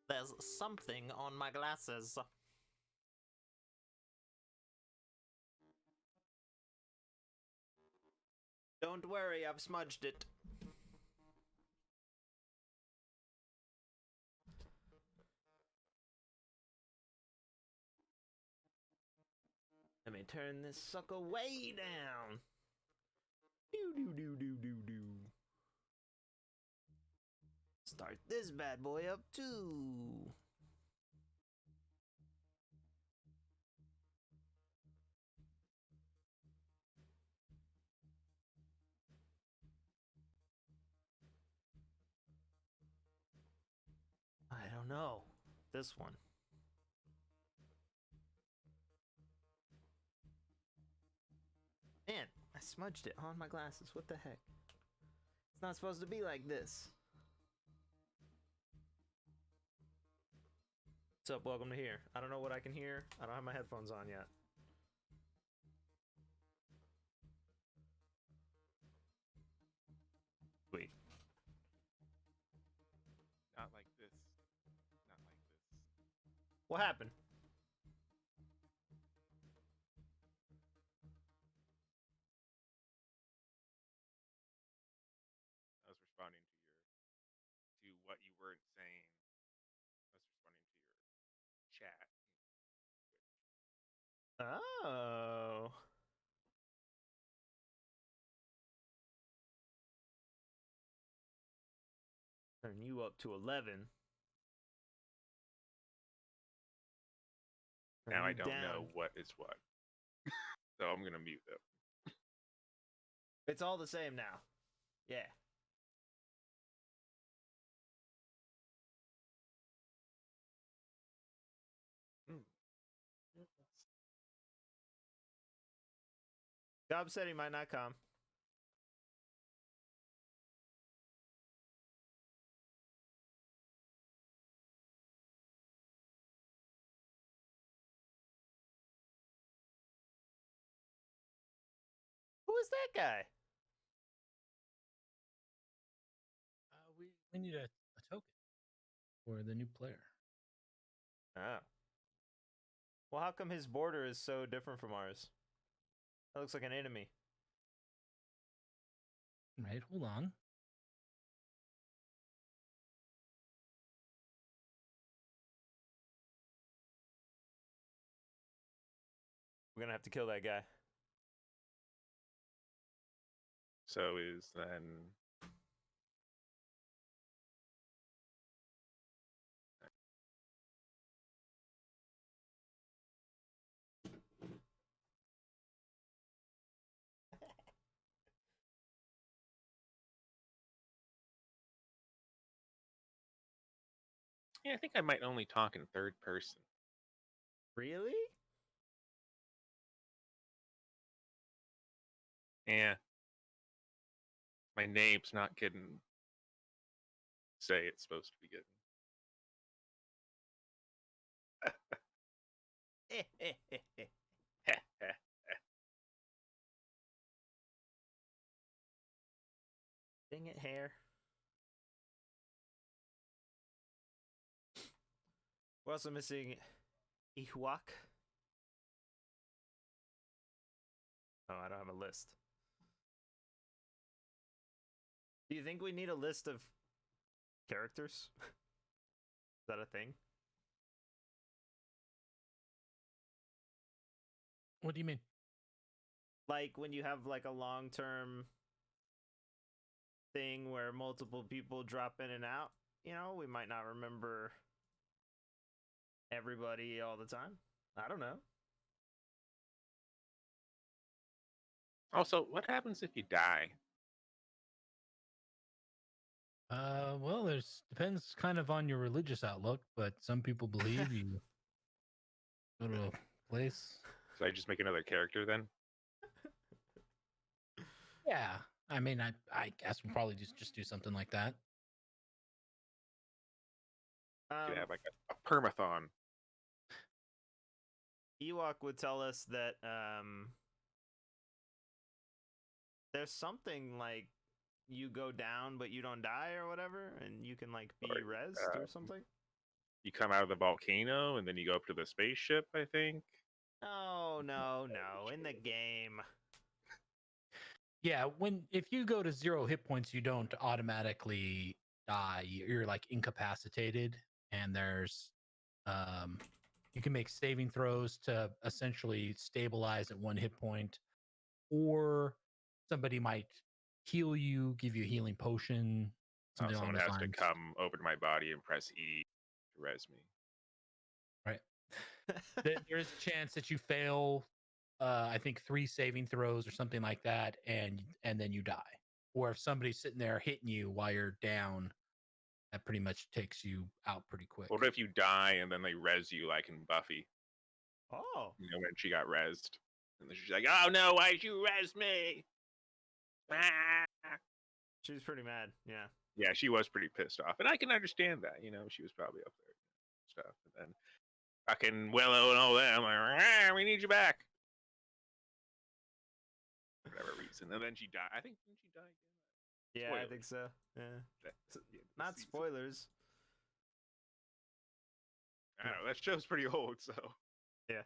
There's something on my glasses. Don't worry, I've smudged it. Let me turn this sucker way down. Do do do do do do. Start this bad boy up too. I don't know. This one. Man, I smudged it on my glasses. What the heck? It's not supposed to be like this. What's up? Welcome to here. I don't know what I can hear. I don't have my headphones on yet. Sweet. Not like this. Not like this. What happened? I was responding to what you weren't saying. I was responding to your chat. Oh. Turn you up to 11. Now I you don't down. know what is what. So I'm gonna mute them. It's all the same now. Yeah. Job said he might not come. Who is that guy? We need a token for the new player. Oh. Well, how come his border is so different from ours? That looks like an enemy. Right, hold on. We're gonna have to kill that guy. So is then yeah, I think I might only talk in third person. Really? Yeah. My name's not getting say it's supposed to be getting. Dang it, hair. We're also missing Ihwak. Oh, I don't have a list. Do you think we need a list of characters? Is that a thing? What do you mean? Like when you have like a long-term thing where multiple people drop in and out, you know, we might not remember everybody all the time. I don't know. Also, what happens if you die? Well, there's depends kind of on your religious outlook, but some people believe you go to a place. So I just make another character then? Yeah, I mean, I guess we'll probably just do something like that. You could have like a permathon. Ewok would tell us that there's something like you go down but you don't die or whatever, and you can like be rezzed or something. You come out of the volcano and then you go up to the spaceship, I think. Oh no, no! In the game. Yeah, if you go to 0 hit points, you don't automatically die. You're like incapacitated, and there's you can make saving throws to essentially stabilize at 1 hit point, or somebody might heal you, give you a healing potion, something along Someone those has to lines. come over to my body and press E to res me. Right. There is a chance that you fail, I think 3 saving throws or something like that, and then you die. Or if somebody's sitting there hitting you while you're down, that pretty much takes you out pretty quick. What if you die and then they res you like in Buffy? Oh. You know, when she got rezzed. And then she's like, oh no, why'd you res me? Ah! She was pretty mad. Yeah. Yeah, she was pretty pissed off. And I can understand that. You know, she was probably up there and stuff. And then fucking Willow and all them, like, we need you back. For whatever reason. And then she died. I think, didn't she die again? Yeah, Spoilers. I think so. Yeah. Yeah, Not season. spoilers. I don't know. That show's pretty old, so. Yeah.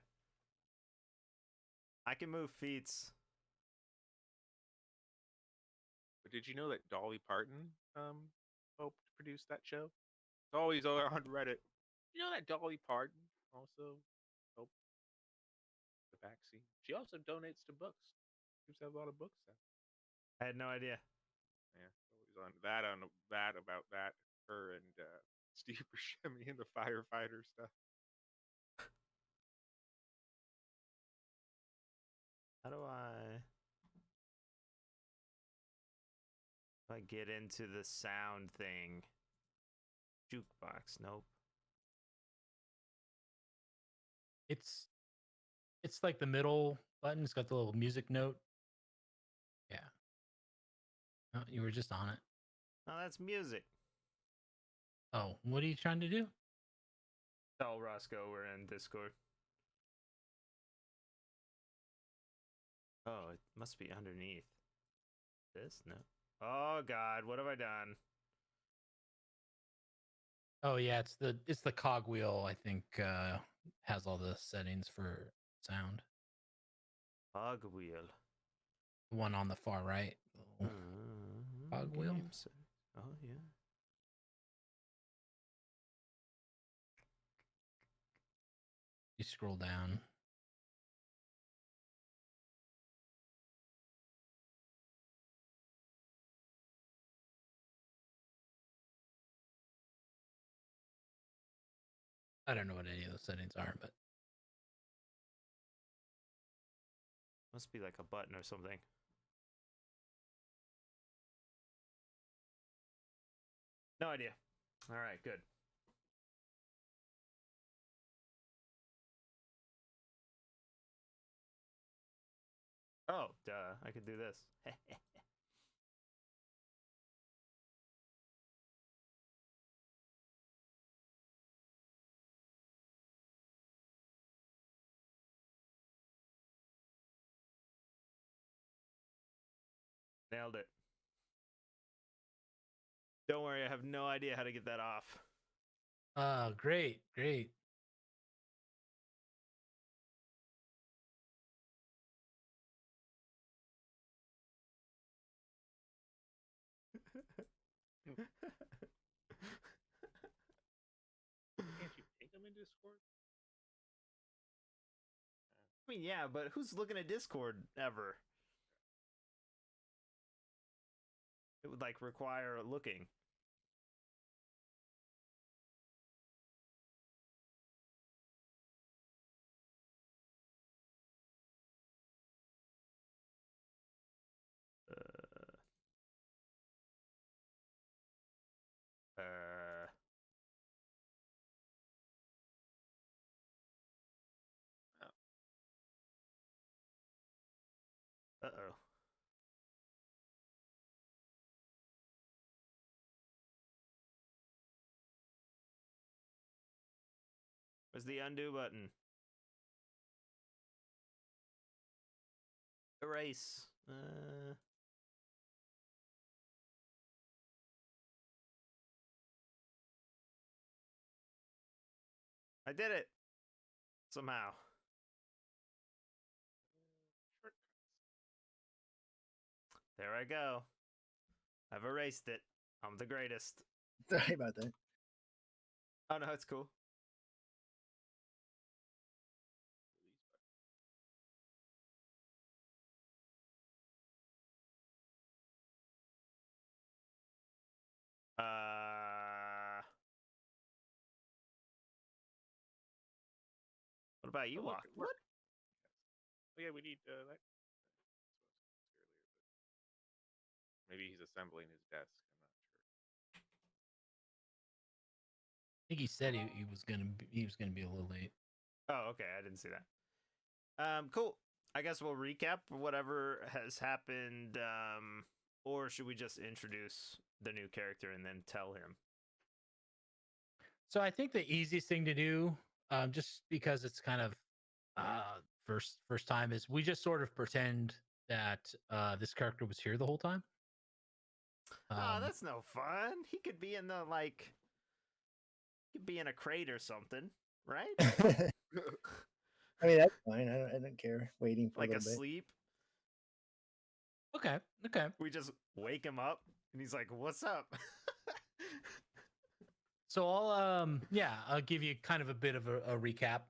I can move feats. But did you know that Dolly Parton helped produce that show? It's always on Reddit. You know that Dolly Parton also helped the backseat? She also donates to books. She used to have a lot of books now. I had no idea. Yeah, always on that about that. Her and Steve Buscemi and the firefighter stuff. How do I get into the sound thing? Jukebox. Nope. It's like the middle button. It's got the little music note. Yeah. Oh, you were just on it. Oh, that's music. Oh, what are you trying to do? Tell Roscoe we're in Discord. Oh, it must be underneath. This? No. Oh god, what have I done? Oh yeah, it's the cogwheel, I think, has all the settings for sound. Cogwheel. The one on the far right. Cogwheel. Oh yeah. You scroll down. I don't know what any of those settings are, but Must be like a button or something. No idea. All right, good. Oh, duh. I could do this. Nailed it. Don't worry, I have no idea how to get that off. great. Can't you ping them in Discord? I mean, yeah, but who's looking at Discord ever? It would like require looking. Uh, uh-oh. Where's the undo button? Erase. I did it somehow. Shortcuts. There I go. I've erased it. I'm the greatest. Sorry about that. Oh no, it's cool. What about you, Oh, look, Walk? it What? worked. Yes. Oh yeah, we need that. That's what I was gonna ask earlier, but maybe he's assembling his desk. I'm not sure. I think he said he was gonna be a little late. Oh, okay. I didn't see that. Cool. I guess we'll recap whatever has happened. Or should we just introduce the new character and then tell him? So I think the easiest thing to do, just because it's kind of first time, is we just sort of pretend that this character was here the whole time. Oh, that's no fun. He could be in the he could be in a crate or something, right? I mean, that's fine. I don't care. Waiting for Like a little bit. asleep. Okay. We just wake him up and he's like, "What's up?" So I'll give you kind of a bit of a recap.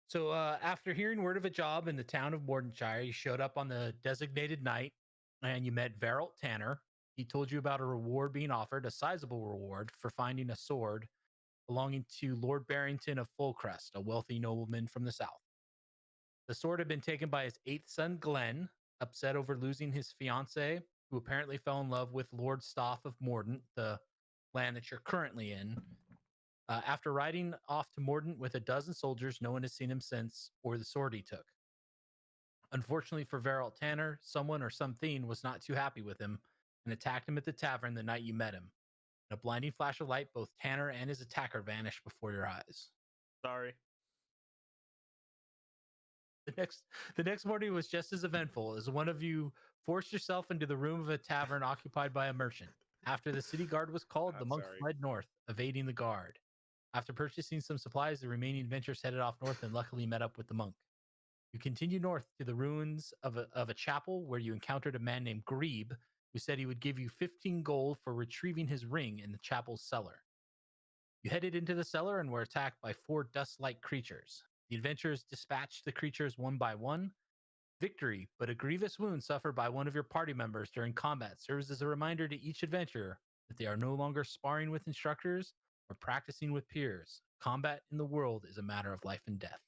So after hearing word of a job in the town of Mordenshire, you showed up on the designated night and you met Verrilt Tanner. He told you about a reward being offered, a sizable reward for finding a sword belonging to Lord Barrington of Fullcrest, a wealthy nobleman from the south. The sword had been taken by his eighth son, Glenn, upset over losing his fiancee, who apparently fell in love with Lord Staff of Mordant, the land that you're currently in. After riding off to Mordant with a dozen soldiers, no one has seen him since, or the sword he took. Unfortunately for Verrilt Tanner, someone or something was not too happy with him and attacked him at the tavern the night you met him. In a blinding flash of light, both Tanner and his attacker vanished before your eyes. Sorry. The next morning was just as eventful as one of you forced yourself into the room of a tavern occupied by a merchant. After the city guard was called, the monk Sorry. fled north, evading the guard. After purchasing some supplies, the remaining adventurers headed off north and luckily met up with the monk. You continued north to the ruins of a chapel where you encountered a man named Grebe, who said he would give you 15 gold for retrieving his ring in the chapel's cellar. You headed into the cellar and were attacked by 4 dust-like creatures. The adventurers dispatched the creatures one by one. Victory, but a grievous wound suffered by one of your party members during combat serves as a reminder to each adventurer that they are no longer sparring with instructors or practicing with peers. Combat in the world is a matter of life and death.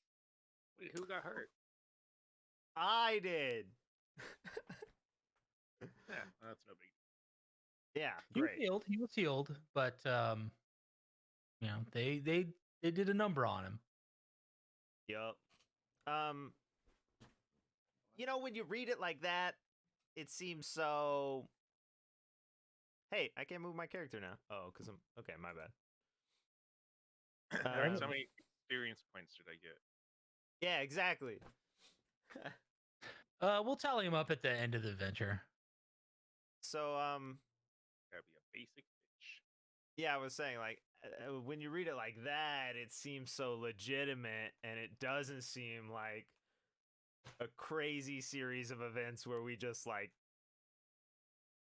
Wait, who got hurt? I did. Yeah, that's no big. Yeah, He was great. healed. He was healed, but they did a number on him. Yup. When you read it like that, it seems so. Hey, I can't move my character now. Oh, because I'm okay. My bad. All right, so Um, how many experience points did I get? Yeah, exactly. We'll tally him up at the end of the adventure. So, Gotta be a basic bitch. yeah, I was saying when you read it like that, it seems so legitimate, and it doesn't seem like a crazy series of events where we just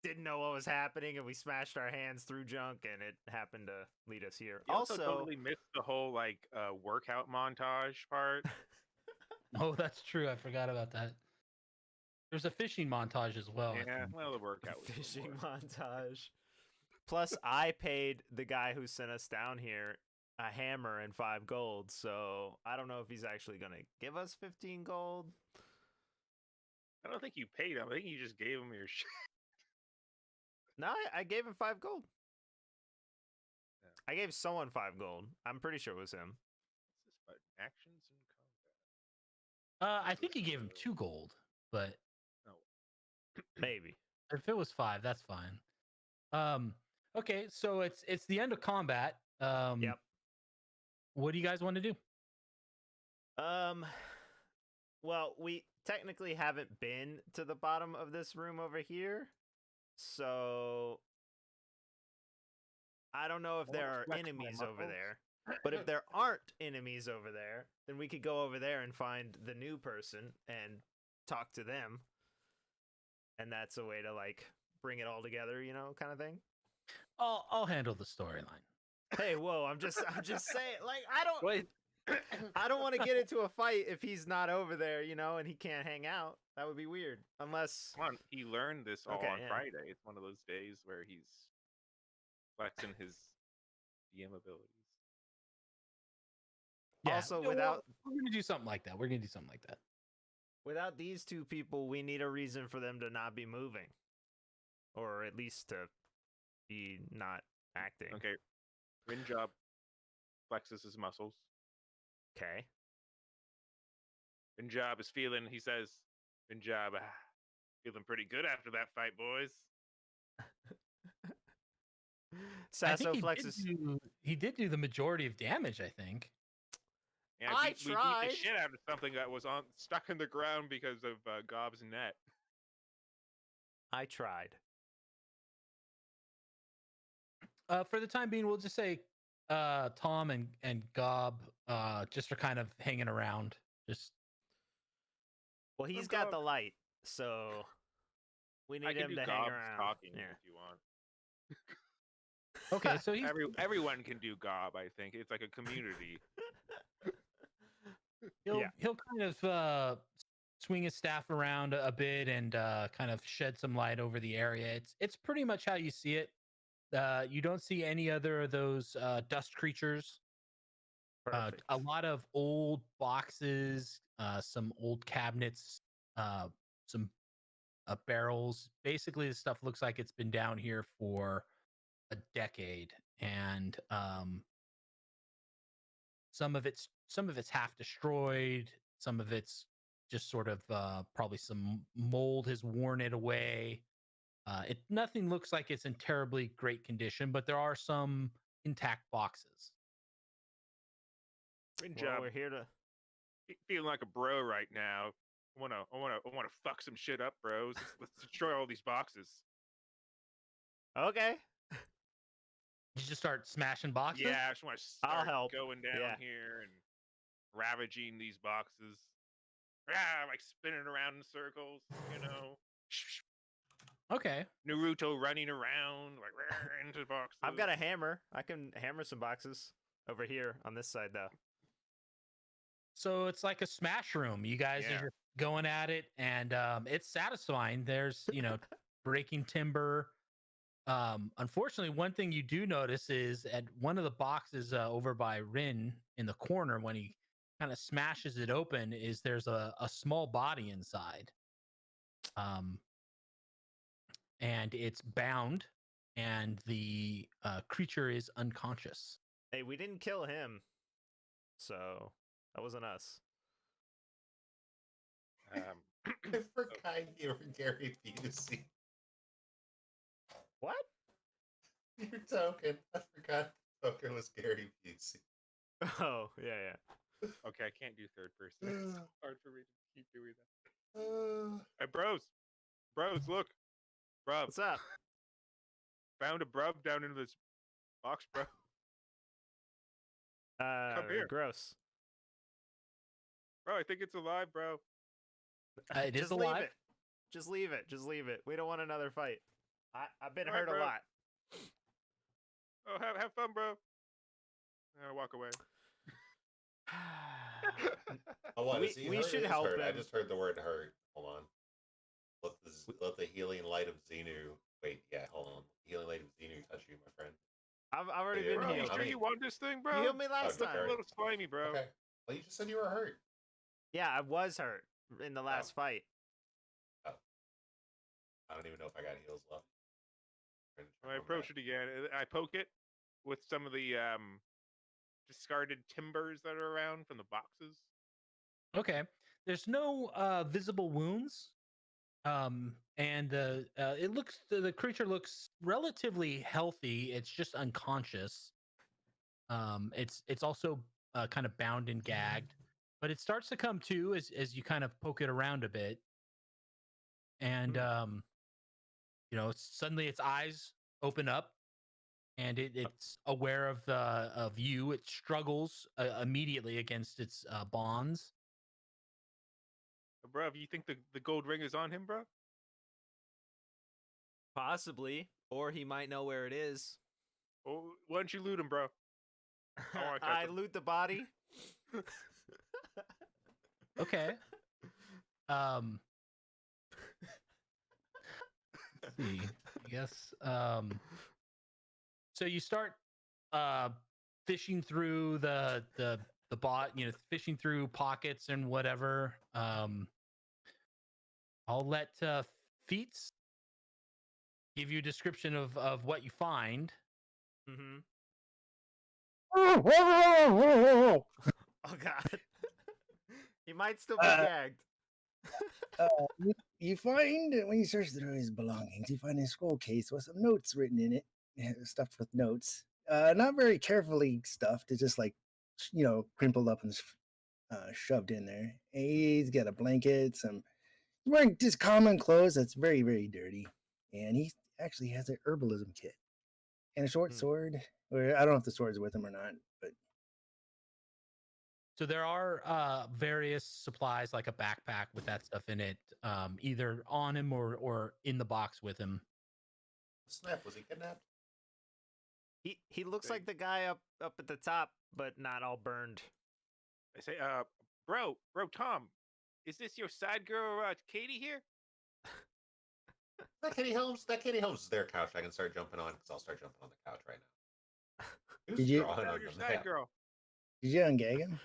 didn't know what was happening and we smashed our hands through junk and it happened to lead us here. You also totally missed the whole workout montage part. Oh, that's true. I forgot about that. There's a fishing montage as well. I Yeah, think. well, the workout was fishing more. montage. Plus, I paid the guy who sent us down here a hammer and 5 gold, so I don't know if he's actually gonna give us 15 gold. I don't think you paid him. I think you just gave him your shit. No, I gave him 5 gold. Yeah. I gave someone 5 gold. I'm pretty sure it was him. What's this about? Actions and combat. I think he gave him 2 gold, but Maybe. if it was 5, that's fine. Okay, so it's the end of combat. Yep. What do you guys want to do? Well, we technically haven't been to the bottom of this room over here, so I don't know if there are Flex my enemies over muscles. there. But if there aren't enemies over there, then we could go over there and find the new person and talk to them. And that's a way to like bring it all together, kind of thing. I'll handle the storyline. Hey, whoa, I'm just saying, like, Wait. I don't want to get into a fight if he's not over there, and he can't hang out. That would be weird. Unless Come on, he learned this all Okay, on yeah. Friday. It's one of those days where he's flexing his DM abilities. Also, we're gonna do something like that. without these two people, we need a reason for them to not be moving. Or at least to be not acting. Okay. Rinjob flexes his muscles. Okay. Rinjob is feeling, he says, Rinjob, feeling pretty good after that fight, boys. I think Sasso flexes. he did do the majority of damage, I think. Yeah, I we beat tried. the shit out of something that was stuck in the ground because of Gob's net. I tried. For the time being, we'll just say Tom and Gob just are kind of hanging around. Just Well, he's I'm got Gob. the light, so we I need can him do to hang Gob's around. talking Yeah. if you want. okay. So he's Everyone can do Gob, I think. It's like a community. he'll kind of swing his staff around a bit and kind of shed some light over the area. It's pretty much how you see it. You don't see any other of those dust creatures. Perfect. A lot of old boxes, some old cabinets, some barrels. Basically, the stuff looks like it's been down here for a decade, and some of it's half destroyed. Some of it's just sort of probably some mold has worn it away. Nothing looks like it's in terribly great condition, but there are some intact boxes. Rinjob, Well, we're here to. feeling like a bro right now. I wanna fuck some shit up, bros. Let's destroy all these boxes. Okay. You just start smashing boxes. Yeah, I just want to I'll start help. going down Yeah. here and ravaging these boxes. Ah, like spinning around in circles, Okay. Naruto running around like into boxes. I've got a hammer. I can hammer some boxes over here on this side, though. So it's like a smash room. You guys Yeah. are just going at it, and it's satisfying. There's breaking timber. Unfortunately, one thing you do notice is at one of the boxes over by Rin in the corner, when he kind of smashes it open, is there's a small body inside. And it's bound, and the creature is unconscious. Hey, we didn't kill him, so that wasn't us. I forgot you were Gary Busey. What? Your token. I forgot the token was Gary Busey. Oh, yeah. Okay, I can't do third person. It's hard for me to keep doing that. Hey, bros, look, bruv, What's up? found a bruv down in this box, bro. Come here. Gross. Bro, I think it's alive, bro. It is Just alive. leave it. Just leave it. Just leave it. We don't want another fight. I've been All right, hurt a bro. lot. Oh, have fun, bro. I walk away. Oh, what? We- Is he we hurt? should He is help hurt. I him. just heard the word hurt. Hold on. Let the healing light of Xenu. Wait, yeah, hold on. Healing light of Xenu touch you, my friend. I've already Yeah, been Bro, you healed. I sure mean- you want this thing, bro? You healed me last Oh, It's time. a little slimy, bro. Okay. Well, you just said you were hurt. Yeah, I was hurt in the last fight. I don't even know if I got heals left. I approach it again. I poke it with some of the discarded timbers that are around from the boxes. Okay. There's no visible wounds. And the creature looks relatively healthy. It's just unconscious. It's also kind of bound and gagged, but it starts to come to as you kind of poke it around a bit. And suddenly its eyes open up, and it's aware of you. It struggles immediately against its bonds. Bro, you think the gold ring is on him, bro? Possibly, or he might know where it is. Oh, why don't you loot him, bro? wanna touch I him. loot the body. Okay. Let's see. I guess. So you start fishing through the bot, fishing through pockets and whatever. I'll let Feats give you a description of what you find. Mm-hmm. Oh God. He might still be gagged. You find when you search through his belongings, you find a scroll case with some notes written in it, stuffed with notes. Not very carefully stuffed. It's just like, crimpled up and shoved in there. He's got a blanket, some wearing just common clothes that's very, very dirty, and he actually has an herbalism kit and a short sword. Or I don't know if the sword's with him or not, but So there are various supplies, like a backpack with that stuff in it, either on him or in the box with him. Snap, was he kidnapped? He looks like the guy up at the top, but not all burned. I say, bro, Tom, is this your side girl, Katie here? That Katie Holmes is their couch. I can start jumping on because I'll start jumping on the couch right now. Who's Did you- drawing Found on your the side map? girl. did you ungag him?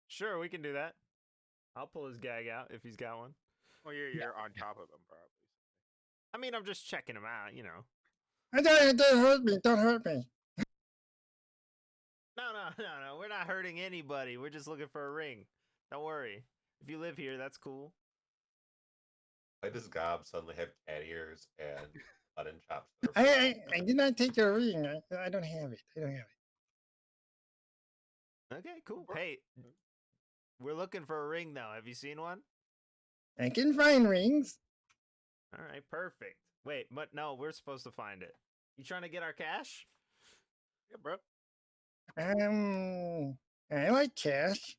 Sure, we can do that. I'll pull his gag out if he's got one. Oh, you're on top of him, probably. I mean, I'm just checking him out, Don't hurt me! Don't hurt me! No. We're not hurting anybody. We're just looking for a ring. Don't worry. If you live here, that's cool. Why does Gob suddenly have cat ears and button chops? that are I did not take your ring. I don't have it. I don't have it. Okay, cool. Hey, we're looking for a ring, though. Have you seen one? I can find rings. All right, perfect. Wait, but no, we're supposed to find it. You trying to get our cash? Yeah, bro. I like cash.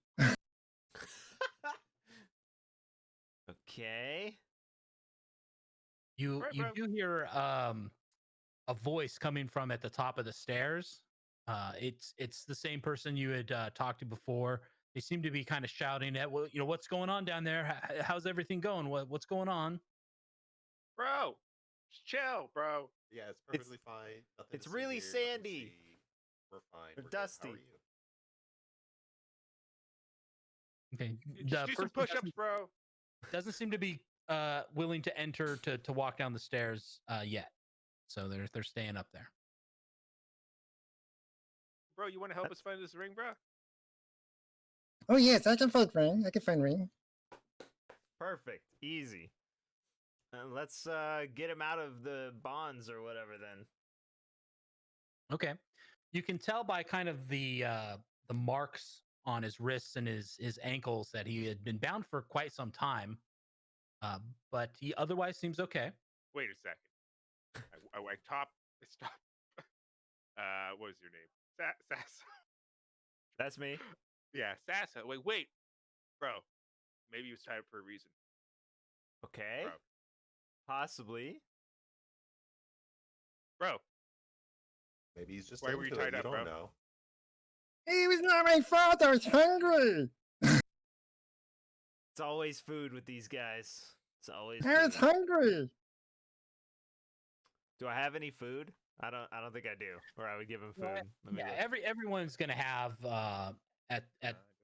Okay. You Right, you bro. do hear a voice coming from at the top of the stairs. It's the same person you had talked to before. They seem to be kind of shouting at, well, what's going on down there? How's everything going? What's going on? Bro, just chill, bro. Yeah, it's perfectly fine. Nothing it's to see really here, nothing to sandy. see. We're fine. Or We're good. How dusty. are you? Okay, Just do some person push-ups, bro. doesn't seem to be willing to enter to walk down the stairs yet. So they're staying up there. Bro, you want to help us find this ring, bro? Oh yes, I can find ring. I can find ring. Perfect. Easy. Let's get him out of the bonds or whatever then. Okay, you can tell by kind of the marks on his wrists and his ankles that he had been bound for quite some time, but he otherwise seems okay. Wait a second. I stop. What is your name? Sass. That's me. Yeah, Sassa. Wait, bro. Maybe he was tied up for a reason. Okay. Bro. Possibly. Bro, Maybe he's just Why were you into it. tied up, don't bro? know. It was not my fault. I was hungry. It's always food with these guys. It's always I was food. hungry. Do I have any food? I don't think I do. Or I would give him food. Yeah, Let me yeah, look. everyone's gonna have at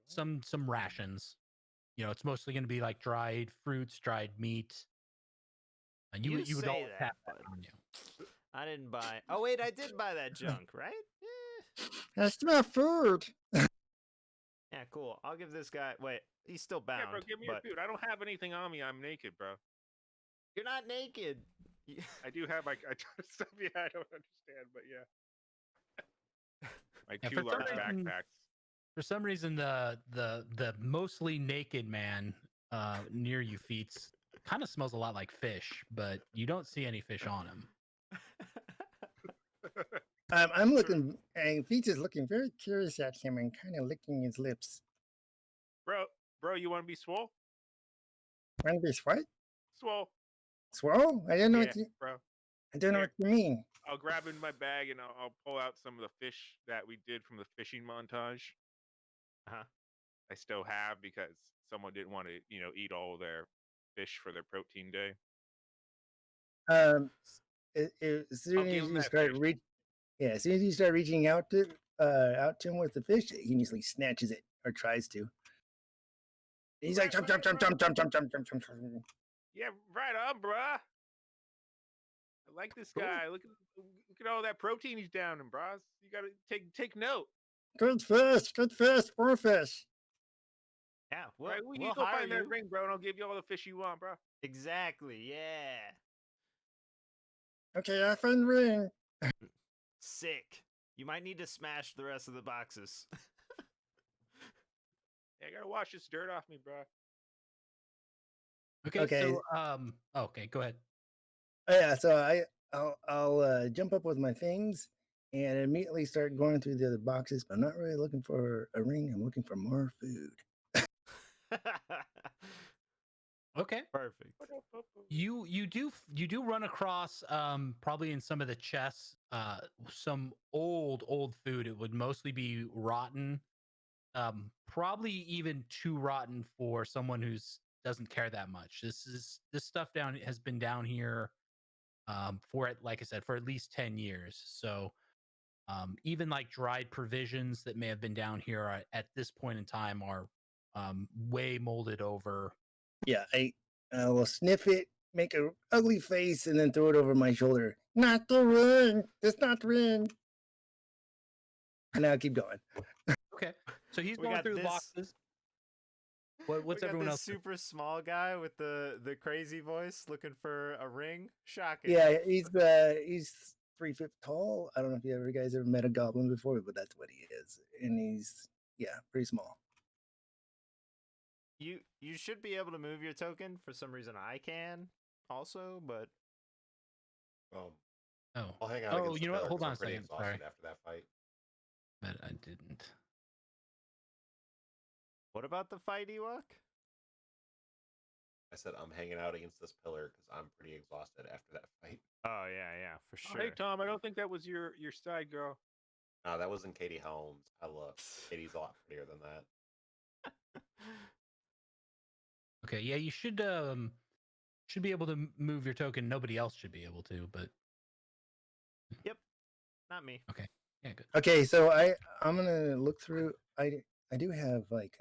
some rations. It's mostly gonna be like dried fruits, dried meat. And you would say always that, have that but on you. I didn't buy. Oh wait, I did buy that junk, right? I smell food. Yeah, cool. I'll give this guy. Wait, he's still bound. yeah, bro, give me your but food. I don't have anything on me. I'm naked, bro. You're not naked. I do have like stuff. Yeah, I don't understand, but yeah. My Yeah, two for some large reason- backpacks. For some reason, the mostly naked man near you, Feats, kind of smells a lot like fish, but you don't see any fish on him. I'm looking, and Peach is looking very curious at him and kind of licking his lips. bro, you want to be swole? Want to be what? Swole. Swole? I don't know Yeah, what you. bro. I don't know Here. what you mean. I'll grab it in my bag and I'll pull out some of the fish that we did from the fishing montage. Uh-huh. I still have because someone didn't want to, eat all their fish for their protein day. As soon I'll give as him you that start fish. as soon as you start reaching out to him with the fish, he usually snatches it or tries to. He's like jump, jump, jump, jump, jump, jump, jump, jump, jump, jump. Yeah, right on, bruh. I like this Cool. guy. Look at all that protein he's down in, bros. You gotta take note. Good fish, more fish. Yeah, Right, we need we'll to go hire find that you. ring, bro, and I'll give you all the fish you want, bro. Exactly. Yeah. Okay, I found the ring. Sick. You might need to smash the rest of the boxes. Yeah, I gotta wash this dirt off me, bro. Okay, Okay. so okay, go ahead. Yeah, so I'll jump up with my things and immediately start going through the other boxes. But I'm not really looking for a ring. I'm looking for more food. Okay. Perfect. You do run across probably in some of the chests some old food. It would mostly be rotten, probably even too rotten for someone who's doesn't care that much. This stuff down has been down here for it, like I said, for at least 10 years. So even like dried provisions that may have been down here at this point in time are way molded over. Yeah, I will sniff it, make an ugly face, and then throw it over my shoulder. Not the ring. It's not the ring. And I'll keep going. Okay, so he's We going got through the this- boxes. We What's got everyone this else doing? super small guy with the crazy voice looking for a ring. Shocking. Yeah, he's 3 feet tall. I don't know if you guys ever met a goblin before, but that's what he is. And he's pretty small. You should be able to move your token. For some reason, I can also, but Oh, I'll hang out. oh, you know what? Hold on a pretty second. exhausted Sorry, after that fight. but I didn't. what about the fight, Ewok? I said I'm hanging out against this pillar because I'm pretty exhausted after that fight. Oh yeah, for Oh, sure. hey, Tom, I don't think that was your side girl. No, that wasn't Katie Holmes. I love Katie's a lot prettier than that. Okay, yeah, you should be able to move your token. Nobody else should be able to, but Yep, not me. yeah, good. Okay, so I'm gonna look through. I do have like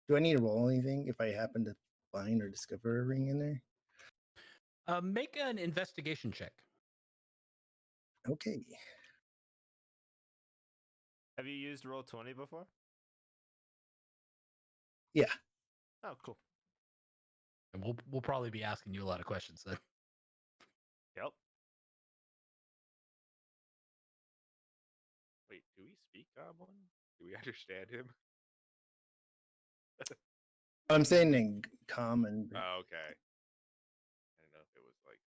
do I need to roll anything if I happen to find or discover a ring in there? Make an investigation check. Okay. Have you used Roll20 before? Yeah. Oh, cool. And we'll probably be asking you a lot of questions then. Yep. Wait, do we speak Goblin? Do we understand him? I'm saying in common. Oh, okay. I don't know if it was like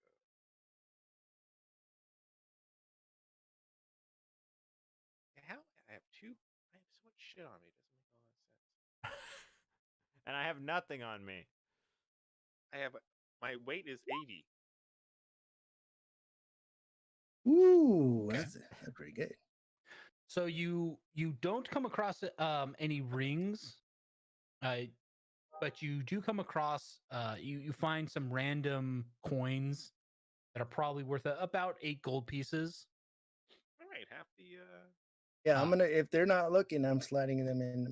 how I have so much shit on me. It doesn't make a lot of sense. And I have nothing on me. My weight is 80. Ooh, Okay. that's pretty good. So you don't come across any rings, but you do come across you find some random coins that are probably worth about 8 gold pieces. All right, half the Yeah, I'm gonna if they're not looking, I'm sliding them in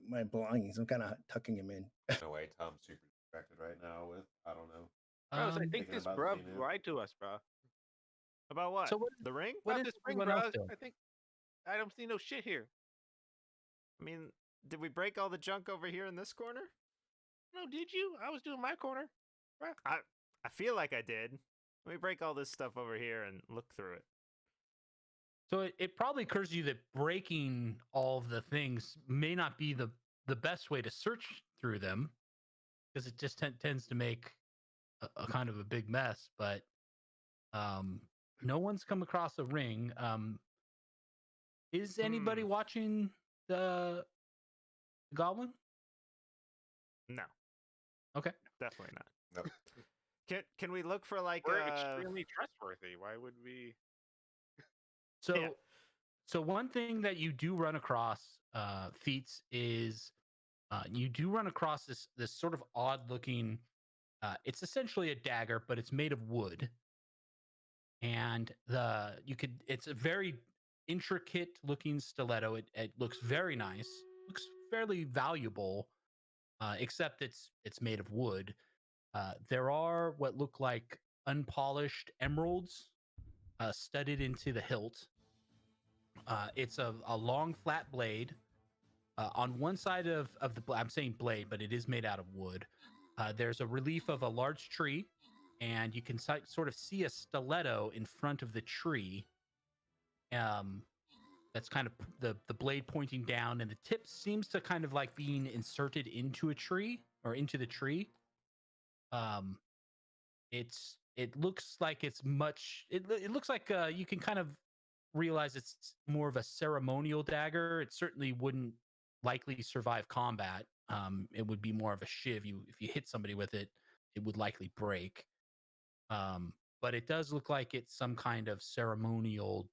my belongings. I'm kind of tucking them in. No way, Tom's super distracted right now with I don't know. Bros, I think Thinking this about bruv Xenu. lied to us, bro. About what? So what- The ring? What About is this ring, everyone else bro. doing? I think I don't see no shit here. I mean, did we break all the junk over here in this corner? No, did you? I was doing my corner. I feel like I did. Let me break all this stuff over here and look through it. So it probably occurs to you that breaking all of the things may not be the best way to search through them, because it just tends to make a kind of a big mess. But No one's come across a ring. Is anybody watching the goblin? No, Okay. definitely not. No. Can we look for like We're extremely trustworthy. Why would we? So, Yeah. so one thing that you do run across, Feats, is you do run across this sort of odd looking. It's essentially a dagger, but it's made of wood, and it's a very intricate looking stiletto. It looks very nice. Looks fairly valuable, except it's made of wood. There are what look like unpolished emeralds studded into the hilt. It's a long flat blade. On one side of the I'm saying blade, but it is made out of wood. There's a relief of a large tree, and you can sort of see a stiletto in front of the tree. That's kind of the blade pointing down, and the tip seems to kind of like being inserted into a tree or into the tree. Um, it looks like it's much. It looks like you can kind of realize it's more of a ceremonial dagger. It certainly wouldn't likely survive combat. It would be more of a shiv. If you hit somebody with it, it would likely break. But it does look like it's some kind of ceremonial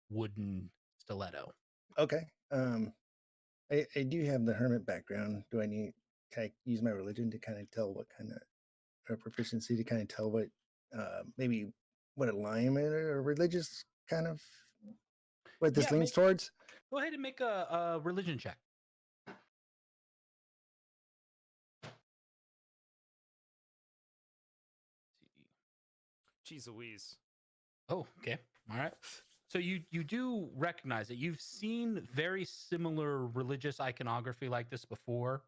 wooden stiletto. Okay. I do have the hermit background. Do I need? Can I use my religion to kind of tell what kind of or proficiency to kind of tell what maybe what alignment or religious kind of what this Yeah, leans towards? Go ahead and make a religion check. Jeez Louise. Oh, okay. All right. So you do recognize it. You've seen very similar religious iconography like this before.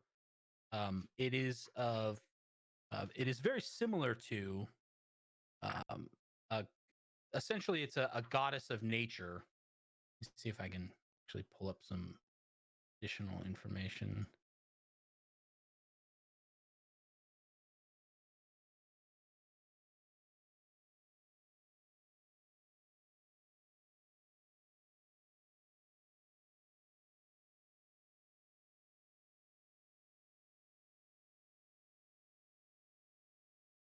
It is very similar to um, a, essentially it's a goddess of nature. Let's see if I can actually pull up some additional information.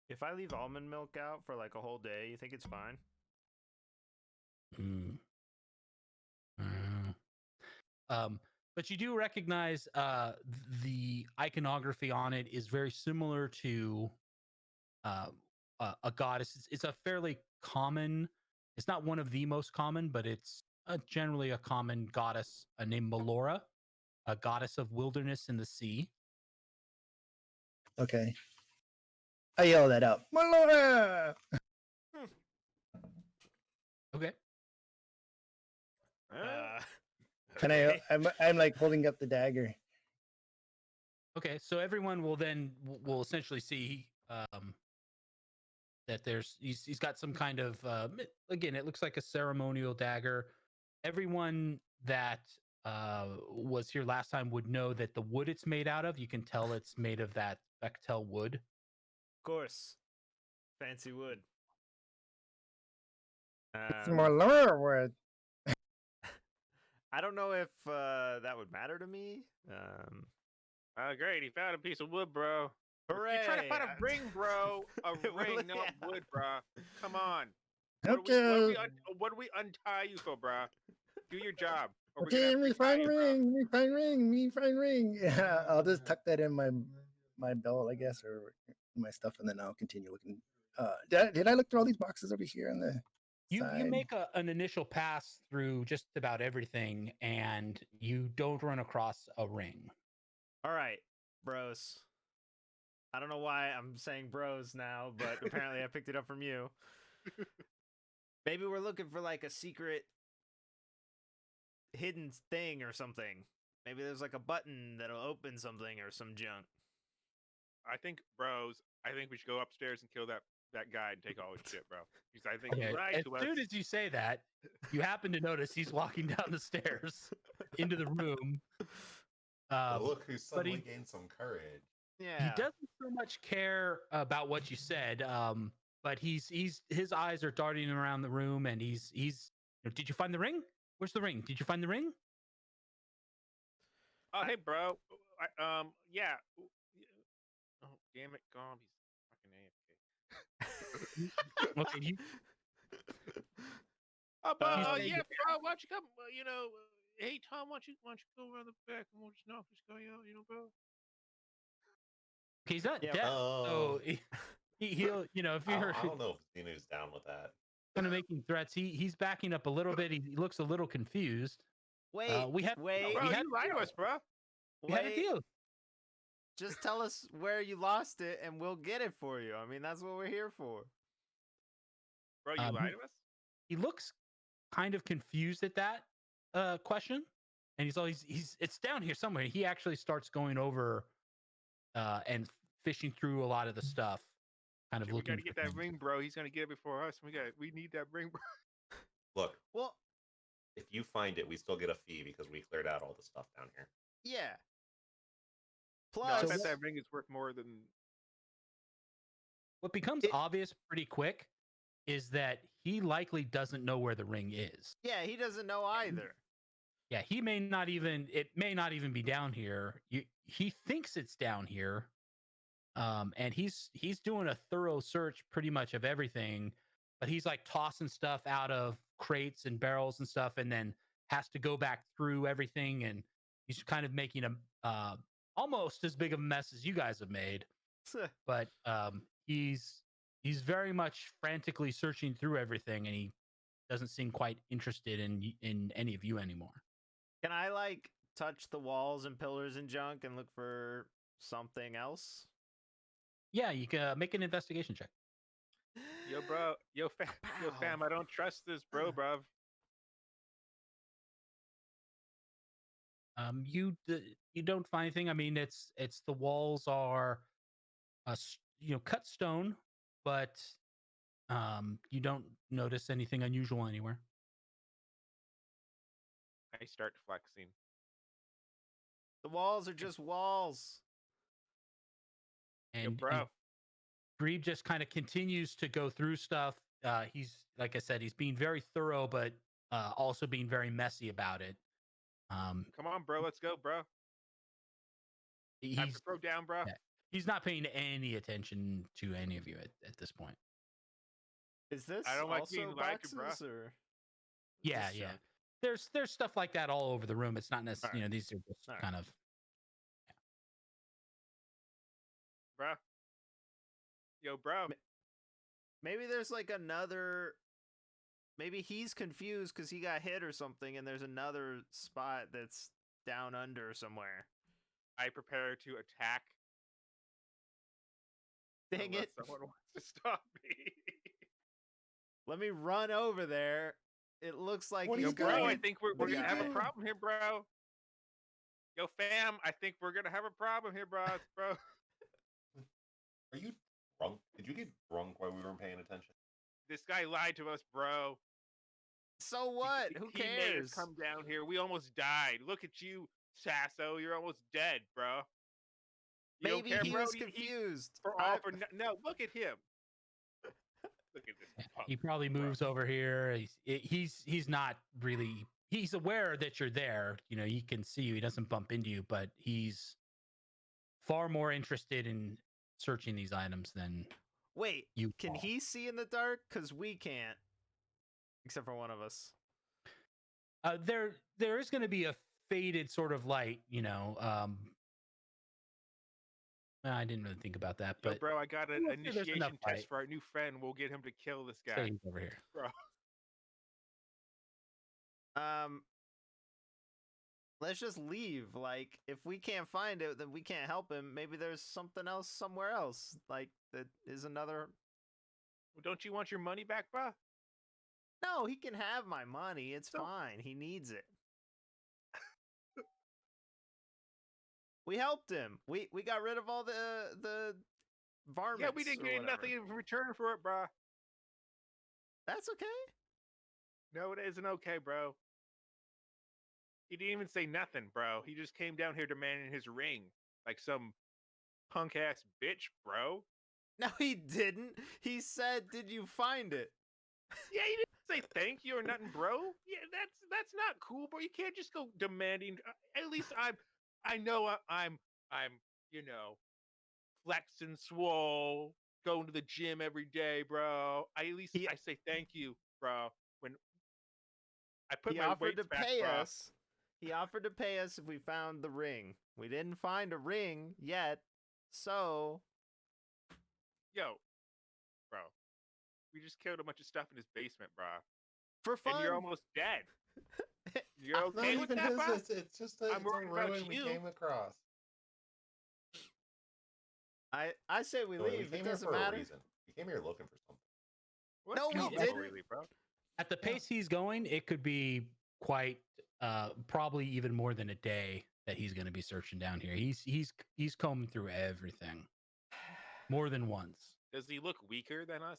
If I leave almond milk out for like a whole day, you think it's fine? But you do recognize the iconography on it is very similar to a goddess. It's a fairly common. It's not one of the most common, but it's generally a common goddess named Melora, a goddess of wilderness and the sea. Okay. I yell that out. Malora! Okay. And Okay. I'm like holding up the dagger. Okay. So everyone will then will essentially see that he's got some kind of again, it looks like a ceremonial dagger. Everyone that was here last time would know that the wood it's made out of, you can tell it's made of that Bechtel wood. Of course. Fancy wood. It's Malora word. I don't know if that would matter to me. Great, he found a piece of wood, bro. Hooray! You're trying to find a ring, bro. A Well, ring, not yeah. wood, bro. Come on. Okay. What do we untie you for, bro? Do your job. or we're Okay, gonna me have to tie find you, bro. ring, me find ring, me find ring. Yeah, I'll just tuck that in my belt, I guess, or my stuff, and then I'll continue looking. Did I look through all these boxes over here on the You side? make an initial pass through just about everything, and you don't run across a ring. All right, bros. I don't know why I'm saying bros now, but apparently I picked it up from you. Maybe we're looking for like a secret hidden thing or something. Maybe there's like a button that'll open something or some junk. I think, bros. I think we should go upstairs and kill that guy and take all his shit, bro. Because I think Okay, he lied as to us. soon as you say that, you happen to notice he's walking down the stairs into the room. Well, look who but suddenly he- gained some courage. Yeah. He doesn't so much care about what you said. but his eyes are darting around the room, and he's. Did you find the ring? Where's the ring? Did you find the ring? Oh, hey, bro. Yeah. Oh, damn it, Gomb. He's fucking AFK. Okay, Oh, but He's- yeah, bro. Why don't you come? Hey, Tom, why don't you go around the back and we'll just knock this guy out, bro? he's not Yeah, dead, Oh, so he'll. If I you're don't know if Xenu's down with that. kind of making threats, he's backing up a little bit. He looks a little confused. wait, We had wait, Bro, we had you lied to us, bro. we had a wait. deal. Just tell us where you lost it, and we'll get it for you. I mean, that's what we're here for. Bro, you lied to us? He looks kind of confused at that question, and he's it's down here somewhere. He actually starts going over and fishing through a lot of the stuff, kind of Yeah, we looking. gotta get for that things. ring, bro. He's gonna get it before us. We need that ring, bro. Look, Well, if you find it, we still get a fee because we cleared out all the stuff down here. yeah. No, I Plus, bet that ring is worth more than. What becomes It- obvious pretty quick is that he likely doesn't know where the ring is. yeah, he doesn't know either. Yeah, he may not even. It may not even be down here. He thinks it's down here, and he's doing a thorough search, pretty much of everything. But he's like tossing stuff out of crates and barrels and stuff, and then has to go back through everything. And he's kind of making a almost as big of a mess as you guys have made. But he's very much frantically searching through everything, and he doesn't seem quite interested in any of you anymore. Can I like touch the walls and pillars and junk and look for something else? Yeah, you can make an investigation check. Yo, bro. Yo, fam. I don't trust this, bruv. You don't find anything. I mean, it's the walls are cut stone, but you don't notice anything unusual anywhere. I start flexing. The walls are just walls. Yo, And bro. Grebe just kind of continues to go through stuff. He's, like I said, he's being very thorough, but also being very messy about it. Come on, bro. Let's go, bro. Time He's to throw down, bro. yeah. He's not paying any attention to any of you at this point. Is this I don't like also being lied to, boxes bruh. or? Yeah, just yeah. junk? There's stuff like that all over the room. It's not necessarily, Alright. these are just Alright. kind of. Bro. Yo, bro. Maybe there's like another. Maybe he's confused because he got hit or something, and there's another spot that's down under somewhere. I prepare to attack. Dang unless it! Someone wants to stop me. Let me run over there. It looks like What are he's you Bro, gonna. I doing? think we're What are gonna you have a doing? problem here, bro. Yo, fam, I think we're gonna have a problem here, bro. Are you drunk? Did you get drunk while we weren't paying attention? This guy lied to us, bro. So what? Who He made us cares? come down here. We almost died. Look at you, Sasso. You're almost dead, bro. You don't Maybe care, he bro? was confused. No, look at him. Look at this. He punk, probably bro. moves over here. He's not really. He's aware that you're there. He can see you. He doesn't bump into you, but he's far more interested in searching these items than Wait, you. can are. he see in the dark? Because we can't. Except for one of us. There is going to be a faded sort of light. I didn't really think about that, Yo, but bro, I got an Well, there's enough initiation light. test for our new friend. We'll get him to kill this so guy, he's over here. bro. Let's just leave. Like, if we can't find it, then we can't help him. Maybe there's something else somewhere else. Like, that is another. Well, don't you want your money back, bro? No, he can have my money. It's So- fine. He needs it. We helped him. We got rid of all the varmints. Yeah, we didn't or get whatever. nothing in return for it, bro. That's okay. No, it isn't okay, bro. He didn't even say nothing, bro. He just came down here demanding his ring like some punk ass bitch, bro. No, he didn't. He said, "Did you find it?" Yeah, you didn't say thank you or nothing, bro. Yeah, that's not cool, bro. You can't just go demanding. At least I know I'm you know flexing swole, going to the gym every day, bro. At least He- I say thank you, bro. When I put He my offered weights to back, pay bro. us. He offered to pay us if we found the ring. We didn't find a ring yet, so Yo, bro. We just killed a bunch of stuff in his basement, bro. for fun. And you're almost dead. You're Not okay with even that, his. bro? It's just a, I'm it's a worried about ruin we you. came across. I say we Look, leave. we It came here doesn't for matter. a reason. We came here looking for something. Let's No, kill we people, didn't. really, bro. At the Yeah. pace he's going, it could be quite probably even more than a day that he's going to be searching down here. He's combing through everything more than once. Does he look weaker than us?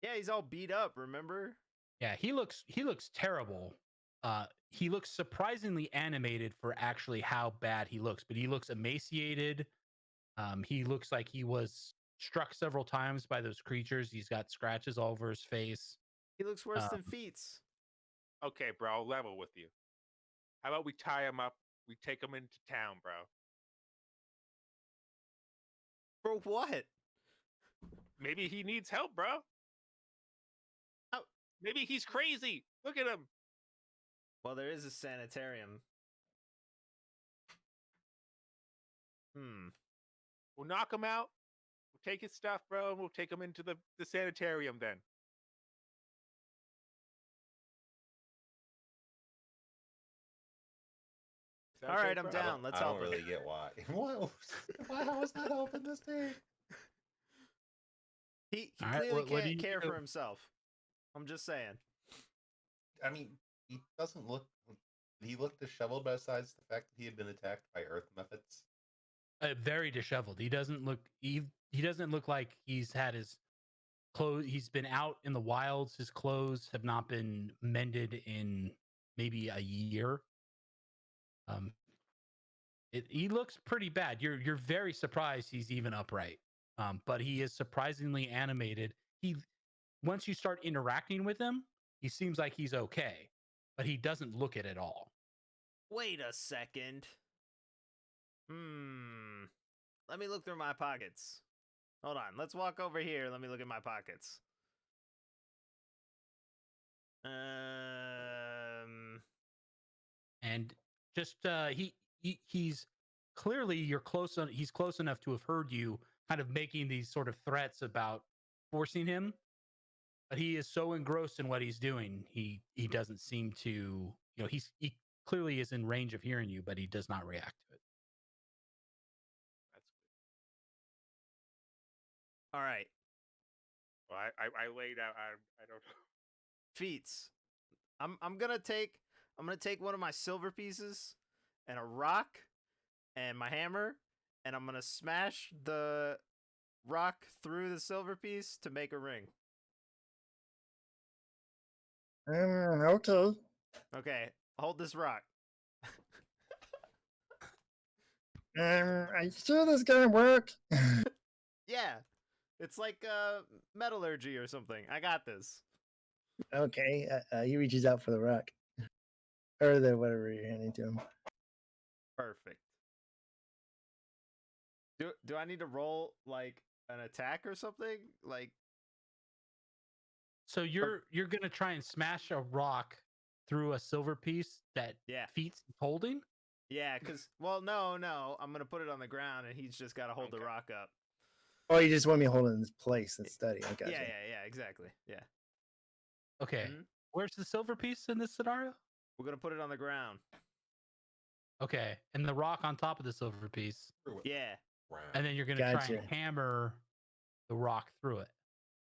Yeah, he's all beat up. Remember? Yeah, he looks terrible. He looks surprisingly animated for actually how bad he looks, but he looks emaciated. He looks like he was struck several times by those creatures. He's got scratches all over his face. He looks worse than Um, Feats. Okay, bro, I'll level with you. How about we tie him up? We take him into town, bro. For what? Maybe he needs help, bro. Oh. Maybe he's crazy. Look at him. Well, there is a sanitarium. We'll knock him out. We'll take his stuff, bro, and we'll take him into the sanitarium then. Is that All okay, right, I'm bro? down. Let's I don't help him. really get why. Why? How is that helping this dude? He All right, clearly what do can't you care do? for himself. I'm just saying. I mean, he doesn't look. He looked disheveled besides the fact that he had been attacked by Earth methods. Very disheveled. He doesn't look. He doesn't look like he's had his clothes. He's been out in the wilds. His clothes have not been mended in maybe a year. He looks pretty bad. You're very surprised he's even upright. But he is surprisingly animated. Once you start interacting with him, he seems like he's okay, but he doesn't look it at all. Wait a second. Let me look through my pockets. Hold on. Let's walk over here. Let me look at my pockets. And just he's clearly he's close enough to have heard you kind of making these sort of threats about forcing him, but he is so engrossed in what he's doing, he doesn't seem to, he clearly is in range of hearing you, but he does not react to it. That's good. All right. Well, I laid out. I don't know. Feats. I'm gonna take one of my silver pieces and a rock and my hammer, and I'm gonna smash the rock through the silver piece to make a ring. Okay. Okay, hold this rock. Are you sure this gonna work? Yeah, it's like metallurgy or something. I got this. Okay. He reaches out for the rock, or the whatever you're handing to him. Perfect. Do I need to roll like an attack or something? Like, So you're gonna try and smash a rock through a silver piece that yeah, Feet's holding? yeah. Because no, I'm gonna put it on the ground, and he's just got to hold the Okay. rock up. Oh, you just want me to hold it in this place and study. I got Yeah, exactly. Yeah, Okay. Mhm. Where's the silver piece in this scenario? we're gonna put it on the ground. Okay. And the rock on top of the silver piece. Yeah, And then you're gonna try Gotcha. and hammer the rock through it.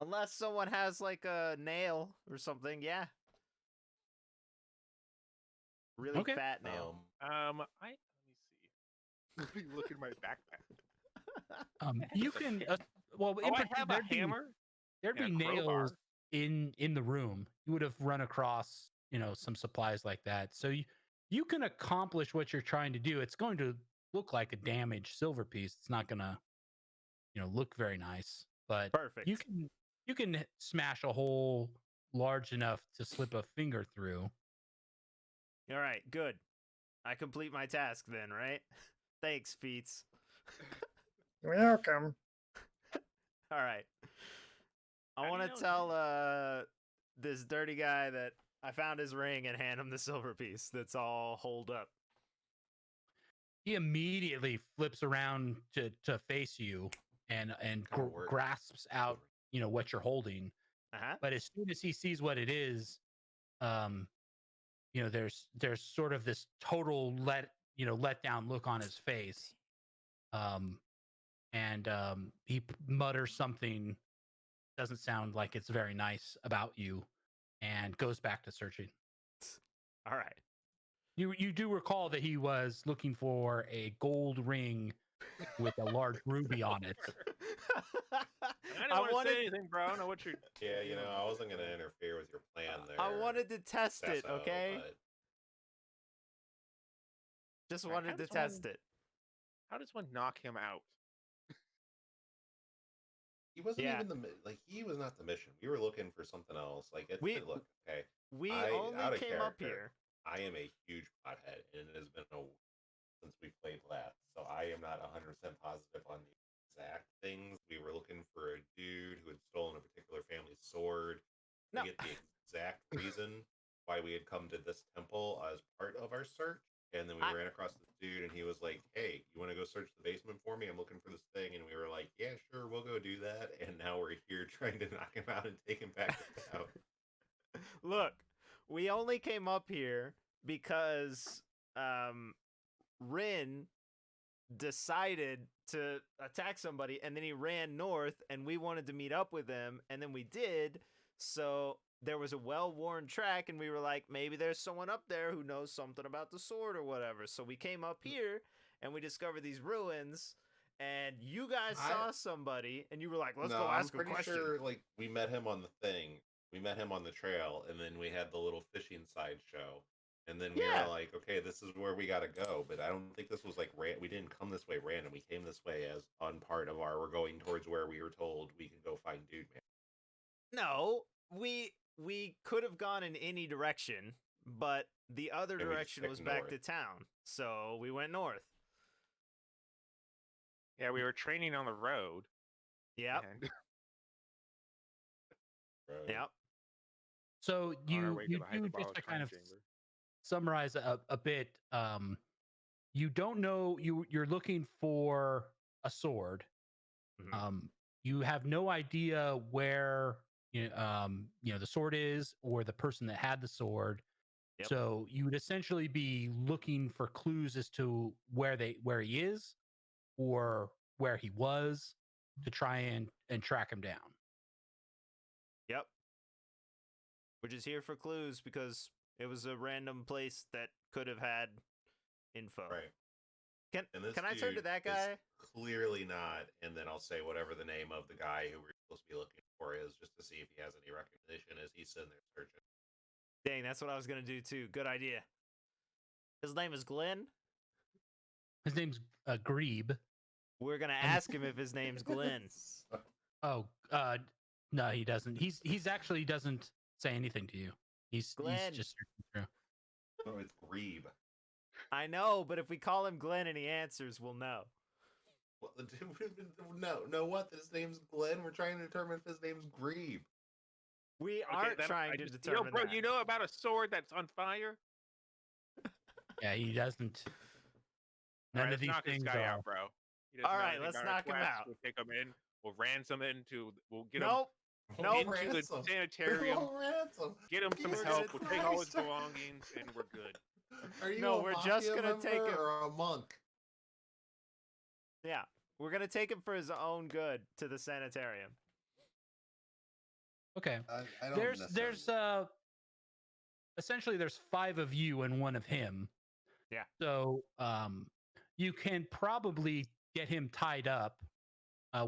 unless someone has like a nail or something. Yeah, really Okay. fat nail. Let me see. Let me look in my backpack. You can well Oh, I have a there'd be- hammer. There'd be and a crowbar. nails in the room. You would have run across, some supplies like that. So you can accomplish what you're trying to do. It's going to look like a damaged silver piece. It's not gonna look very nice, but Perfect. you can smash a hole large enough to slip a finger through. All right, good. I complete my task then, right? Thanks, Feats. You're welcome. All right. I How do want you to know his tell this dirty guy that I found his ring and hand him the silver piece that's all holed up. He immediately flips around to face you and Kinda work. grasps out what you're holding. Uh-huh. But as soon as he sees what it is, um, there's sort of this total let down look on his face, and he mutters something, doesn't sound like it's very nice about you, and goes back to searching. All right. You do recall that he was looking for a gold ring with a large ruby on it. I didn't want to say anything, bro. I don't know what you're. Yeah, I wasn't gonna interfere with your plan there. I wanted to test it, Sasso, okay? but Just Alright, wanted to how does test one- it. How does one knock him out? he wasn't Yeah. even he was not the mission. We were looking for something else. Like, look, okay. We Out only of came up character. here. I am a huge pothead, and it has been since we played last, so I am not 100% positive on the exact things. We were looking for a dude who had stolen a particular family's sword. No. We get the exact reason why we had come to this temple as part of our search, and then we ran across this dude, and he was like, "Hey, you want to go search the basement for me? I'm looking for this thing." And we were like, "Yeah, sure, we'll go do that." And now we're here trying to knock him out and take him back out. Look, we only came up here because Rin decided to attack somebody, and then he ran north, and we wanted to meet up with him, and then we did. So there was a well-worn track, and we were like, maybe there's someone up there who knows something about the sword or whatever. So we came up here, and we discovered these ruins, and you guys saw somebody, and you were like, let's go ask him a question. I'm pretty sure, we met him on the thing. We met him on the trail, and then we had the little fishing sideshow. And then we were like, okay, this is where we gotta go. But I don't think this was we didn't come this way random. We came this way as on part of we're going towards where we were told we could go find Dude Man. No, we could have gone in any direction, but the other And we just direction was picked back to north. town. So we went north. Yeah, we were training on the road. Yep. And Right? Yep. So on our you way to you the do, hyperbolic just to kind time of chamber. summarize a bit, you don't know, you're looking for a sword. Mhm. You have no idea where the sword is or the person that had the sword. Yep. So you would essentially be looking for clues as to where he is or where he was to try and track him down. Yep. We're just here for clues because it was a random place that could have had info. Right. And this Can I turn to dude that is guy? Clearly not. And then I'll say whatever the name of the guy who we're supposed to be looking for is, just to see if he has any recognition as he's sitting there searching. Dang, that's what I was gonna do too. Good idea. His name is Glenn. His name's Grebe. We're gonna ask him if his name's Glenn. Oh, no, he doesn't. He's actually doesn't say anything to you. He's Glenn. just searching through. No, it's Grebe. I know, but if we call him Glenn and he answers, we'll know. Well, no, what? His name's Glenn. We're trying to determine if his name's Grebe. We Okay, aren't then trying I to just- determine Yo, bro, that. you know about a sword that's on fire? Yeah, he doesn't. All None right, of let's these knock this things guy are. out, bro. He doesn't All know right, anything let's about our knock him quest. out. We'll take him in. We'll ransom him We'll get Nope. him Nope. into the Ransom. sanitarium. We'll ransom. Get him some Jesus help. We'll take all his Christ. belongings, and we're good. Are you No, a we're just mafia gonna take member him- or a monk? Yeah, we're gonna take him for his own good to the sanitarium. Okay. I don't There's necessarily- essentially there's 5 of you and 1 of him. Yeah. So you can probably get him tied up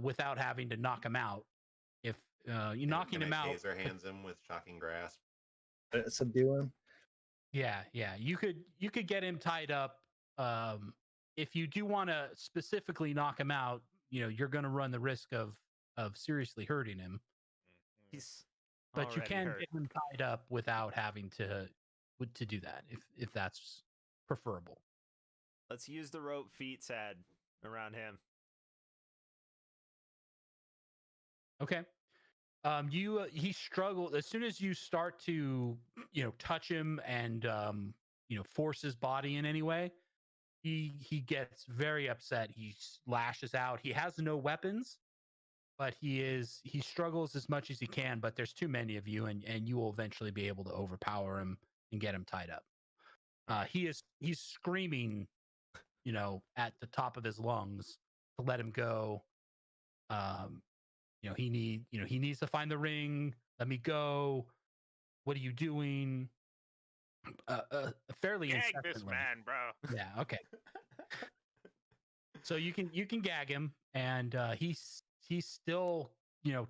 without having to knock him out. If you knocking Can him I out, taser hands him with shocking grasp. Subdue him. yeah, you could get him tied up. If you do want to specifically knock him out, you're going to run the risk of seriously hurting him. Mhm. He's But you already can hurt. get him tied up without having to do that if that's preferable. Let's use the rope Feet's had around him. Okay. He struggled as soon as you start to touch him and force his body in any way. He gets very upset. He lashes out. He has no weapons, but he struggles as much as he can. But there's too many of you, and you will eventually be able to overpower him and get him tied up. He's screaming, at the top of his lungs to let him go. He needs to find the ring. Let me go. What are you doing? Fairly Gag this incessantly. man, bro. Yeah. Okay. So you can gag him, and he still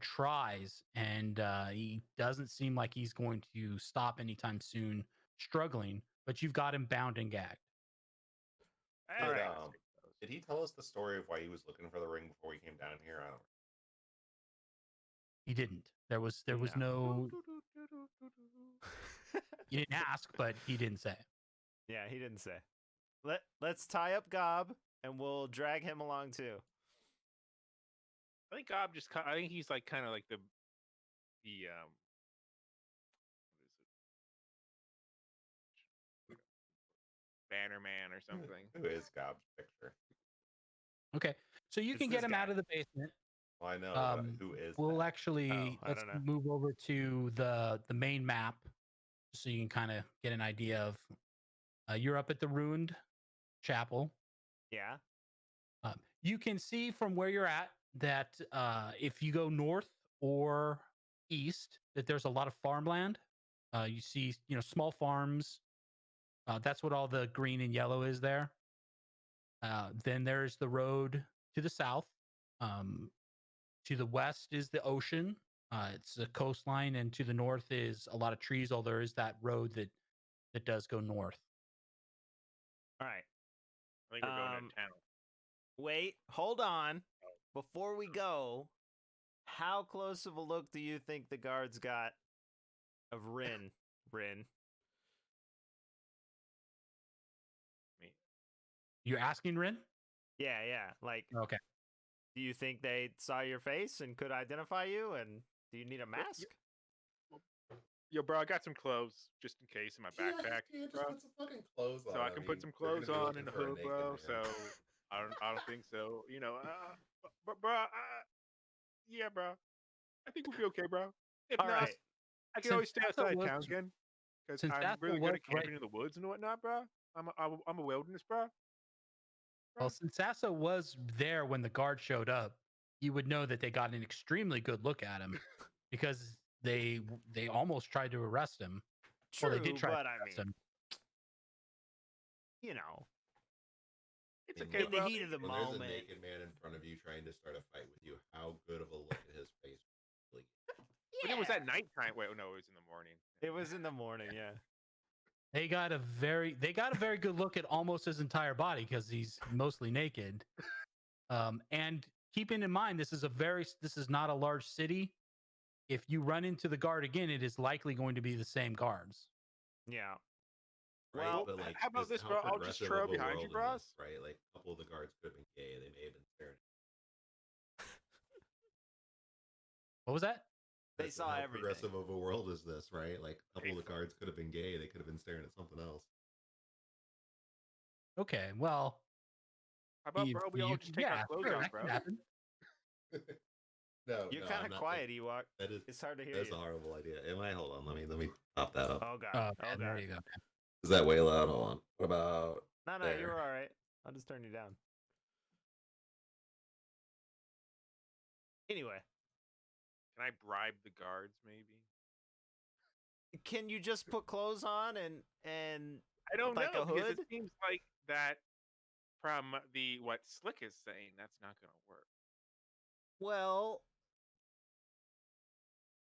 tries, and he doesn't seem like he's going to stop anytime soon. Struggling, but you've got him bound and gagged. Hey, All right. let's take those. Did he tell us the story of why he was looking for the ring before he came down here? I don't. He didn't. There was no. You didn't ask, but he didn't say. Yeah, he didn't say. Let's tie up Gob and we'll drag him along too. I think Gob just. I think he's like kind of like the what is it? Banner Man or something. Who is Gob's picture? Okay, so you It's can get this him guy. out of the basement. Well, I know, but who is We'll that? actually Oh, I let's don't know. move over to the main map, so you can kind of get an idea of. You're up at the ruined chapel. Yeah. You can see from where you're at that if you go north or east, that there's a lot of farmland. You see, small farms. That's what all the green and yellow is there. Then there's the road to the south. To the west is the ocean. It's a coastline, and to the north is a lot of trees. Although there is that road that does go north. All right. I think we're going to town. Wait, hold on. Before we go, how close of a look do you think the guards got of Rin? Me. You're asking Rin? Yeah. Like, Okay. do you think they saw your face and could identify you? And do you need a mask? Yo, bro, I got some clothes just in case in my backpack, just bro. put some fucking clothes on. So I can put some they're gonna clothes be on looking in the for a hood, naked bro. man. So I don't think so. But bro, yeah, bro. I think we'll be okay, bro. If All not, right. I can always stay Since outside Sasha town was- again because since I'm Sasha really good was at camping right- in the woods and whatnot, bro. I'm a wilderness, bro. Well, since Sassa was there when the guard showed up, you would know that they got an extremely good look at him because they almost tried to arrest him. True, Well, they did try but to I arrest mean, him. It's In okay, in the bro. heat of the When there's a moment. naked man in front of you trying to start a fight with you, how good of a look at his face really get? But it was at nighttime. Wait, no, it was in the morning. It was in the morning, yeah. They got a very good look at almost his entire body because he's mostly naked. And keeping in mind, this is not a large city. If you run into the guard again, it is likely going to be the same guards. Yeah. Right? Well, but like, how about this, how bro? I'll just progressive trail of a behind you, world is bros. this, right? Like, a couple of the guards could have been gay. They may have been staring. What was that? They I said, saw how everything. progressive of a world is this, right? Like, a couple of the Hateful. guards could have been gay. They could have been staring at something else. Okay, well, How about, you- bro? We all you- just take yeah, our clothes sure, off, that bro. can happen. No, You're no, kind I'm of not- quiet, Ewok. That is It's hard to hear that's you. a horrible idea. Am I? Hold on. Let me pop that up. Oh god. Oh, Oh man, there god. you go. Is that way loud? Hold on. What about? No, There. you're all right. I'll just turn you down. Anyway, Can I bribe the guards, maybe? can you just put clothes on and I don't Like know a because hood? it seems like that from the what Slick is saying, that's not going to work. well,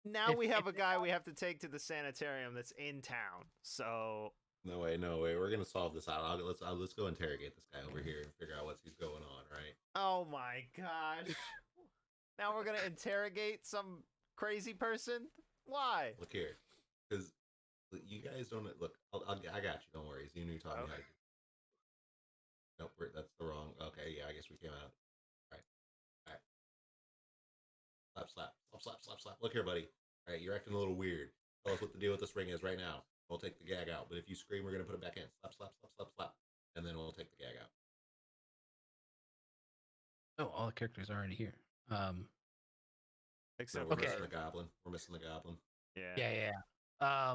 now If- we have if a guy we have to take to the sanitarium that's in town. So No way, no way. We're gonna solve this out. Let's go interrogate this guy over here and figure out what's going on, right? Oh my gosh. Now we're gonna interrogate some crazy person? Why? Look here, because you guys don't look. I got you. Don't worry. Xenu taught me how to do. Nope, that's the wrong. Okay, yeah, I guess we came out. All right. Slap. Look here, buddy. All right, you're acting a little weird. Tell us what the deal with this ring is right now. We'll take the gag out. But if you scream, we're gonna put it back in. Slap. And then we'll take the gag out. Oh, all the characters are already here. Except we're for missing the goblin. We're missing the goblin. Yeah. Yeah.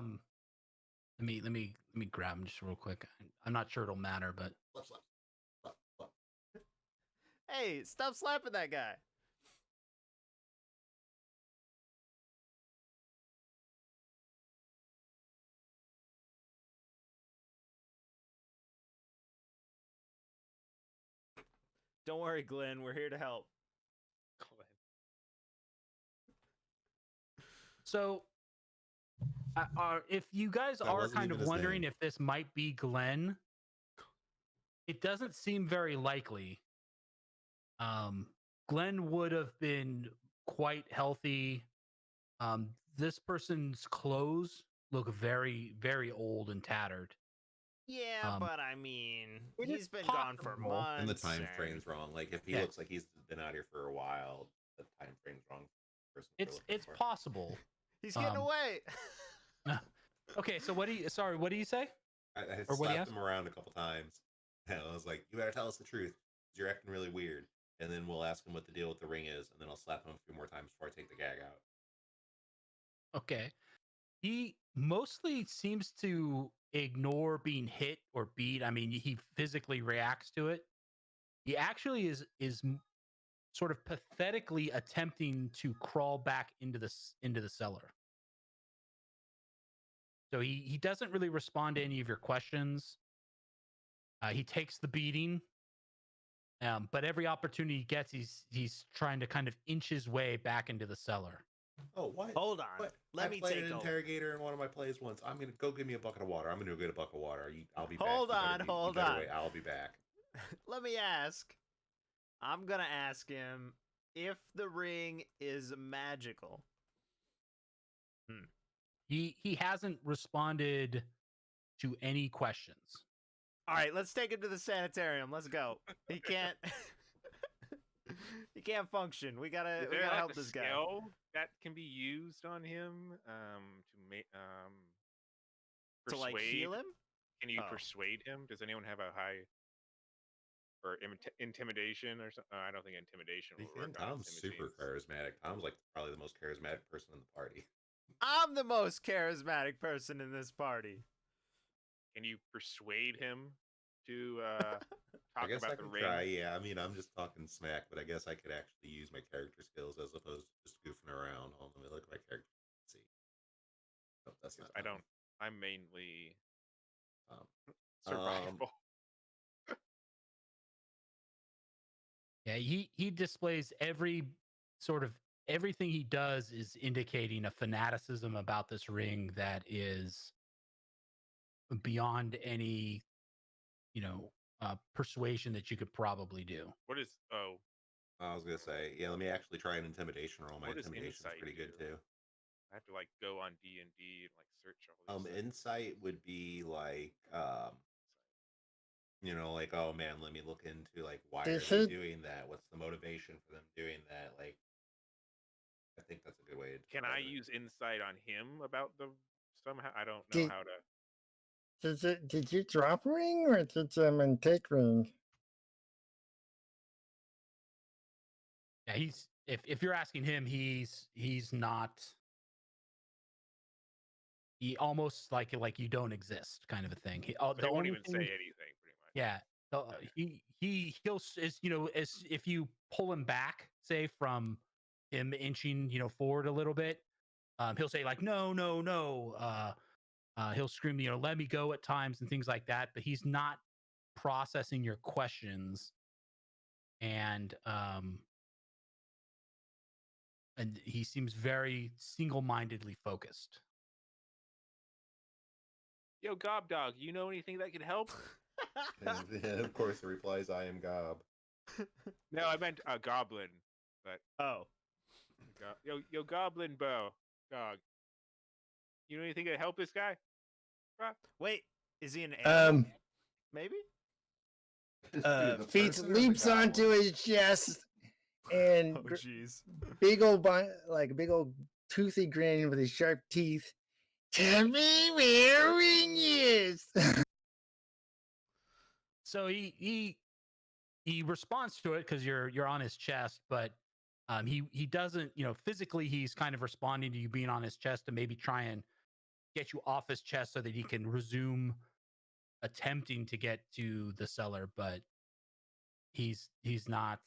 Let me grab him just real quick. I'm not sure it'll matter, but Slap. Hey, stop slapping that guy. Don't worry, Glenn. We're here to help. so if you guys That are wasn't kind even of his wondering name. if this might be Glenn, it doesn't seem very likely. Glenn would have been quite healthy. This person's clothes look very, very old and tattered. Yeah, but I mean, it he's is been gone for possible. months. And the time frame's wrong. Like if he Yeah. looks like he's been out here for a while, the time frame's wrong. It's possible. He's getting away. Okay, so what do you say? I Or what do you slapped him around a couple times, and I was like, "You better tell us the truth. 'Cause you're acting really weird." And then we'll ask him what the deal with the ring is, and then I'll slap him a few more times before I take the gag out. Okay. He mostly seems to ignore being hit or beat. I mean, he physically reacts to it. He actually is sort of pathetically attempting to crawl back into the cellar. So he doesn't really respond to any of your questions. He takes the beating, but every opportunity he gets, he's trying to kind of inch his way back into the cellar. Oh, what? Hold on. What? Let I me played take an over. interrogator in one of my plays once. I'm gonna go get me a bucket of water. I'm gonna go get a bucket of water. I'll be back. Hold You better on, be- you hold better on. wait. I'll be back. Let me ask. I'm gonna ask him if the ring is magical. He hasn't responded to any questions. All right, let's take him to the sanitarium. Let's go. He can't. He can't function. We gotta help this guy. Skill that can be used on him To like heal him. Can you Oh. persuade him? Does anyone have a high or intimidation or something? I don't think intimidation will work. on Tom's super intimidating. charismatic. Tom's like probably the most charismatic person in the party. I'm the most charismatic person in this party. Can you persuade him to I talk guess I about the could ring? try. Yeah, I mean, I'm just talking smack, but I guess I could actually use my character skills as opposed to just goofing around. Hold on, let me look at my character. Let's see. Nope, that's not. I done. don't. I'm mainly Um, survival. Yeah, he displays everything he does is indicating a fanaticism about this ring that is beyond any, persuasion that you could probably do. What is? Oh, I was gonna say, yeah. Let me actually try an intimidation roll. My What does intimidation's insight pretty good do? too. I have to like go on DnD and like search all these. things. Insight would be like, like, oh man, let me look into like why are they doing that? What's the motivation for them doing that? Like, I think that's a good way to. Can I use insight on him about the somehow? I don't know Did- how to. Did you drop ring or did you take ring? Yeah, he's if you're asking him, he's not. He almost like you don't exist, kind of a thing. He, So the he won't only even say thing- anything, pretty much. Yeah, Okay. he'll as if you pull him back, say from him inching forward a little bit, he'll say like no. He'll scream let me go at times and things like that, but he's not processing your questions, and he seems very single-mindedly focused. Yo, Gob Dog, you know anything that could help? And of course, it replies, "I am Gob." No, I meant a goblin. But Oh, yo, Goblin Bow Dog. You know anything to help this guy? Bruh? wait, is he an animal? Um, Maybe. Is it a Feats person or is it a leaps onto goblin? his chest and Oh, jeez. big old big old toothy grin with his sharp teeth. Tell me where Ring is. So he responds to it because you're on his chest, but he doesn't, physically he's kind of responding to you being on his chest to maybe try and get you off his chest so that he can resume attempting to get to the cellar, but he's not,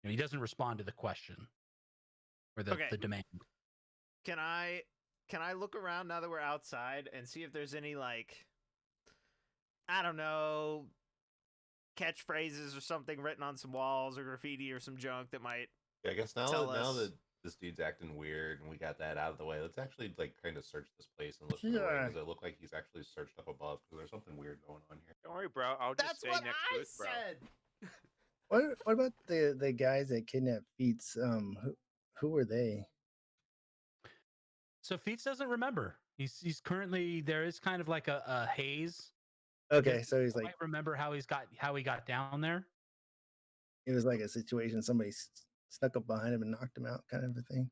he doesn't respond to the question or the demand. Can I look around now that we're outside and see if there's any, like, I don't know, catchphrases or something written on some walls or graffiti or some junk that might Yeah, I guess tell now us? that this dude's acting weird and we got that out of the way, let's actually like kind of search this place and look for the ring. Yeah. Does it look like he's actually searched up above? Because there's something weird going on here. Don't worry, bro. I'll just That's stay what next I to it, bro. said. What about the guys that kidnapped Feats? Who were they? So Feats doesn't remember. He's currently, there is kind of like a haze. Okay, so he's I like, might remember how he got down there. it was like a situation somebody snuck up behind him and knocked him out, kind of a thing.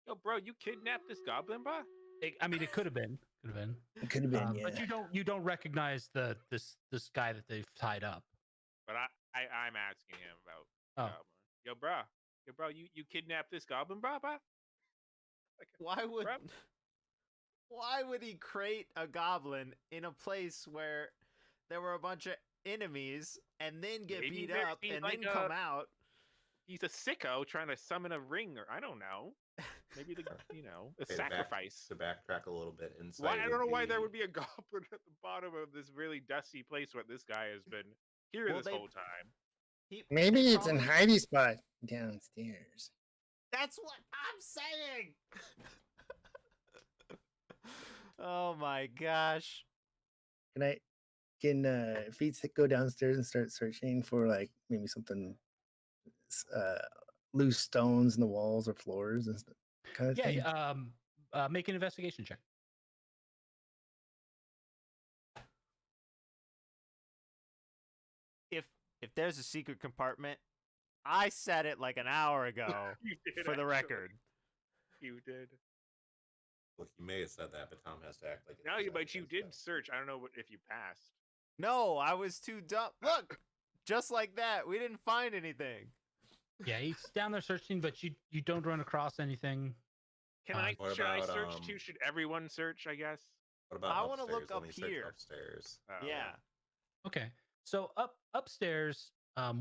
Yo, bro, you kidnapped this goblin, bro? It could have been. It could have been, yeah. But you don't recognize this guy that they've tied up. But I'm asking him about Oh. goblin. Yo, bro, you kidnapped this goblin, bro? Why would Bro? why would he crate a goblin in a place where there were a bunch of enemies and then get Maybe beat there- up he's and like then come out? He's a sicko trying to summon a ring, or I don't know. Maybe a Okay, sacrifice. To backtrack a little bit inside. Why? I don't know why there the- would be a goblin at the bottom of this really dusty place where this guy has been here Well, this they- whole time. Maybe they it's in probably- hidey spot downstairs. That's what I'm saying. Oh my gosh. Can Feats go downstairs and start searching for like maybe something loose stones in the walls or floors and stuff, kind of thing? Make an investigation check. If there's a secret compartment, I said it like an hour ago You did, for the actually. record. You did. Look, you may have said that, but Tom has to act like. No, it's but you against did that. search. I don't know if you passed. No, I was too dumb. Look, just like that, we didn't find anything. Yeah, he's down there searching, but you don't run across anything. Can What should I about, search too? Should everyone search? I guess. What about I wanna upstairs? look Let up me search here. upstairs. Oh. Yeah. Okay. So upstairs,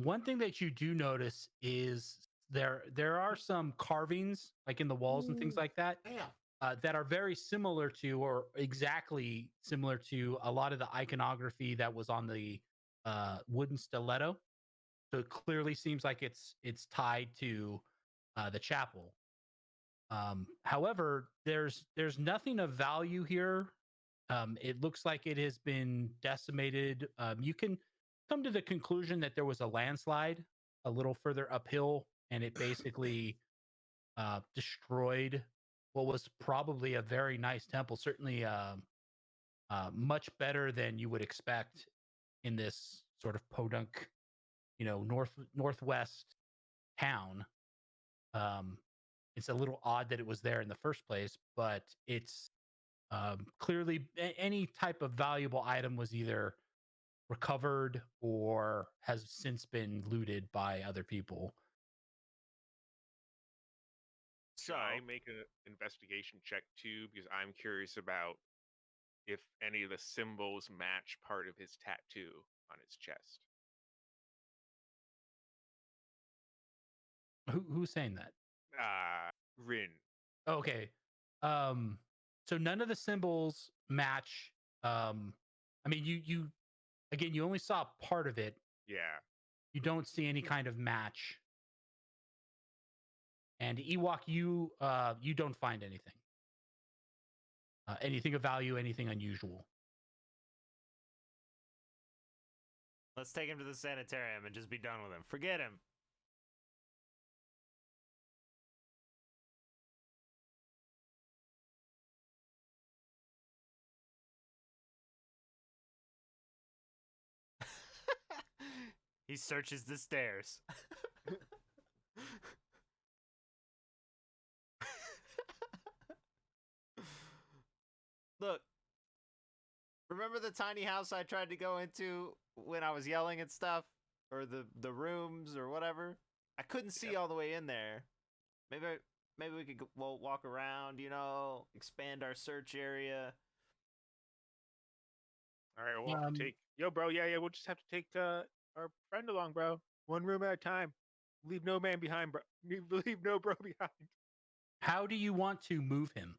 one thing that you do notice is there are some carvings like in the walls and things like that that are very similar to or exactly similar to a lot of the iconography that was on the wooden stiletto. So it clearly seems like it's tied to the chapel. However, there's nothing of value here. It looks like it has been decimated. You can come to the conclusion that there was a landslide a little further uphill, and it basically destroyed what was probably a very nice temple. Certainly, much better than you would expect in this sort of podunk, northwest town. It's a little odd that it was there in the first place, but it's clearly any type of valuable item was either recovered or has since been looted by other people. So Should I make an investigation check too? Because I'm curious about if any of the symbols match part of his tattoo on his chest. Who's saying that? Rin. Okay. So none of the symbols match. I mean, you again, you only saw part of it. Yeah. You don't see any kind of match. And Ewok, you don't find anything. Anything of value, anything unusual. Let's take him to the sanitarium and just be done with him. Forget him. He searches the stairs. Look, remember the tiny house I tried to go into when I was yelling at stuff? Or the rooms or whatever? I couldn't see all the way in there. Maybe we could walk around, expand our search area. All right, we'll have to take. Yo, bro. Yeah. We'll just have to take our friend along, bro. One room at a time. Leave no man behind, bro. Leave no bro behind. How do you want to move him?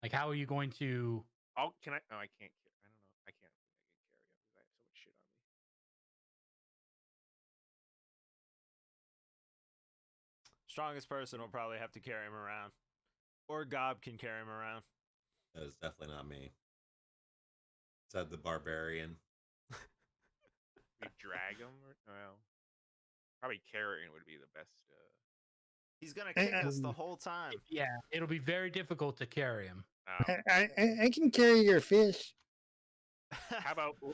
Like, how are you going to? Can I? No, I can't. I don't know. I can't carry him because I have so much shit on me. Strongest person will probably have to carry him around. Or Gob can carry him around. That is definitely not me. Said the barbarian. We drag him? Well, probably carrying would be the best. He's gonna kick us the whole time. Yeah, it'll be very difficult to carry him. I can carry your fish. How about we'll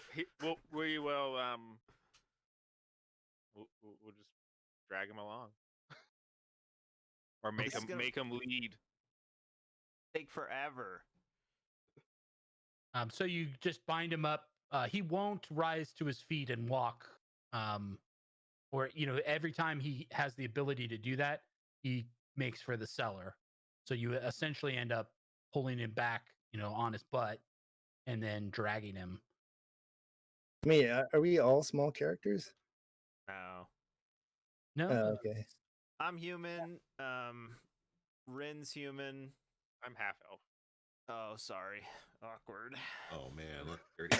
just drag him along, or make him lead. Take forever. So you just bind him up. He won't rise to his feet and walk. Or every time he has the ability to do that, he makes for the cellar. So you essentially end up pulling him back, on his butt, and then dragging him. I mean, are we all small characters? No. Okay. I'm human. Rin's human. I'm half elf. Oh, sorry. Awkward. Oh man, look dirty.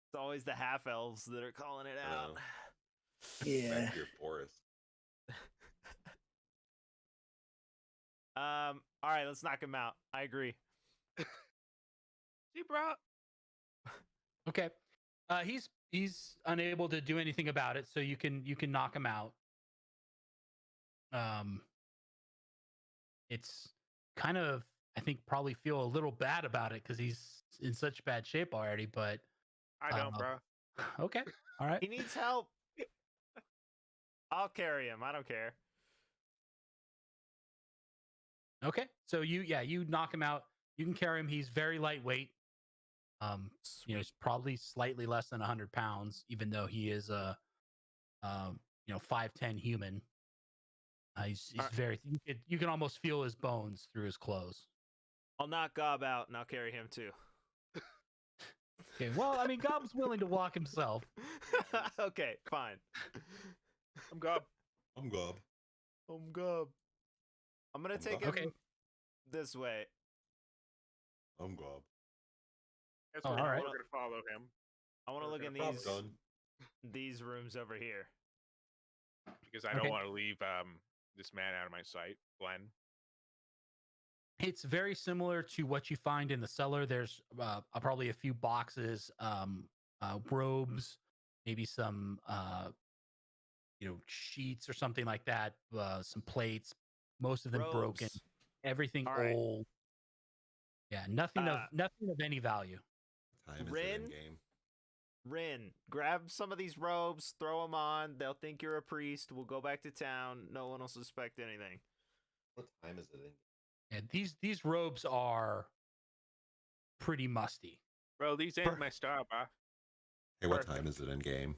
It's always the half elves that are calling it out. Yeah. Back to your forest. All right, let's knock him out. I agree. See, bro. Okay. He's unable to do anything about it, so you can knock him out. It's kind of, I think, probably feel a little bad about it because he's in such bad shape already, but I don't, bro. Okay. All right. He needs help. I'll carry him. I don't care. Okay. So you knock him out. You can carry him. He's very lightweight. He's probably slightly less than 100 pounds, even though he is a 5'10" human. He's very. You can almost feel his bones through his clothes. I'll knock Gob out and I'll carry him too. Okay. Well, I mean, Gob's willing to walk himself. Okay, fine. I'm Gob. I'm Gob. I'm Gob. I'm gonna take him this way. I'm Gob. That's all right. We're gonna follow him. I want to look in these rooms over here because I don't want to leave this man out of my sight, Glenn. It's very similar to what you find in the cellar. There's probably a few boxes, robes, maybe some sheets or something like that. Some plates. Most of them broken. Everything old. Yeah, nothing of any value. Time is in game. Rin, grab some of these robes, throw them on. They'll think you're a priest. We'll go back to town. No one will suspect anything. What time is it in? Yeah, these robes are pretty musty. Bro, these ain't my style, bro. Hey, what time is it in game?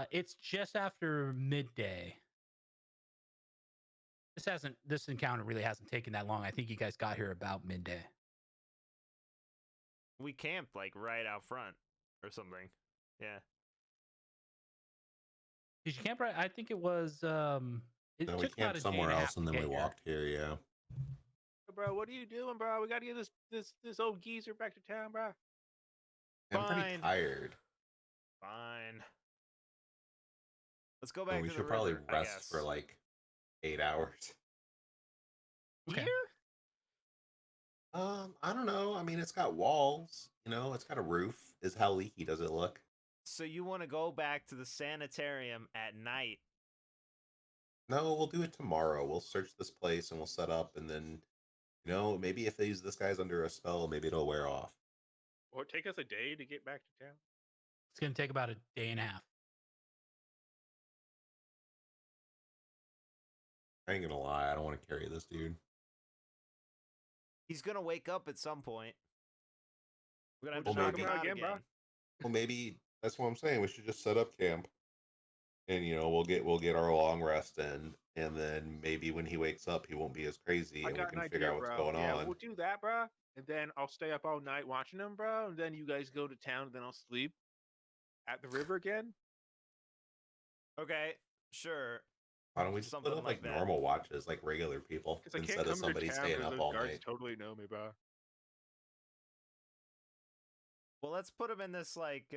It's just after midday. This encounter really hasn't taken that long. I think you guys got here about midday. We camped like right out front or something. Yeah. Did you camp right? I think it was We camped somewhere else and then we walked here, yeah. Bro, what are you doing, bro? We gotta get this old geezer back to town, bro. I'm pretty tired. Fine. Let's go back to the river. We should probably rest for like 8 hours. Okay. Here? I don't know. I mean, it's got walls. You know, it's got a roof. How leaky does it look? So you want to go back to the sanitarium at night? No, we'll do it tomorrow. We'll search this place and we'll set up, and then, maybe if this guy's under a spell, maybe it'll wear off. Or take us a day to get back to town. It's going to take about a day and a half. I ain't gonna lie, I don't want to carry this dude. He's gonna wake up at some point. We're gonna have We'll to knock just him knock out him out again. again, Well, maybe that's what I'm saying. We should just set up camp, and we'll get our long rest in, and then maybe when he wakes up, he won't be as crazy, I and we got an can figure idea, out what's bro. going Yeah, on. we'll do that, bro. And then I'll stay up all night watching them, bro. And then you guys go to town, and then I'll sleep at the river again. Okay, sure. Why don't we just Something put up like like that. normal watches, like regular people, Because I can't instead of come somebody to town staying because up those all guards night? totally know me, bro. Well, let's put him in this like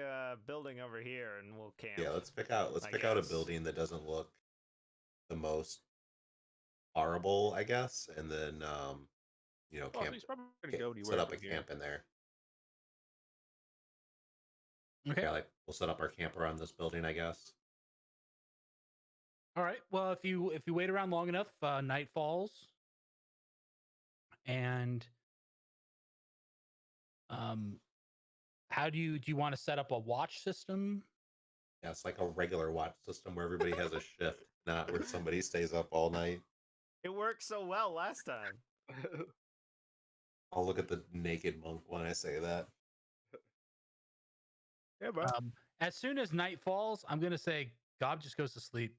building over here, and we'll camp. Yeah, let's pick out I a guess. building that doesn't look the most horrible, I guess, and then Well, camp he's probably gonna go anywhere set up a from here. camp in there. Okay. Yeah, like we'll set up our camp around this building, I guess. All right. Well, if you wait around long enough, night falls, and how do you want to set up a watch system? Yeah, it's like a regular watch system where everybody has a shift, not where somebody stays up all night. It worked so well last time. I'll look at the naked monk when I say that. Yeah, bro. As soon as night falls, I'm gonna say Gob just goes to sleep.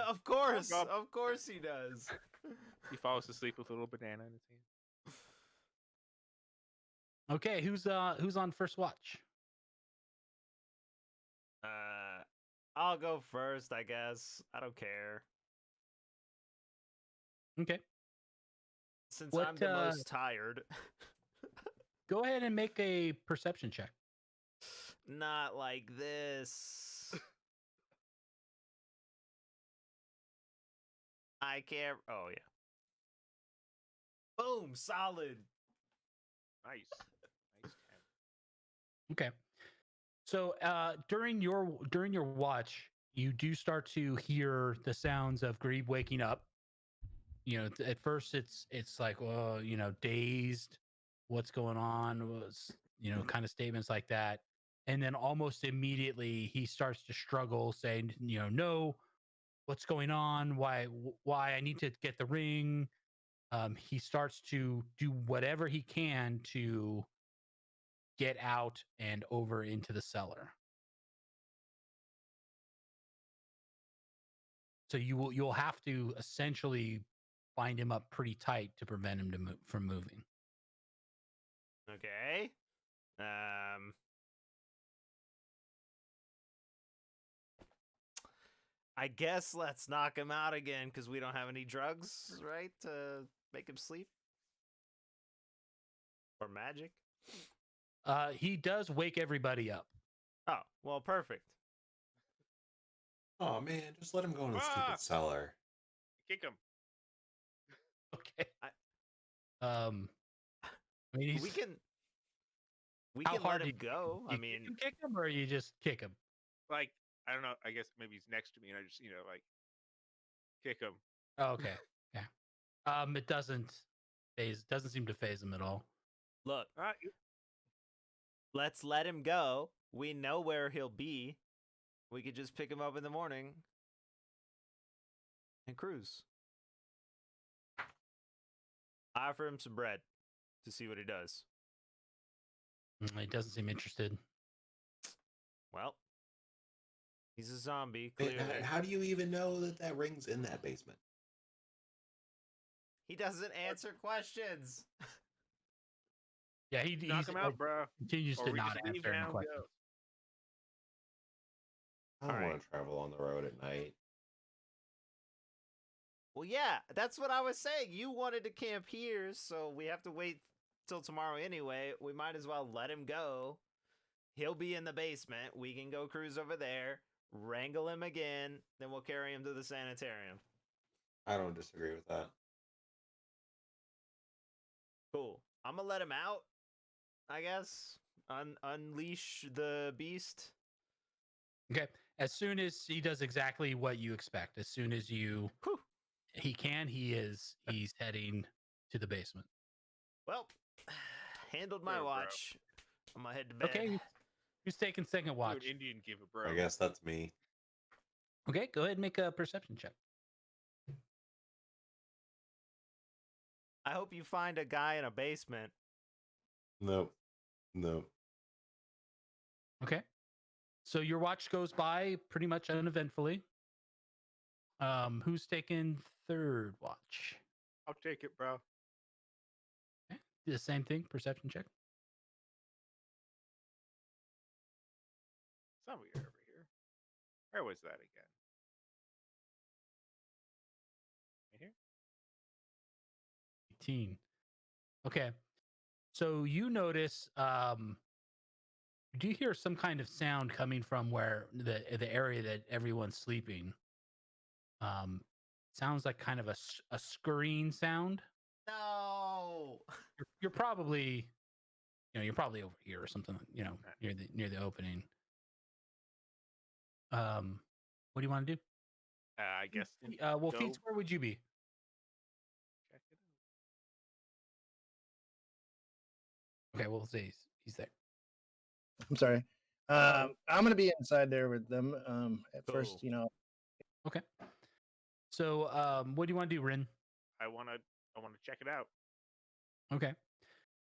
Of course, God. of course he does. He falls asleep with a little banana in his hand. Okay, who's on first watch? I'll go first, I guess. I don't care. Okay, Since What, I'm the most tired. go ahead and make a perception check. Not like this. I can't. Oh, yeah. Boom, solid. Nice. Nice 10. Okay. So during your watch, you do start to hear the sounds of Grebe waking up. At first it's like, well, dazed, what's going on, was kind of statements like that, and then almost immediately he starts to struggle, saying, no, what's going on? Why I need to get the ring. He starts to do whatever he can to get out and over into the cellar. So you'll have to essentially bind him up pretty tight to prevent him from moving. Okay. I guess let's knock him out again because we don't have any drugs, right? To make him sleep? Or magic? He does wake everybody up. Oh, well, perfect. Oh man, just let him go in the Ah! stupid cellar. Kick him. Okay. I- I mean, We can How let hard him do you- go. I you mean, kick him, or you just kick him. Like, I don't know. I guess maybe he's next to me, and I just, like, kick him. Oh, okay. Yeah. It doesn't seem to phase him at all. look, Ah, let's let him go. We know where he'll be. We could just pick him up in the morning and cruise. I offer him some bread to see what he does. He doesn't seem interested. Well, he's a zombie, Man, clearly. how do you even know that ring's in that basement? He doesn't answer questions. Yeah, knock he's him out, bro. continues Or to we not just leave answer any now and questions. go. I don't Alright. want to travel on the road at night. Well, yeah, that's what I was saying. You wanted to camp here, so we have to wait till tomorrow anyway. We might as well let him go. He'll be in the basement. We can go cruise over there, wrangle him again, then we'll carry him to the sanitarium. I don't disagree with that. Cool. I'm gonna let him out. I guess unleash the beast. Okay. As soon as he does exactly what you expect, as soon as he's heading to the basement. Well, handled my Bro, bro. watch. I'm gonna head to bed. Okay. Who's taking second Do an watch? Indian give a bro. I guess that's me. Okay, go ahead and make a perception check. I hope you find a guy in a basement. Nope. Nope. Okay. So your watch goes by pretty much uneventfully. Who's taking third watch? I'll take it, bro. Okay. Do the same thing, perception check. Somewhere over here. Where was that again? Right here? 18. Okay. So you notice do you hear some kind of sound coming from where the area that everyone's sleeping? Sounds like kind of a scurrying sound. No. You're probably you're probably over here or something, near the opening. What do you want to do? I guess. Well, go Feats, where would you be? check it Okay, we'll say he's there. I'm sorry. I'm gonna be inside there with them. At first, Cool. Okay. So, what do you want to do, Rin? out. I wanna check it out. Okay.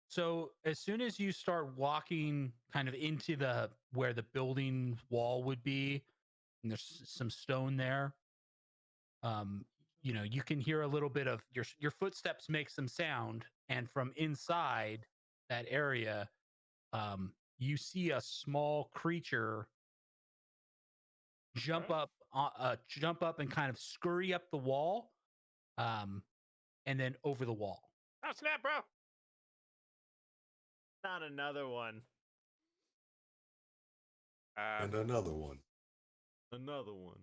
So as soon as you start walking kind of into where the building wall would be, and there's some stone there, you can hear a little bit of your footsteps make some sound, and from inside that area, you see a small creature jump up and kind of scurry up the wall, and then over the wall. Oh snap, bro! Not another one. And another one. Another one.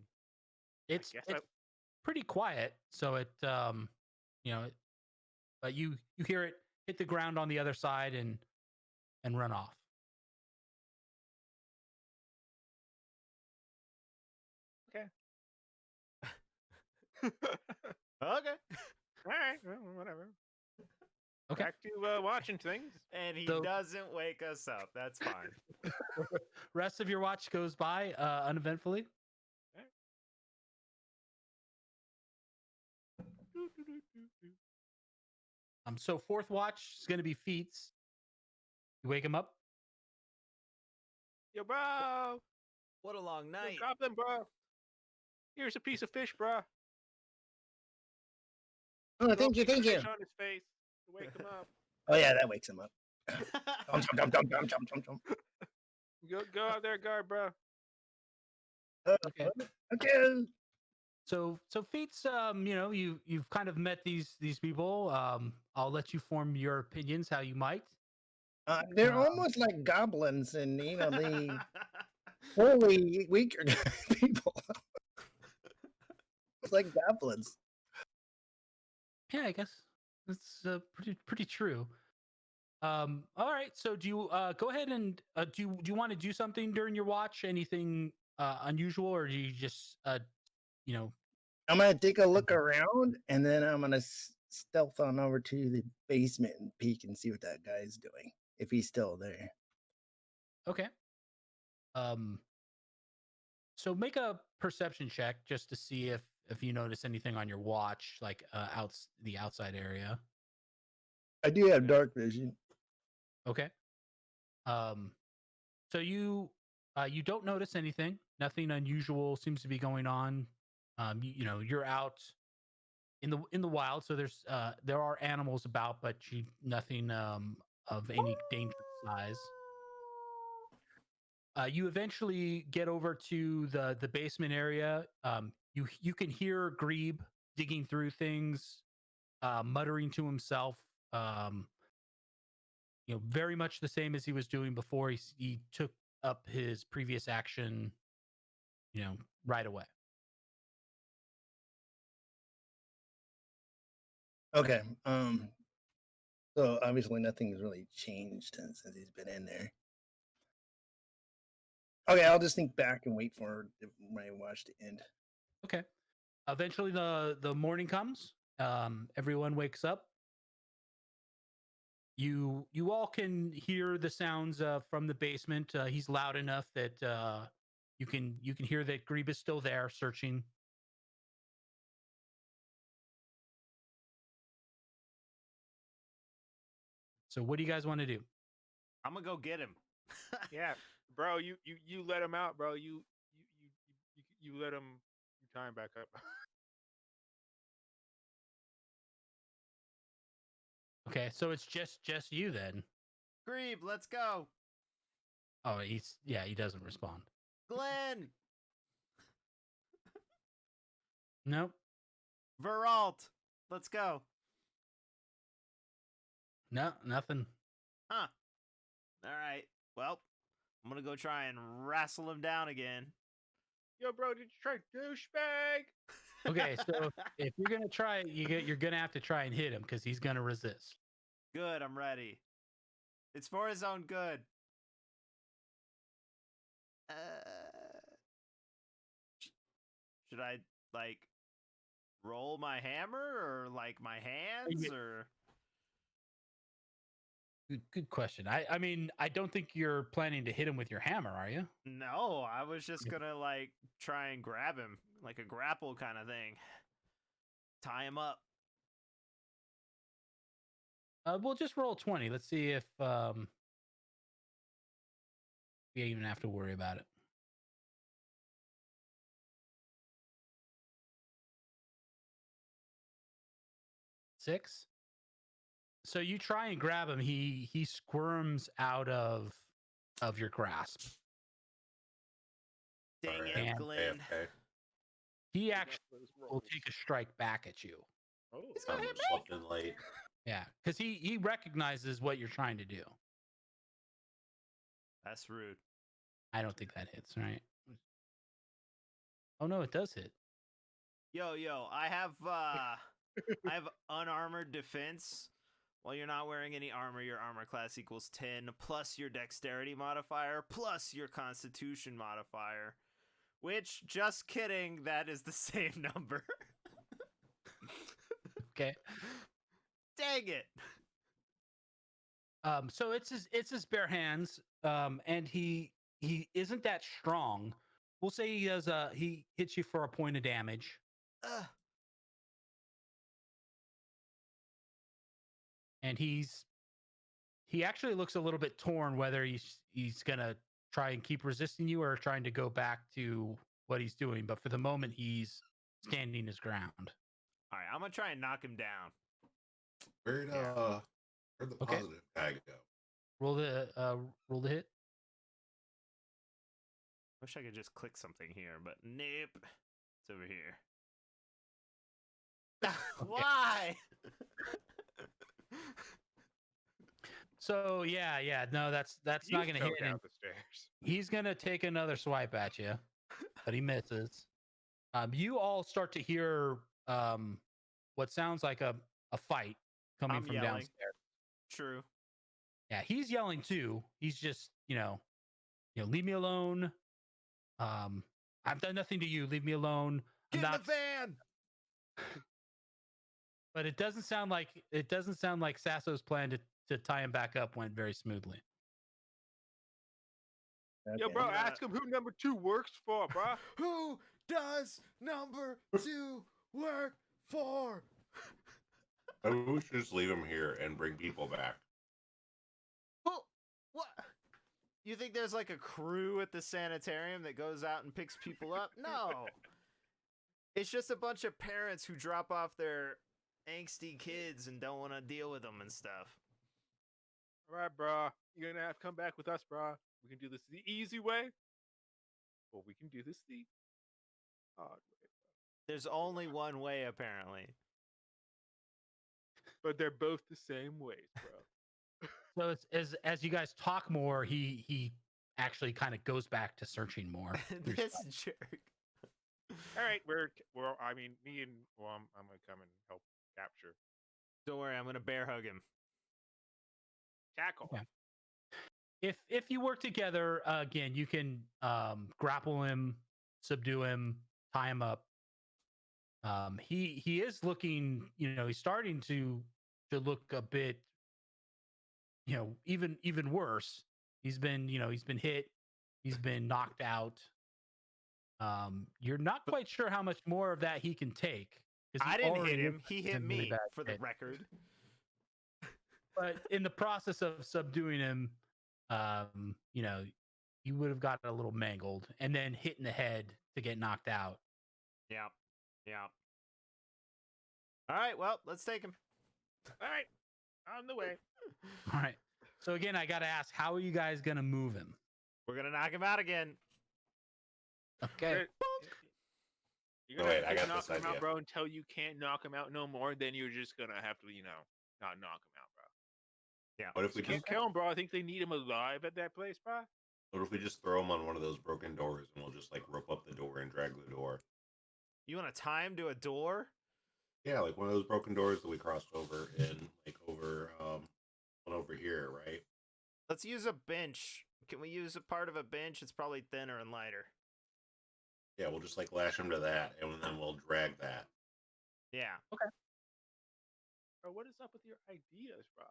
It's guess it's pretty quiet, so but you hear it hit the ground on the other side and run off. Okay. Okay. All right, well, whatever. Okay. Back to watching things. And he So- doesn't wake us up. That's fine. Rest of your watch goes by uneventfully. So fourth watch is going to be Feats. You wake him up. Yo, bro! What a long Yo, night. drop them, bro. Here's a piece of fish, bro. Oh, thank you, thank you. Fish on his face to wake him up. Oh yeah, that wakes him up. Jump, jump, jump, jump, jump, jump, jump. Go out there, guard, bro. Okay. Okay. So Feats, you've kind of met these people. I'll let you form your opinions how you might. They're almost like goblins, and the holy weaker people. It's like goblins. Yeah, I guess that's pretty true. All right. So do you go ahead and do you want to do something during your watch? Anything unusual, or do you just I'm gonna take a look around, and then I'm gonna stealth on over to the basement and peek and see what that guy's doing, if he's still there. Okay. So make a perception check just to see if you notice anything on your watch, like the outside area. I do have dark vision. Okay. So you don't notice anything. Nothing unusual seems to be going on. You're out in the wild, so there are animals about, but nothing of any dangerous size. You eventually get over to the basement area. You can hear Grebe digging through things, muttering to himself. Very much the same as he was doing before. He took up his previous action, right away. Okay. So obviously nothing's really changed since he's been in there. Okay, I'll just think back and wait for my watch to end. Okay. Eventually, the morning comes. Everyone wakes up. You all can hear the sounds from the basement. He's loud enough that you can hear that Grebe is still there searching. So what do you guys want to do? I'm gonna go get him. Yeah, bro, you let him out, bro. You let him. You tie him back up. Okay, so it's just you then. Grebe, let's go. Oh, he doesn't respond. Glenn, Nope. Veralt, let's go. No, nothing. Huh. All right. Well, I'm gonna go try and wrestle him down again. Yo, bro, did you try douchebag? Okay, so if you're gonna try it, you're gonna have to try and hit him because he's gonna resist. Good, I'm ready. It's for his own good. Should I like roll my hammer or like my hands or? Good question. I mean, I don't think you're planning to hit him with your hammer, are you? No, I was just gonna like try and grab him like a grapple kind of thing. Tie him up. We'll just roll 20. Let's see if we even have to worry about it. 6. So you try and grab him. He squirms out of your grasp. Dang Sorry, it, And Glenn. AFK. He Good actually enough for those will rolls. take a strike back at you. Oh, He's gonna I'm hit just me. looking late. Yeah, because he recognizes what you're trying to do. That's rude. I don't think that hits, right? Oh no, it does hit. Yo, I have unarmored defense. While you're not wearing any armor, your armor class equals 10 plus your dexterity modifier plus your constitution modifier. Which, just kidding, that is the same number. Okay. Dang it. So it's his bare hands. And he isn't that strong. We'll say he hits you for a point of damage. Ugh. And he actually looks a little bit torn whether he's gonna try and keep resisting you or trying to go back to what he's doing. But for the moment, he's standing his ground. All right, I'm gonna try and knock him down. Where'd Yeah. the Okay. positive guy go? Roll the hit. Wish I could just click something here, but nope. It's over here. Why? So yeah, no, that's You not gonna fell hit him. down the stairs. He's gonna take another swipe at you, but he misses. You all start to hear what sounds like a fight coming I'm from yelling. downstairs. True. Yeah, he's yelling too. He's just leave me alone. I've done nothing to you. Leave me alone. I'm Get in not. the van. But it doesn't sound like Sasso's plan to tie him back up went very smoothly. Yo, Okay. bro, Yeah. ask him who number 2 works for, bro. Who does number 2 work for? Maybe we should just leave him here and bring people back. Well, what? You think there's like a crew at the sanitarium that goes out and picks people up? No. It's just a bunch of parents who drop off their angsty kids and don't want to deal with them and stuff. All right, bro. You're gonna have to come back with us, bro. We can do this the easy way, or we can do this the hard way. There's only one way, apparently. But they're both the same ways, bro. So it's, as you guys talk more, he actually kind of goes back to searching more. through This stuff. jerk. All right, we're I mean, me and I'm gonna come and help capture. Don't worry, I'm gonna bear hug him. tackle. Okay. If you work together, again, you can grapple him, subdue him, tie him up. He is looking, he's starting to look a bit, even worse. He's been hit, he's been knocked out. You're not quite sure how much more of that he can take. 'Cause he I didn't hit already him. is He in hit really me, bad for the shape. record. But in the process of subduing him, you would have gotten a little mangled and then hit in the head to get knocked out. Yeah. Yeah. All right, well, let's take him. All right, on the way. All right. So again, I got to ask, how are you guys going to move him? We're going to knock him out again. Okay. You're gonna Wait, I have to got knock this him out, idea. bro, until you can't knock him out no more. Then you're just gonna have to, not knock him out, bro. Yeah. What if we You can't just kill him, bro. I think they need him alive at that place, bro. what if we just throw him on one of those broken doors and we'll just like rope up the door and drag the door? You want to tie him to a door? Yeah, like one of those broken doors that we crossed over and like over one over here, right? Let's use a bench. Can we use a part of a bench? It's probably thinner and lighter. Yeah, we'll just like lash him to that and then we'll drag that. Yeah. Bro, what is up with your ideas, bro?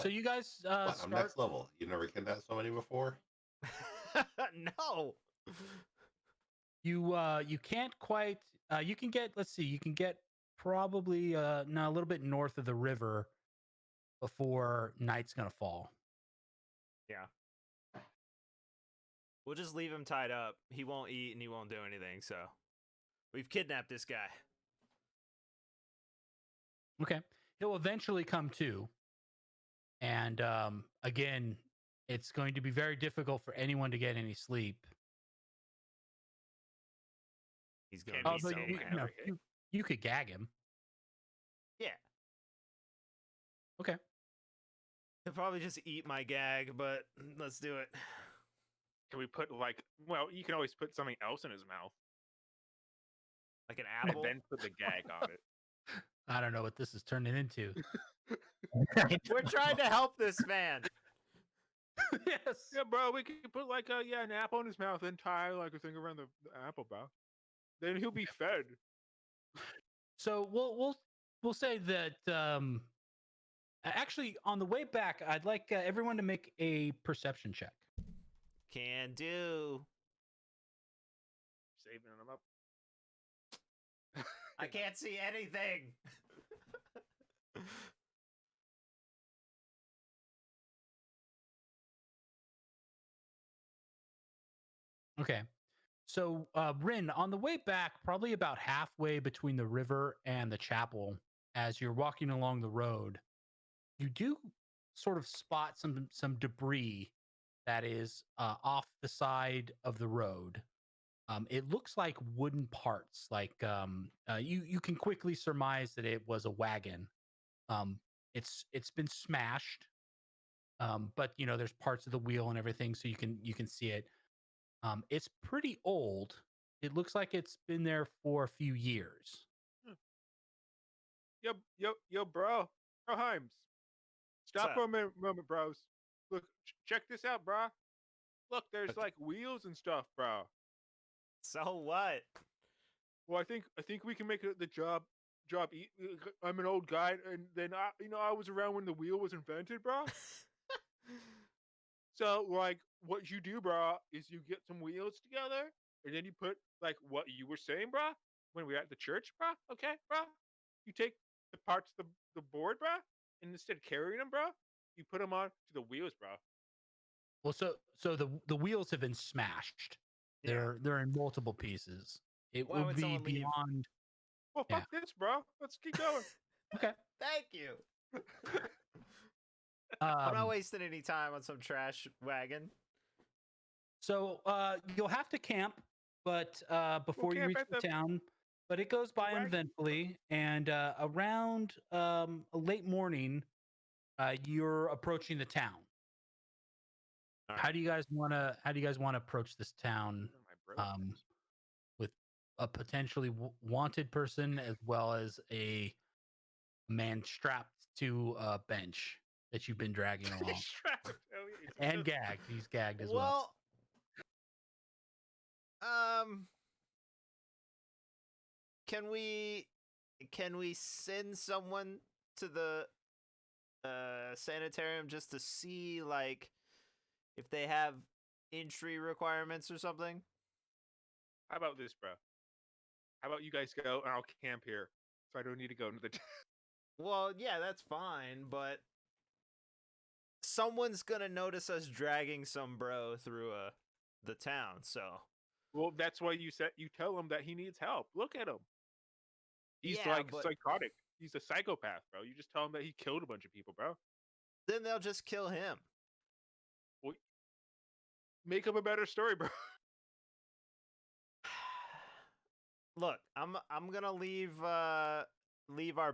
So you guys What, I'm start. next level. You've never kidnapped somebody before? No. You can't quite. You can get. Let's see. You can get probably a little bit north of the river before night's gonna fall. Yeah. We'll just leave him tied up. He won't eat and he won't do anything, so we've kidnapped this guy. Okay. He'll eventually come to. And again, it's going to be very difficult for anyone to get any sleep. He's gonna Can't be be so so you, mad. you could gag him. Yeah. Okay. He'll probably just eat my gag, but let's do it. Can we put you can always put something else in his mouth Like an and apple. then put the gag on it. I don't know what this is turning into. We're trying to help this man. Yes. Yeah, bro, we could put an apple in his mouth and tie like a thing around the apple, bro. Then he'll be fed. So we'll say that actually on the way back, I'd like everyone to make a perception check. Can do. Saving him up. I can't see anything. Okay. So, Rin, on the way back, probably about halfway between the river and the chapel, as you're walking along the road, you do sort of spot some debris that is off the side of the road. It looks like wooden parts. Like you can quickly surmise that it was a wagon. It's been smashed, but there's parts of the wheel and everything, so you can see it. It's pretty old. It looks like it's been there for a few years. Yo, bro. Bro Himes. Stop up? for a moment, bros. Look, check this out, bro. Look, there's Okay. like wheels and stuff, bro. So what? Well, I think we can make the job. I'm an old guy, and then I was around when the wheel was invented, bro. So, like, what you do, bro, is you get some wheels together, and then you put, like, what you were saying, bro, when we were at the church, bro, okay, bro? You take the parts of the board, bro, and instead of carrying them, bro, you put them on to the wheels, bro. Well, so the wheels have been smashed. Yeah. They're in multiple pieces. It Why would would be someone leave? beyond. Well, fuck this, bro. Let's keep going. Okay. Thank you. I'm not Um, wasting any time on some trash wagon. so you'll have to camp, but before you camp reach at the the town. But it goes by wagon. uneventfully, and around a late morning, you're approaching the town. All How right. do you guys want to approach this town My bro. with a potentially wanted person as well as a man strapped to a bench that you've been dragging along. Strapped. Oh, yeah, is he And just- gagged. He's gagged as well. Can we send someone to the sanitarium just to see like if they have entry requirements or something? How about this, bro? How about you guys go and I'll camp here, so I don't need to go into the. Well, yeah, that's fine, but someone's gonna notice us dragging some bro through the town, so Well, that's why you tell him that he needs help. Look at him. He's Yeah, like but- psychotic. He's a psychopath, bro. You just tell him that he killed a bunch of people, bro. then they'll just kill him. Make up a better story, bro. Look, I'm gonna leave our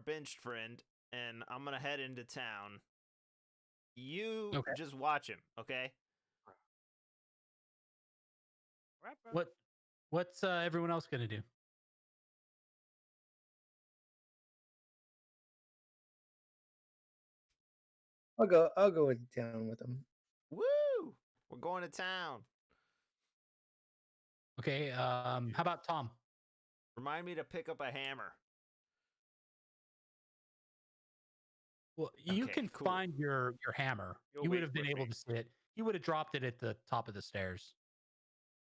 benched friend, and I'm gonna head into town. You Okay. just watch him, okay? Right, bro. What's everyone else gonna do? I'll go into town with them. Woo! We're going to town. Okay. How about Tom? Remind me to pick up a hammer. Well, you Okay, can cool. find your hammer. You'll You would wait have been for able me. to see it. You would have dropped it at the top of the stairs.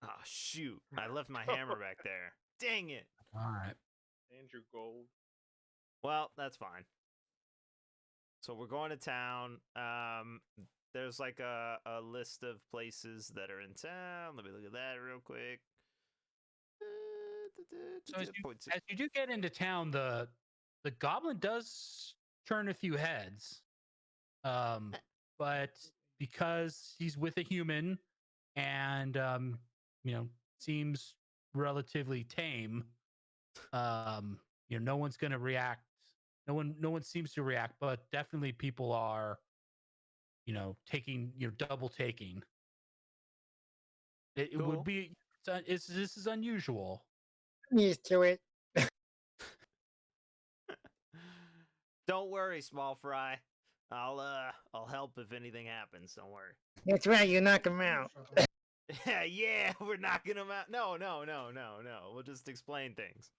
Oh shoot! I left my hammer back there. Dang it! All right. Andrew Gold. Well, that's fine. So we're going to town. There's like a list of places that are in town. Let me look at that real quick. So as you do get into town, the goblin does turn a few heads, but because he's with a human and seems relatively tame, no one's going to react. No one seems to react, but definitely people are, taking, double taking. It Cool. would be. This is unusual. I'm used to it. Don't worry, small fry. I'll help if anything happens. Don't worry. That's right. You knock him out. Yeah, we're knocking him out. No. We'll just explain things.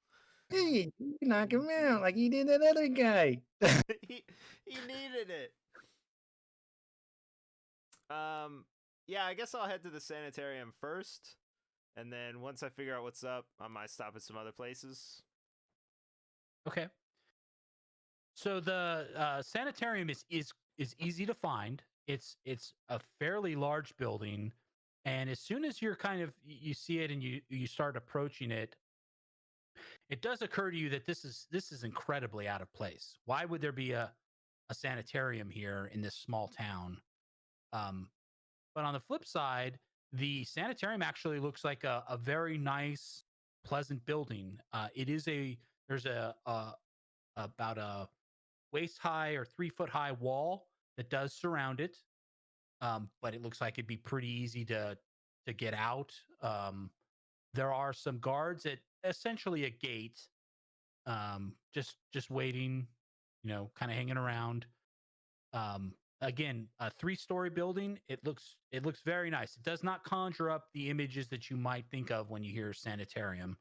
Hey, you knock him out like you did that other guy. he needed it. Yeah, I guess I'll head to the sanitarium first, and then once I figure out what's up, I might stop at some other places. Okay. So the sanitarium is easy to find. It's a fairly large building, and as soon as you're you see it and you start approaching it, it does occur to you that this is incredibly out of place. Why would there be a sanitarium here in this small town? But on the flip side, the sanitarium actually looks like a very nice, pleasant building. There's about a waist high or 3 foot high wall that does surround it, but it looks like it'd be pretty easy to get out. There are some guards at essentially a gate, just waiting, kind of hanging around. Again, a 3-story building. It looks very nice. It does not conjure up the images that you might think of when you hear sanitarium.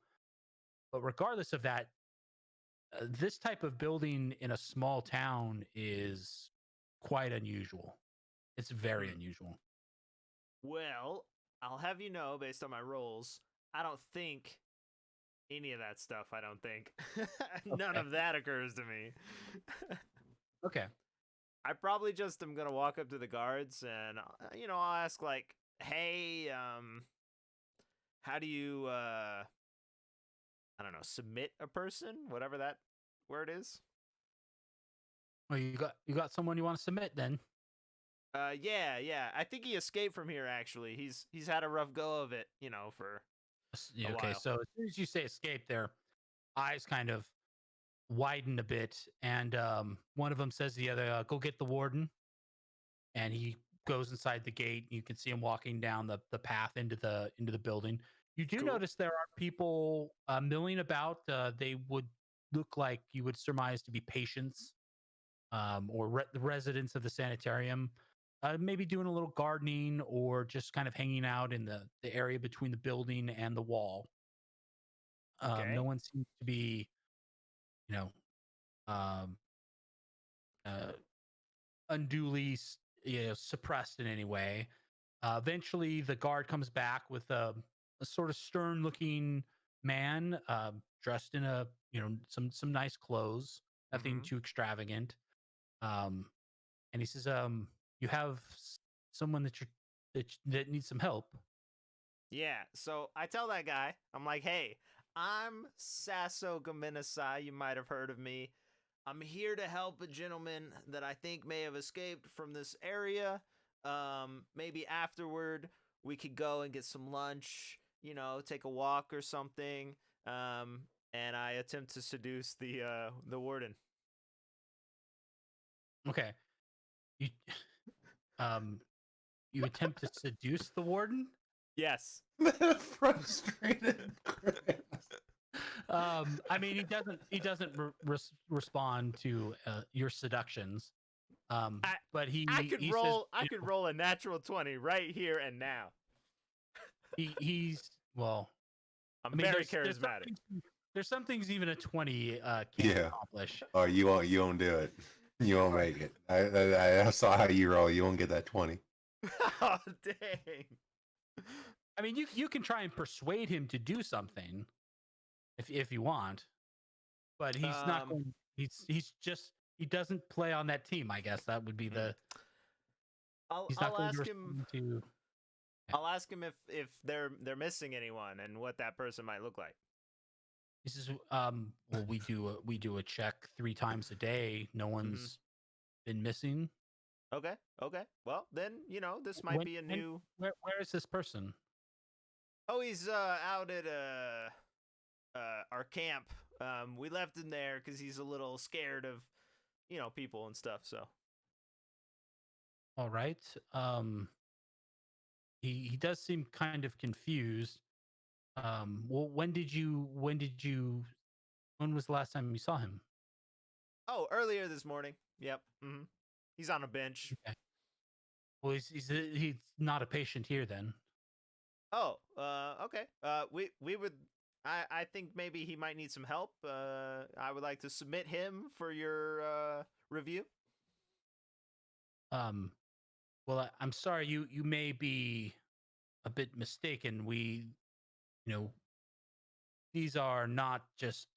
But regardless of that, this type of building in a small town is quite unusual. It's very unusual. Well, I'll have you know, based on my rolls, I don't think any of that stuff. I don't think none Okay. of that occurs to me. Okay. I probably just am gonna walk up to the guards and I'll ask like, "Hey, how do you I don't know, submit a person, whatever that word is?" Well, you got someone you want to submit then? Yeah. I think he escaped from here. Actually, he's had a rough go of it, for Yeah, a okay. while. So as soon as you say escape, their eyes kind of widen a bit, and one of them says to the other, "Go get the warden." And he goes inside the gate. You can see him walking down the path into the building. You do Cool. notice there are people milling about. They would look like you would surmise to be patients or the residents of the sanitarium, maybe doing a little gardening or just kind of hanging out in the area between the building and the wall. Okay. No one seems to be, you know, um, uh, unduly suppressed in any way. Eventually, the guard comes back with a sort of stern-looking man, dressed in some nice clothes, nothing Mhm. too extravagant. Um, and he says, "You have someone that needs some help." Yeah, so I tell that guy, I'm like, hey, I'm Sasso Gaminasai. You might have heard of me. I'm here to help a gentleman that I think may have escaped from this area. Maybe afterward we could go and get some lunch, take a walk or something. And I attempt to seduce the warden. Okay, you um, you attempt to seduce the warden. Yes. Frustrated Chris. I mean, he doesn't respond to your seductions. I- But he I could he says, roll. I could roll a natural 20 right here and now. he's well. I'm I mean, very there's charismatic. there's some things even a 20 can't Yeah. accomplish. Oh, you won't do it. You won't make it. I saw how you roll. You won't get that 20. Oh dang! I mean, you can try and persuade him to do something if you want, but he's not Um, going. He doesn't play on that team. I guess that would be the. He's not I'll going to ask him. respond to. I'll ask him if they're missing anyone and what that person might look like. He says, well, we do a check 3 times a day. No one's been missing. Okay. Well, then this might be a new. Where is this person? Oh, he's out at our camp. We left him there because he's a little scared of people and stuff. So All right. He does seem kind of confused. Well, when was the last time you saw him? earlier this morning. Yep. He's on a bench. Okay. Well, he's not a patient here then. Oh, okay. We would. I think maybe he might need some help. I would like to submit him for your review. Well, I'm sorry. You may be a bit mistaken. These are not just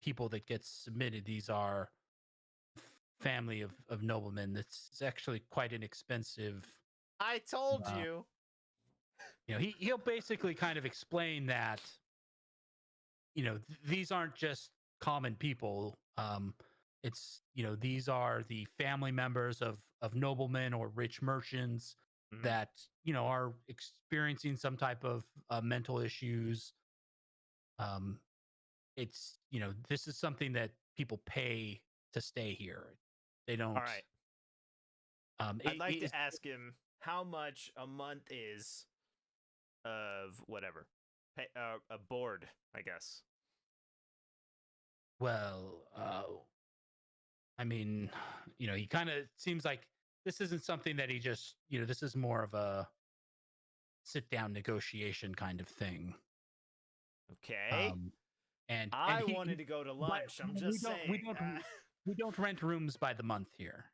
people that get submitted. These are family of noblemen. It's actually quite inexpensive. I told Uh, you. He'll basically kind of explain that these aren't just common people. These are the family members of noblemen or rich merchants Mhm. that are experiencing some type of mental issues. It's this is something that people pay to stay here. They don't. All right. I'd like it's- to ask him how much a month is of whatever. A board, I guess. Well, I mean, he kind of seems like this isn't something that he just, this is more of a sit down negotiation kind of thing. Okay. And I he wanted to go to but lunch. I'm just saying. we don't rent rooms by the month here.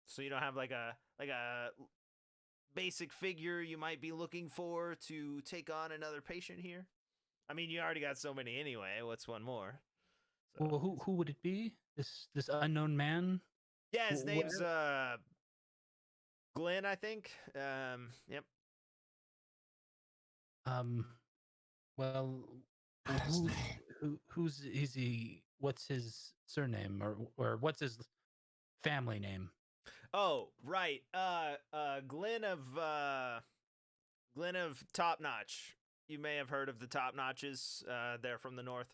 So you don't have like a basic figure you might be looking for to take on another patient here? I mean, you already got so many anyway. What's one more? So. Well, who would it be? This unknown man? Yeah, his name's Glenn, I think. Yep. Well, who's is he? What's his surname or what's his family name? Oh, right. Glenn of Top Notch. You may have heard of the Top Notches. They're from the north.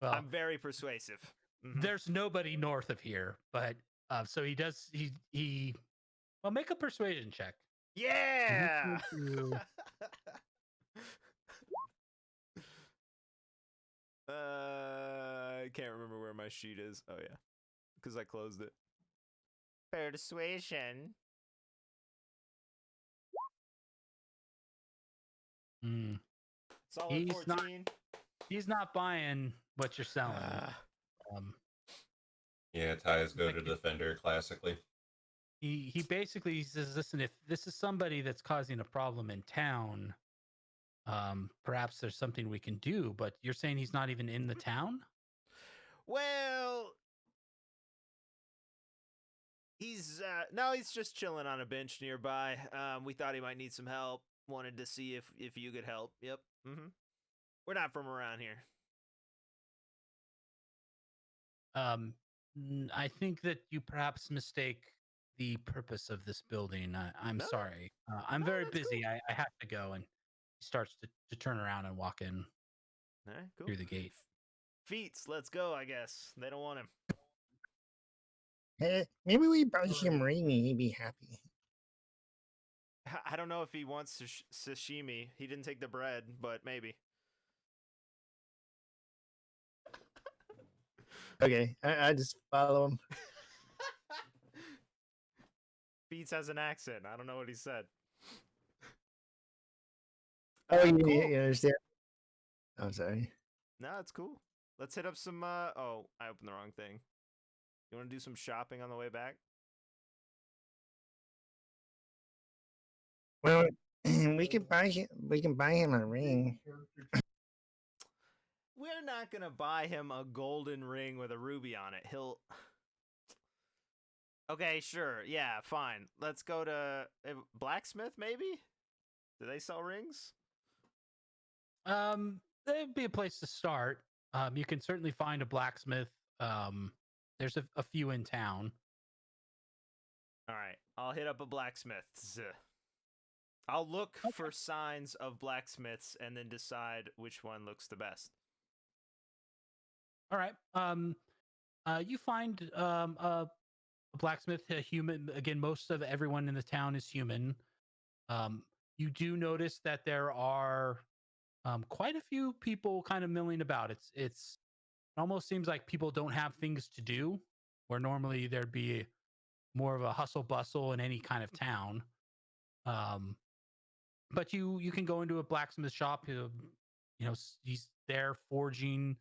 Well, I'm very persuasive. There's nobody north of here, but so he does. He well, make a persuasion check. Yeah. to- I can't remember where my sheet is. Oh yeah, because I closed it. Persuasion. Hmm. Solid He's 14. He's not buying what you're selling. Um, Yeah, ties go Like to it- defender classically. he basically says, "Listen, if this is somebody that's causing a problem in town, perhaps there's something we can do." But you're saying he's not even in the town. Well, he's no, he's just chilling on a bench nearby. We thought he might need some help. Wanted to see if you could help. Yep. We're not from around here. I think that you perhaps mistake the purpose of this building. I'm No, sorry. I'm no, very that's busy. cool. I have to go. And he starts to turn around and walk in All right, cool. through the gate. Feats, let's go. I guess they don't want him. Maybe we buy him ring. He'd be happy. I don't know if he wants sashimi. He didn't take the bread, but maybe. Okay, I just follow him. Feats has an accent. I don't know what he said. Oh, you, Cool. you understand? I'm sorry. No, it's cool. Let's hit up some. Oh, I opened the wrong thing. You want to do some shopping on the way back? Well, we can buy him. We can buy him a ring. We're not gonna buy him a golden ring with a ruby on it. He'll. Okay, sure. Yeah, fine. Let's go to blacksmith. Maybe. Do they sell rings? That'd be a place to start. You can certainly find a blacksmith. There's a few in town. All right, I'll hit up a blacksmith. I'll look for signs of blacksmiths and then decide which one looks the best. All right. You find a blacksmith, a human. Again, most of everyone in the town is human. You do notice that there are quite a few people kind of milling about. It almost seems like people don't have things to do, where normally there'd be more of a hustle bustle in any kind of town. But you can go into a blacksmith shop. He's there forging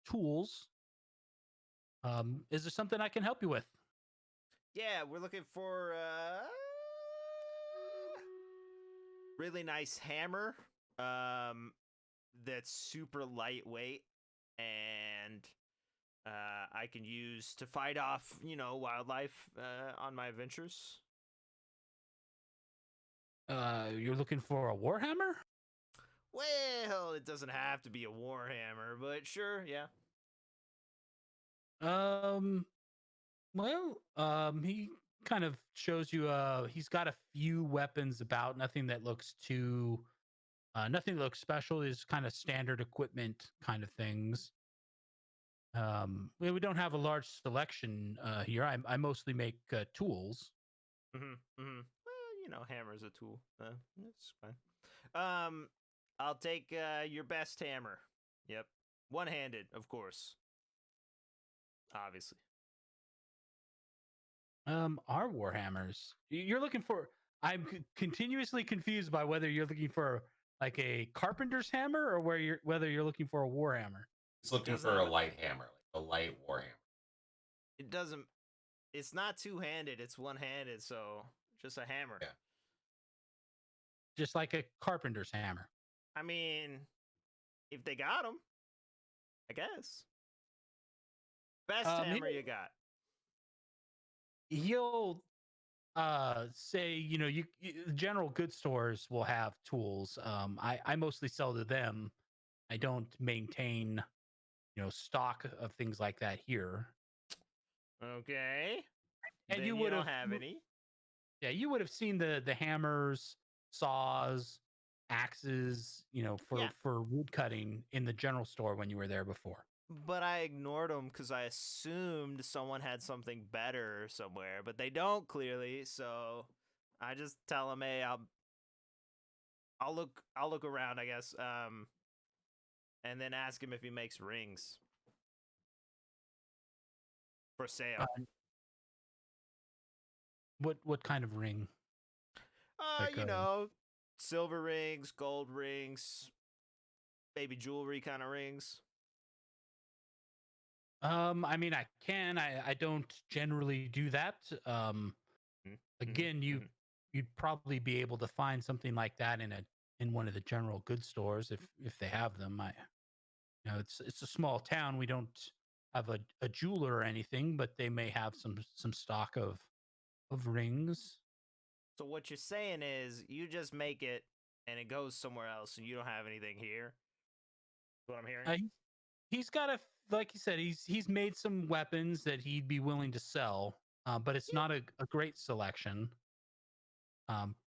tools. Is there something I can help you with? Yeah, we're looking for really nice hammer. That's super lightweight and I can use to fight off, wildlife on my adventures. You're looking for a warhammer? Well, it doesn't have to be a warhammer, but sure, yeah. He kind of shows you. He's got a few weapons about. Nothing that looks too. Nothing that looks special. Is kind of standard equipment kind of things. We don't have a large selection here. I mostly make tools. Well, hammer's a tool. It's fine. I'll take your best hammer. Yep, one-handed, of course. Obviously. Our warhammers. You're looking for. I'm continuously confused by whether you're looking for like a carpenter's hammer or whether you're looking for a warhammer. He's looking Does for not- a light hammer, like a light warhammer. It doesn't. It's not two-handed. It's one-handed. So just a hammer. Yeah. Just like a carpenter's hammer. I mean, if they got them, I guess. Best hammer you got. He'll say, general goods stores will have tools. I mostly sell to them. I don't maintain, stock of things like that here. Okay. And Then you would don't have have any. Yeah, you would have seen the hammers, saws, axes, for wood cutting in the general store when you were there before. But I ignored them because I assumed someone had something better somewhere, but they don't clearly. So I just tell him, hey, I'll look around, I guess. And then ask him if he makes rings for sale. What kind of ring? Like You know, silver rings, gold rings, baby jewelry kind of rings. I mean, I can. I don't generally do that. Again, you'd probably be able to find something like that in one of the general goods stores if they have them. It's a small town. We don't have a jeweler or anything, but they may have some stock of rings. So what you're saying is you just make it and it goes somewhere else and you don't have anything here? That's what I'm hearing? He's got like you said, he's made some weapons that he'd be willing to sell, but it's not a great selection.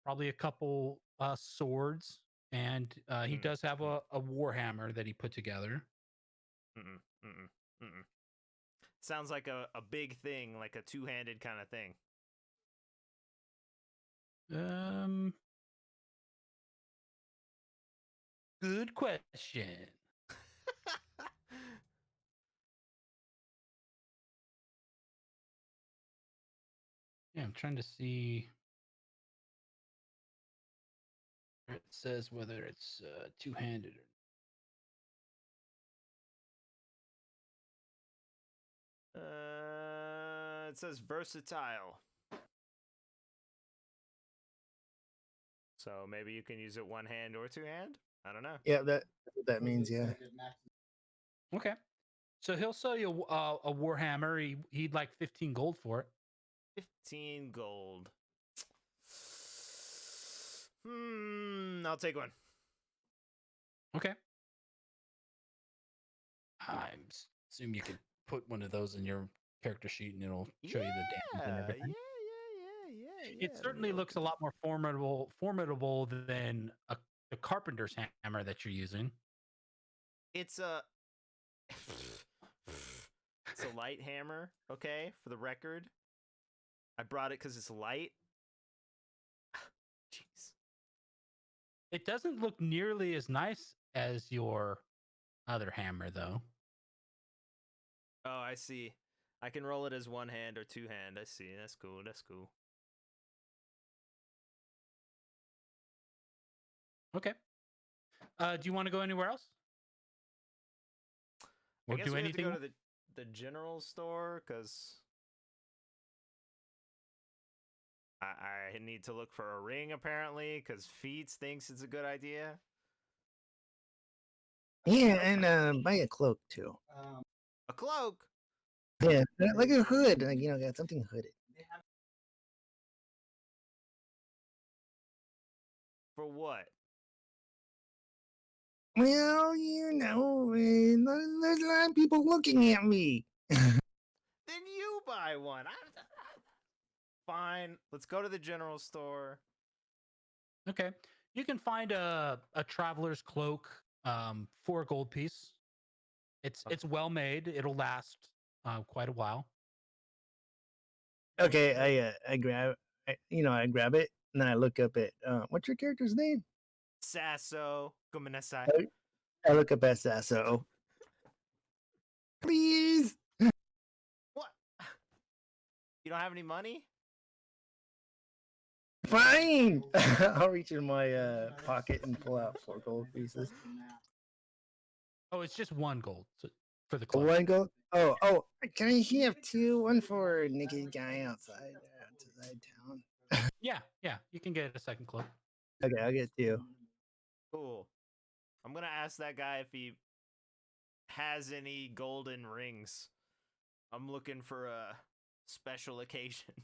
Probably a couple swords, and he does have a warhammer that he put together. Sounds like a big thing, like a two-handed kind of thing. Good question. Yeah, I'm trying to see. It says whether it's two-handed or. It says versatile. So maybe you can use it one hand or two hand? I don't know. Yeah, that's what that means. Yeah. Okay. So he'll sell you a warhammer. He'd like 15 gold for it. 15 gold. I'll take one. Okay. I assume you could put one of those in your character sheet and it'll show you the damage and everything. Yeah. It certainly looks a lot more formidable than the carpenter's hammer that you're using. It's a it's a light hammer, okay, for the record. I brought it because it's light. Jeez. It doesn't look nearly as nice as your other hammer, though. Oh, I see. I can roll it as one hand or two hand. I see. That's cool. That's cool. Okay. Do you want to go anywhere else? I Or guess do we anything? have to go to the general store because I need to look for a ring apparently because Feats thinks it's a good idea. Yeah, and buy a cloak too. A cloak? Yeah, like a hood. Like, got something hooded. For what? Well, there's a lot of people looking at me. Then you buy one. Fine. Let's go to the general store. Okay. You can find a traveler's cloak for a gold piece. It's well made. It'll last quite a while. Okay, I grab it and then I look up at what's your character's name? Sasso. Gomenasai. I look up at Sasso. Please. What? You don't have any money? Fine. I'll reach in my pocket and pull out 4 gold pieces. Oh, it's just 1 gold for the cloak. 1 gold? Oh, can I have 2? 1 for a naked guy outside town. Yeah, you can get a second cloak. Okay, I'll get 2. Cool. I'm gonna ask that guy if he has any golden rings. I'm looking for a special occasion.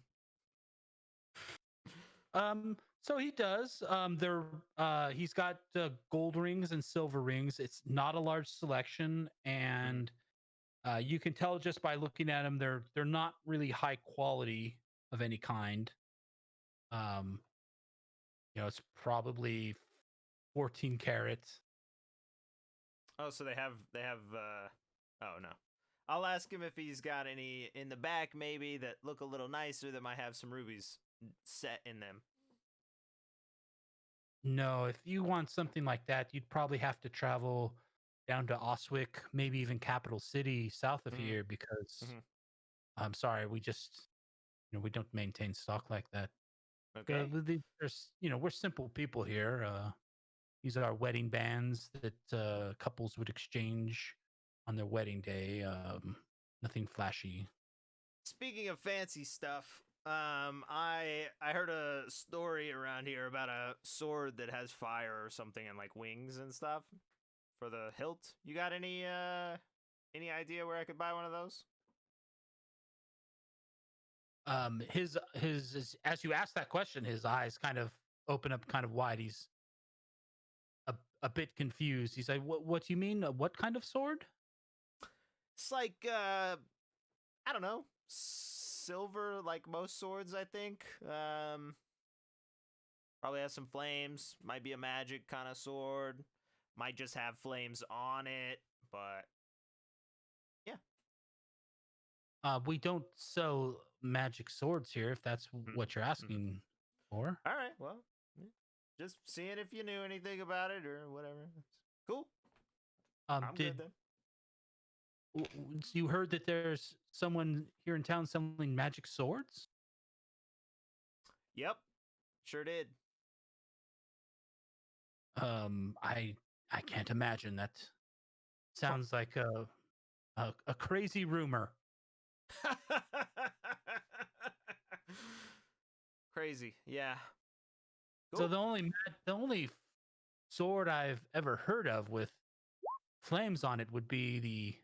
So he does. He's got gold rings and silver rings. It's not a large selection, and you can tell just by looking at them they're not really high quality of any kind. It's probably 14 carats. Oh, so they have oh no. I'll ask him if he's got any in the back maybe that look a little nicer that might have some rubies set in them. No, if you want something like that, you'd probably have to travel down to Oswick, maybe even Capital City south of Mhm. here, because Mhm. I'm sorry, we just we don't maintain stock like that. Okay. There's we're simple people here. These are our wedding bands that couples would exchange on their wedding day. Nothing flashy. Speaking of fancy stuff, I heard a story around here about a sword that has fire or something and like wings and stuff for the hilt. You got any idea where I could buy one of those? His as you ask that question, his eyes kind of open up kind of wide. He's a bit confused. He's like, what do you mean? What kind of sword? It's like I don't know, silver like most swords, I think. Probably has some flames, might be a magic kind of sword, might just have flames on it, but yeah. We don't sell magic swords here, if that's what you're asking for. All right, well, yeah. Just seeing if you knew anything about it or whatever. Cool. I'm Did good then. you heard that there's someone here in town selling magic swords? Yep, sure did. I can't imagine. That sounds like a crazy rumor. Crazy, yeah. So Cool. the only sword I've ever heard of with flames on it would be the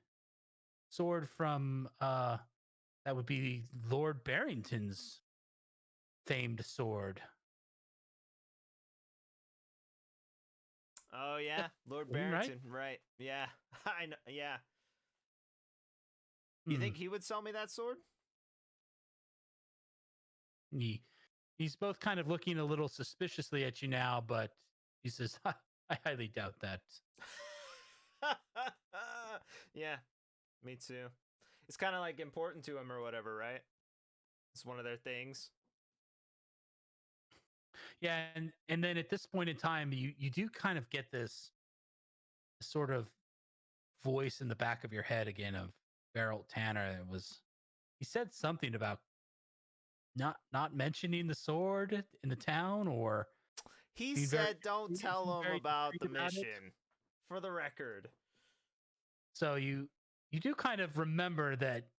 sword from that would be Lord Barrington's famed sword. Oh yeah, Lord Right? Barrington, right? Yeah, I know. Yeah, you Hmm. think he would sell me that sword? He's both kind of looking a little suspiciously at you now, but he says, I highly doubt that. Yeah, me too. It's kind of like important to him or whatever, right? It's one of their things. Yeah, and then at this point in time, you do kind of get this sort of voice in the back of your head again of Beryl Tanner. He said something about not mentioning the sword in the town, or He being very said, "Don't being tell him very about the discreet about it. mission." For the record. So you do kind of remember that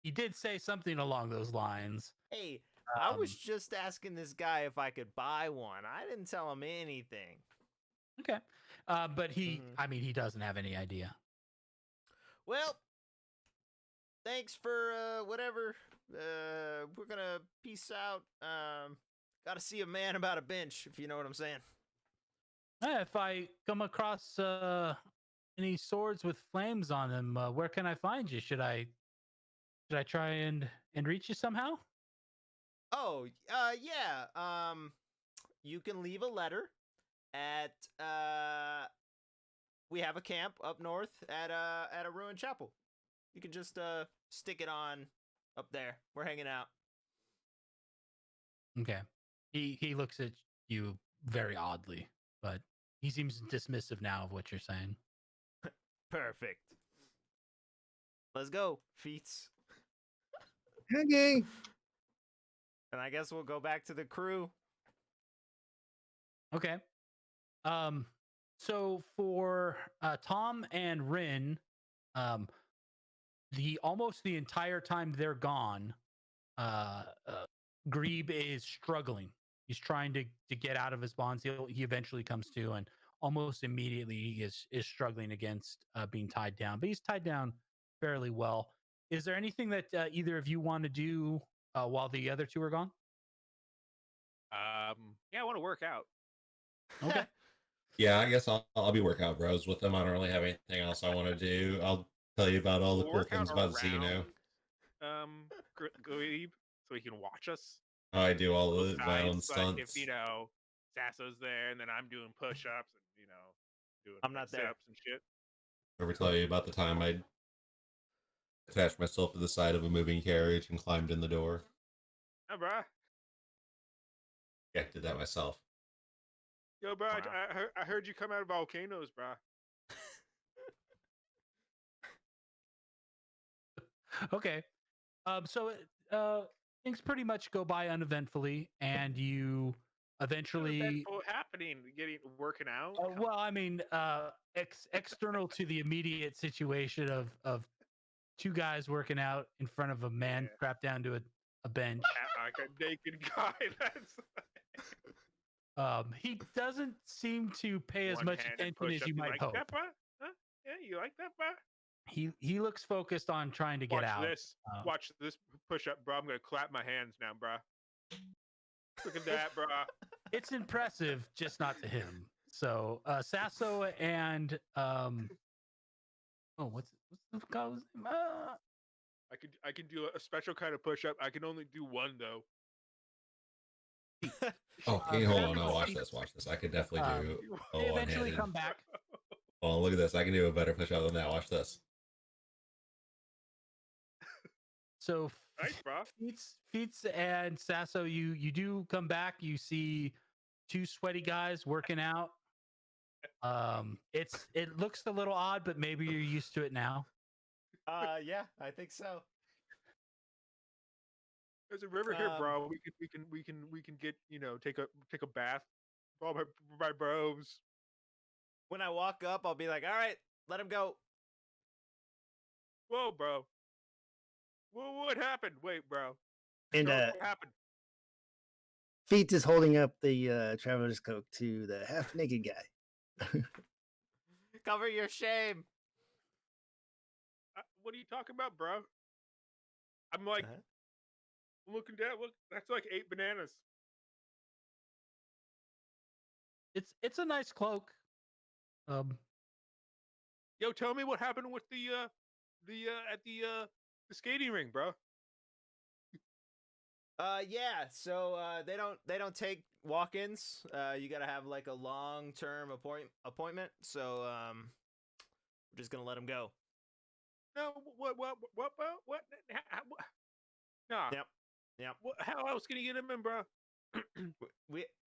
he did say something along those lines. Hey, I was Um, just asking this guy if I could buy one. I didn't tell him anything. okay, but Mhm. I mean, he doesn't have any idea. Well, thanks for whatever. We're gonna peace out. Gotta see a man about a bench, if you know what I'm saying. If I come across any swords with flames on them, where can I find you? Should I try and reach you somehow? Oh, yeah. You can leave a letter at we have a camp up north at a ruined chapel. You can just stick it on up there. We're hanging out. Okay. He looks at you very oddly, but he seems dismissive now of what you're saying. Perfect. Let's go, feats. Okay. And I guess we'll go back to the crew. Okay. So for Tom and Rin, um, the almost the entire time they're gone, Grebe is struggling. He's trying to get out of his bonds. He eventually comes to, and almost immediately he is struggling against being tied down. But he's tied down fairly well. Is there anything that either of you want to do while the other two are gone? Yeah, I want to work out. Okay. Yeah, I guess I'll be workout bros with them. I don't really have anything else I want to do. I'll tell you about all the We'll cool work out things about Xeno. around Glebe, so he can watch us. I do all Both my own sides, but if stunts. Sasso's there, and then I'm doing push-ups and doing I'm not there. sit-ups and shit. Ever tell you about the time I attached myself to the side of a moving carriage and climbed in the door? Oh, bruh. Yeah, did that myself. Yo, bro, Wow. I heard you come out of volcanoes, bro. Okay. So things pretty much go by uneventfully, and you eventually. Happening, working out. Well, I mean, external to the immediate situation of two guys working out in front of a man Yeah. strapped down to a bench. Like a naked guy. That's He doesn't seem to pay as much one-handed attention as push-up. you might like hope. that, bro? Huh? Yeah, you like that, bro? He looks focused on trying to get Watch out. this. Watch this push-up, bro. I'm gonna clap my hands now, bro. Look at that, bro. It's impressive, just not to him. So Sasso and what's the guy's name? I can do a special kind of push-up. I can only do one though. Oh, can you hold on? No, watch this. Watch this. I could definitely do. They Oh, eventually one-handed. come back. Oh, look at this. I can do a better push up than that. Watch this. So Nice, bro. Feats and Sasso, you do come back. You see two sweaty guys working out. It looks a little odd, but maybe you're used to it now. Yeah, I think so. There's a river here, bro. We can get take a bath. All my bros. When I walk up, I'll be like, "All right, let him go." Whoa, bro. Whoa, what happened? Wait, bro. And What happened? Feet is holding up the traveler's coat to the half naked guy. Cover your shame. What are you talking about, bro? I'm like, I'm looking down. Look, that's like 8 bananas. It's a nice cloak. Yo, tell me what happened with the skating ring, bro. Yeah. So they don't take walk-ins. You gotta have like a long-term appointment. So we're just gonna let him go. No, what? Nah. Yep. How else can you get him in, bro?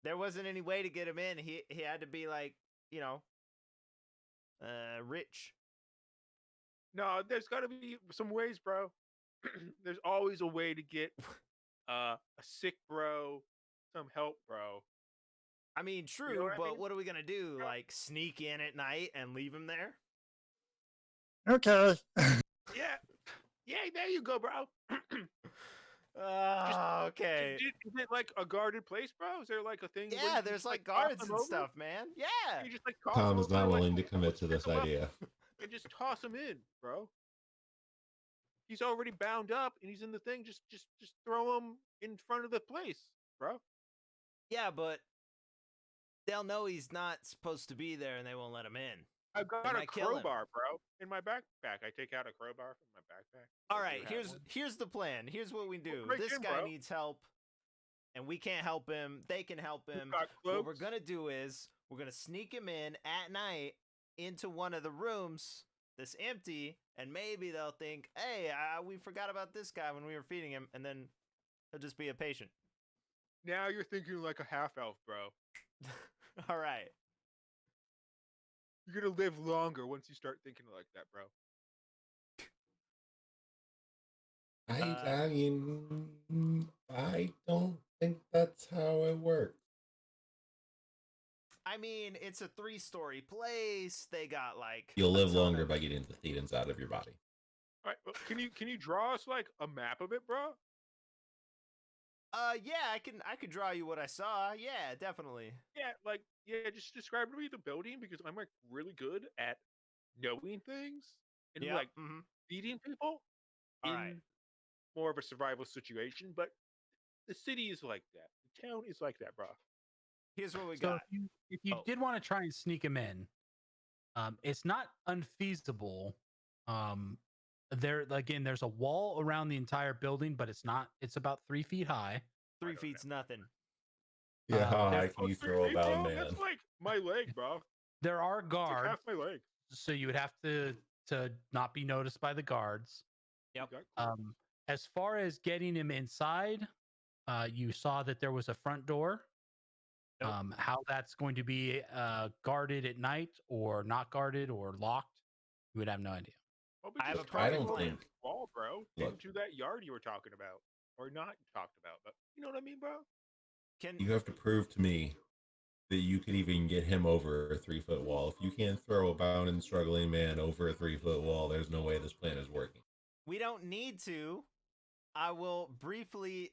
There wasn't any way to get him in. He had to be like, rich. No, there's got to be some ways, bro. There's always a way to get a sick bro some help, bro. I mean, true, You know what I but mean? what are we gonna do? Yeah. Like sneak in at night and leave him there? Okay. Yeah, there you go, bro. Okay. Is it like a guarded place, bro? Is there like a thing? where Yeah, you there's just, like toss guards them and over? stuff, man. Yeah. You just like toss Tom them is not over, like, willing to commit to this pick 'em up idea. and just toss him in, bro. He's already bound up and he's in the thing. Just throw him in front of the place, bro. Yeah, but they'll know he's not supposed to be there and they won't let him in. I've got They a might kill him. crowbar, bro, in my backpack. I take out a crowbar from my backpack. All I right, do have one. here's the plan. Here's what we do. break This in, guy bro. needs help, and we can't help him. They can help We've him. got What we're cloaks. gonna do is we're gonna sneak him in at night into one of the rooms that's empty, and maybe they'll think, "Hey, we forgot about this guy when we were feeding him," and then he'll just be a patient. Now you're thinking like a half elf, bro. All right. You're gonna live longer once you start thinking like that, bro. I don't think that's how it works. I mean, it's a 3-story place. They got like You'll a live ton longer of- by getting the thetans out of your body. All right, well, can you draw us like a map of it, bro? Yeah, I could draw you what I saw. Yeah, definitely. Yeah, just describe to me the building because I'm like really good at knowing things and Yeah. like Mhm. feeding people All in right. more of a survival situation. But the city is like that. The town is like that, bro. Here's what we So got. if you Oh. did want to try and sneak him in, it's not unfeasible. There's a wall around the entire building, but it's not. It's about 3 feet high. 3 feet's nothing. Yeah, how there's- high can you 3 throw feet, about a bro? man? That's like my leg, bro. There are It's like guards, half my leg. so you would have to not be noticed by the guards. Yep. You got clothes. As far as getting him inside, you saw that there was a front door. Nope. How that's going to be guarded at night or not guarded or locked, you would have no idea. Well, we I have just a climb perfect over plan. the wall, bro, Look. into that yard you were talking about, or not talked about, but you know what I mean, bro. You have to prove to me that you can even get him over a 3-foot wall. If you can't throw a bound and struggling man over a 3-foot wall, there's no way this plan is working. We don't need to. I will briefly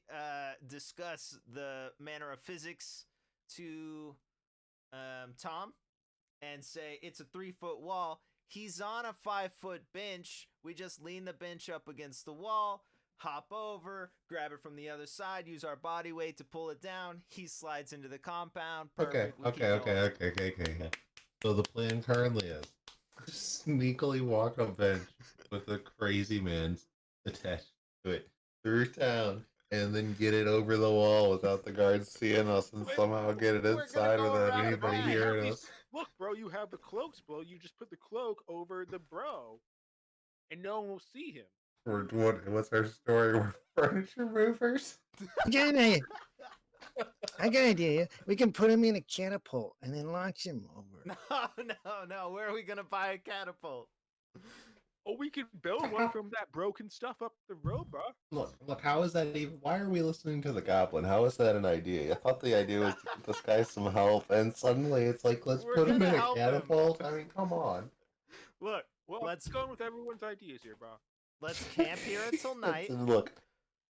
discuss the manner of physics to Tom and say it's a 3-foot wall. He's on a 5-foot bench. We just lean the bench up against the wall, hop over, grab it from the other side, use our body weight to pull it down. He slides into the compound. Perfect. Okay. So the plan currently is sneakily walk a bench with a crazy man attached to it through town, and then get it over the wall without the guards seeing us, and somehow get it We're gonna inside go without around the anybody back. hearing us. Look, bro, you have the cloaks, bro. You just put the cloak over the bro, and no one will see him. What's our story? We're furniture movers. I got an idea. We can put him in a catapult and then launch him over. No. Where are we gonna buy a catapult? Oh, we can build one from that broken stuff up the road, bro. Look, how is that even? Why are we listening to the goblin? How is that an idea? I thought the idea was to get this guy some help, and suddenly it's like, let's We're put him gonna in a help him. catapult. I mean, come on. Look, Well, let's go with everyone's ideas here, bro. let's camp here until night. Look,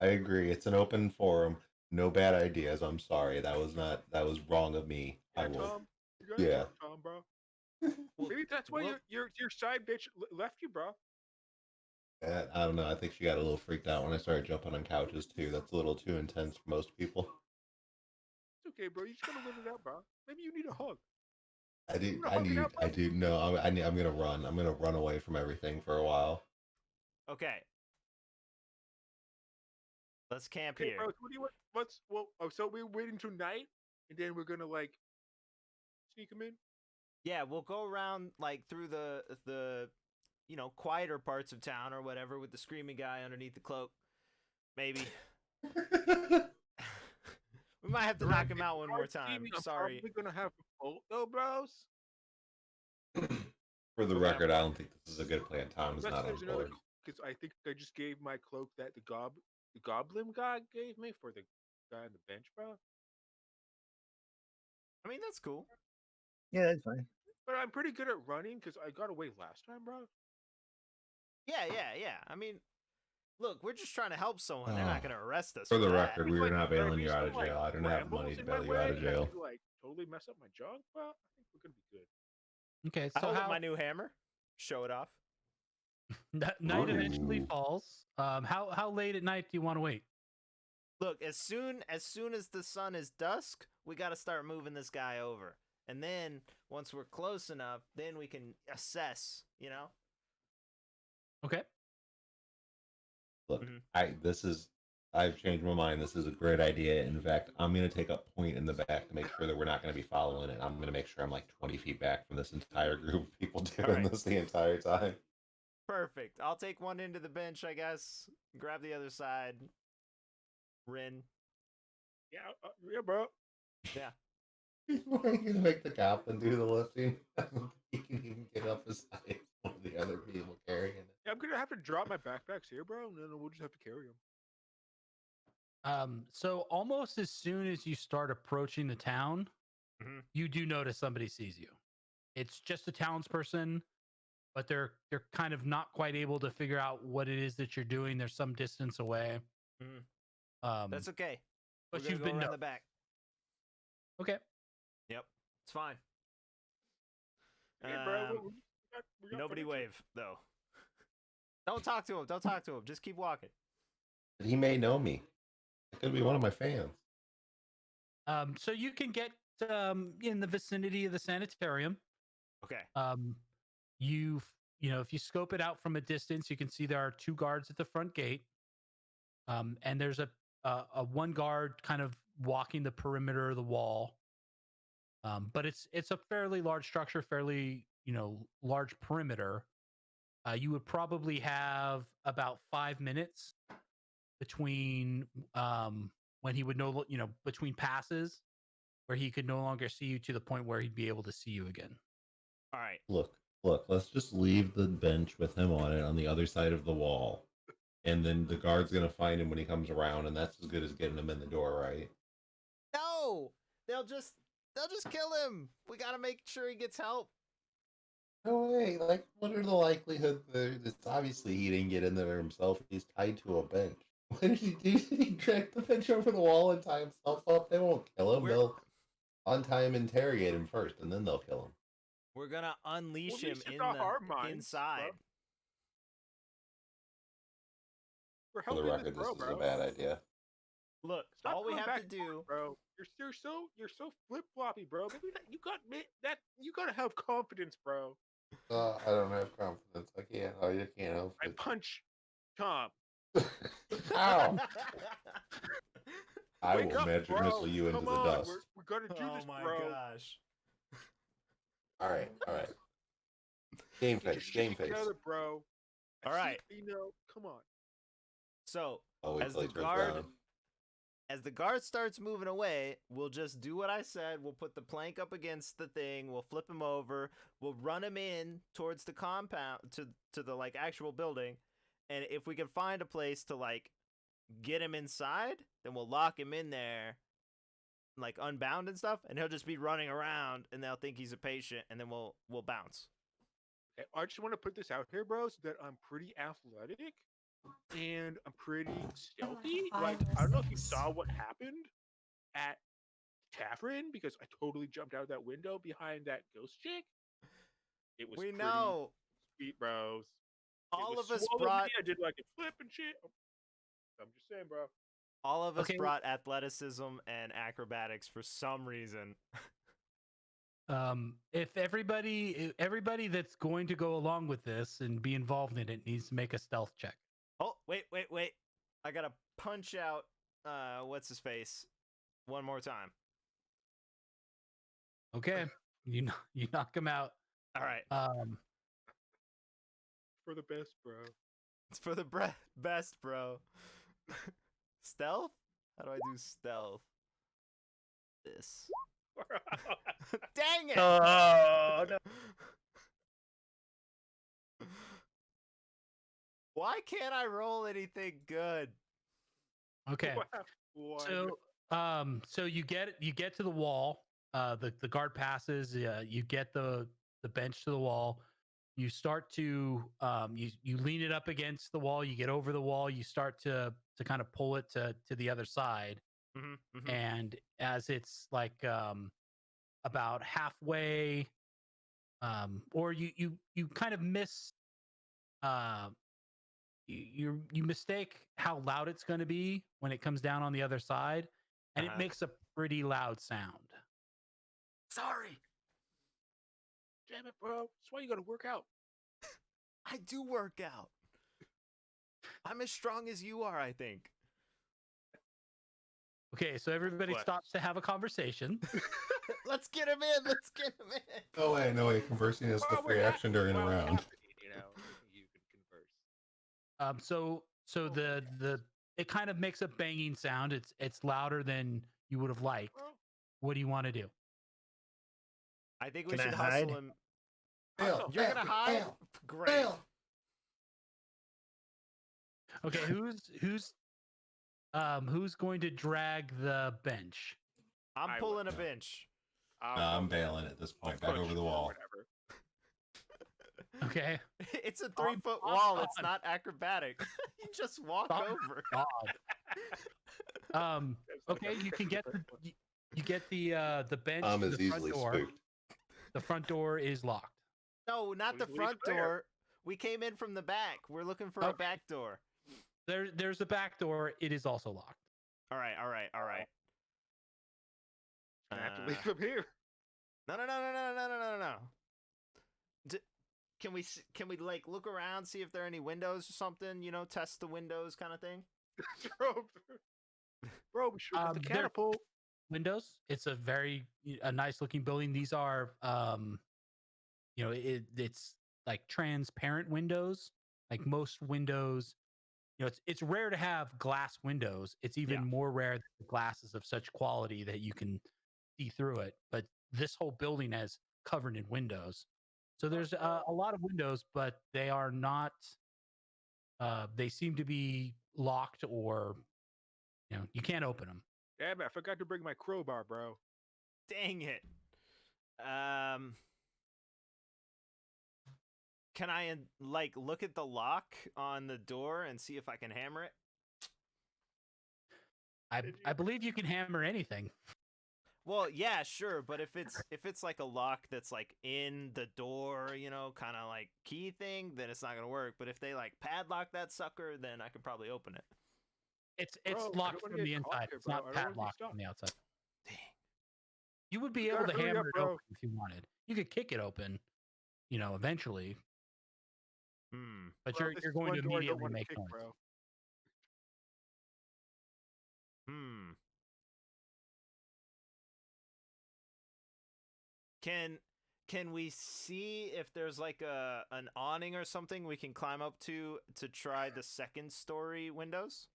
I agree. It's an open forum. No bad ideas. I'm sorry. That was wrong of me. Yeah, I will. Tom. You got it, Yeah. Tom, bro. Maybe that's why your side bitch left you, bro. I don't know. I think she got a little freaked out when I started jumping on couches too. That's a little too intense for most people. It's okay, bro. You just gotta live it out, bro. Maybe you need a hug. I do. No, I'm gonna run. I'm gonna run away from everything for a while. Okay. Let's camp Okay, here. bro. So what do you want? So we're waiting till night, and then we're gonna like sneak him in. Yeah, we'll go around like through the quieter parts of town or whatever with the screaming guy underneath the cloak. Maybe. We might have to knock him out one more time. I'm Sorry. probably gonna have a bolt though, bros. For the record, I don't think this is a good plan. Tom is Unless not on there's another, board. because I think I just gave my cloak that the goblin guy gave me for the guy on the bench, bro. I mean, that's cool. Yeah, that's fine. But I'm pretty good at running because I got away last time, bro. Yeah. I mean, look, we're just trying to help someone. They're not going to arrest us. For the that. record, we were not There bailing be you out of some, like, jail. I don't have money brambles to in my bail you out of way that jail. could, like, totally mess up my junk, bro. I think we're gonna be good. Okay, I so hold up how my new hammer. Show it off. night eventually Ooh. falls. How late at night do you want to wait? Look, as soon as the sun is dusk, we got to start moving this guy over. And then once we're close enough, then we can assess, Okay. Look, Mhm. I've changed my mind. This is a great idea. In fact, I'm going to take a point in the back to make sure that we're not going to be following it. I'm going to make sure I'm like 20 feet back from this entire group of people doing Alright. this the entire time. Perfect. I'll take one into the bench, I guess. Grab the other side. Rin. Yeah, bro. Yeah. Why are you going to make the goblin do the lifting? I don't think he can even get up as high as one of the other people carrying it. Yeah, I'm gonna have to drop my backpacks here, bro, and then we'll just have to carry them. So almost as soon as you start approaching the town, Mhm. you do notice somebody sees you. It's just a townsperson, but they're kind of not quite able to figure out what it is that you're doing. They're some distance away. Mhm. Um, That's okay. but We're you've gonna been go around the back. okay. Yep. It's fine. Hey, bro, Um, we got Nobody furniture. wave, though. Don't talk to him. Don't talk to him. Just keep walking. But he may know me. It could be one of my fans. So you can get in the vicinity of the sanitarium. Okay. If you scope it out from a distance, you can see there are 2 guards at the front gate. And there's a one guard kind of walking the perimeter of the wall. But it's a fairly large structure, fairly large perimeter. You would probably have about 5 minutes between when he would know between passes where he could no longer see you to the point where he'd be able to see you again. All right. Look, let's just leave the bench with him on it on the other side of the wall. And then the guard's gonna find him when he comes around, and that's as good as getting him in the door, right? No, they'll just kill him. We gotta make sure he gets help. No way. Like, what are the likelihood that it's obviously he didn't get in there himself? He's tied to a bench. What did he do? Did he drag the bench over the wall and tie himself up? They won't kill him. They'll untie him, interrogate him first, and then they'll kill him. We're gonna unleash Well, him at least it's in not our the minds, inside. We're For the helping record, this bro, this is bro. a bad idea. Look, Stop all we going have back to and forth, do. bro. You're so flip floppy, bro. Maybe you gotta have confidence, bro. I don't have confidence. I can't. Oh, you can't help I it. punch Tom. Ow! I Wake will up, magic bro. missile you into Come the on, dust. we're gonna do Oh this, my bro. gosh. All right. Game Get your face. shit Game face. together, bro. All right. Come on. So I'll wait as till the he turns guard down. as the guard starts moving away, we'll just do what I said. We'll put the plank up against the thing. We'll flip him over. We'll run him in towards the compound to the like actual building. And if we can find a place to like get him inside, then we'll lock him in there, like unbound and stuff, and he'll just be running around and they'll think he's a patient, and then we'll bounce. Okay, I just want to put this out here, bro, so that I'm pretty athletic and I'm pretty stealthy. Like, I don't know if you saw what happened at Tavern, because I totally jumped out that window behind that ghost chick. It was We pretty know. sweet, bros. All It was of us swallow brought me. I did like a flip and shit. I'm just saying, bro. Okay. brought athleticism and acrobatics for some reason. If everybody that's going to go along with this and be involved in it needs to make a stealth check. Oh, wait. I gotta punch out what's his face one more time. Okay, you knock him out. All right. For the best, bro. It's for the best, bro. Stealth? How do I do stealth? This. Dang it! Oh no! Why can't I roll anything good? Okay, What? so you get to the wall. The guard passes. You get the bench to the wall. You start to you lean it up against the wall. You get over the wall. You start to kind of pull it to the other side. And as it's like about halfway, or you kind of miss, you mistake how loud it's going to be when it comes down on the other side, and it makes a pretty loud sound. Sorry. Damn it, bro. That's why you gotta work out. I do work out. I'm as strong as you are, I think. Okay, so everybody Flex. stops to have a conversation. Let's get him in. Let's get him in. No way. Conversing is the While we're free action during a while it's round. happening, you can converse. So the it kind of makes a banging sound. It's louder than you would have liked. Bro, What do you want to do? I think we Can I should hide? hustle him. Fail, You're gonna fail, hide? fail, Great. fail. Okay, who's going to drag the bench? I'm I pulling a would. bench. I'm bailing at this point. Back over the wall. Whatever. Okay. It's a 3-foot wall. It's not acrobatic. You just walk Oh, over. God. Okay, you can get the bench I'm to as the front easily door. spooked. The front door is locked. No, not the What do you front declare? door. We came in from the back. We're looking for a Okay. back door. There's a back door. It is also locked. All right. I have to leave him here. No. Can we like look around, see if there are any windows or something? You know, test the windows, kind of thing. Bro, we should have the There- catapult. Windows. It's a nice looking building. These are it's like transparent windows. Like most windows, it's rare to have glass windows. It's even more rare that the glass is of such quality that you can see through it, but this whole building is covered in windows. So there's a lot of windows, but they are not. They seem to be locked, or you can't open them. Damn it! I forgot to bring my crowbar, bro. Dang it. Can I like look at the lock on the door and see if I can hammer it? I believe you can hammer anything. Well, yeah, sure, but if it's like a lock that's like in the door, kind of like key thing, then it's not gonna work. But if they like padlock that sucker, then I could probably open it. It's Bro, I don't locked wanna from the get caught inside. here, It's bro. not I don't wanna be padlocked stuck. from the outside. Dang. You would be You able gotta to hurry hammer up, it bro. open if you wanted. You could kick it open, eventually. But Bro, you're this you're is going one to door I don't immediately wanna make kick, noise. bro. Can we see if there's like an awning or something we can climb up to try the second story windows?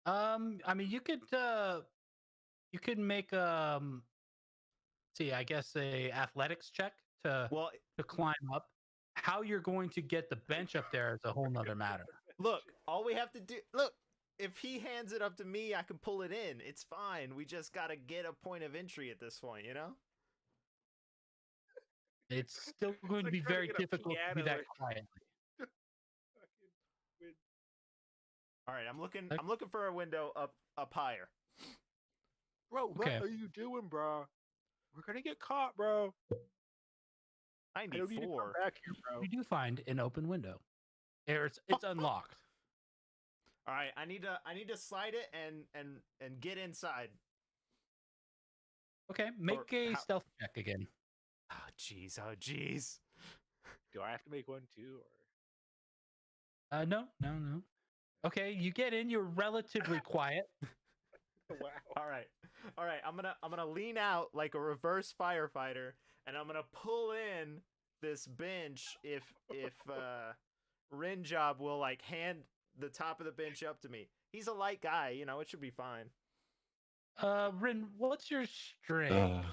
I mean, you could make see, I guess a athletics check to Well, climb up. How you're going to get the bench up there is a whole nother matter. look, all we have to do, if he hands it up to me, I can pull it in. It's fine. We just got to get a point of entry at this point, It's still going to like be trying to very get a difficult to do piano that in. quietly. Fucking win. All right, I'm looking Okay. I'm looking for a window up higher. Bro, what Okay. are you doing, bro? We're gonna get caught, bro. I don't need to come 94. back here, bro. You do find an open window. It's unlocked. All right, I need to slide it and get inside. Okay, make a how- stealth check again. Oh jeez. Do I have to make one too, or No. Okay, you get in. You're relatively quiet. wow? All right. I'm gonna lean out like a reverse firefighter, and I'm gonna pull in this bench if Rinjob will like hand the top of the bench up to me. He's a light guy, it should be fine. Rin, what's your strength?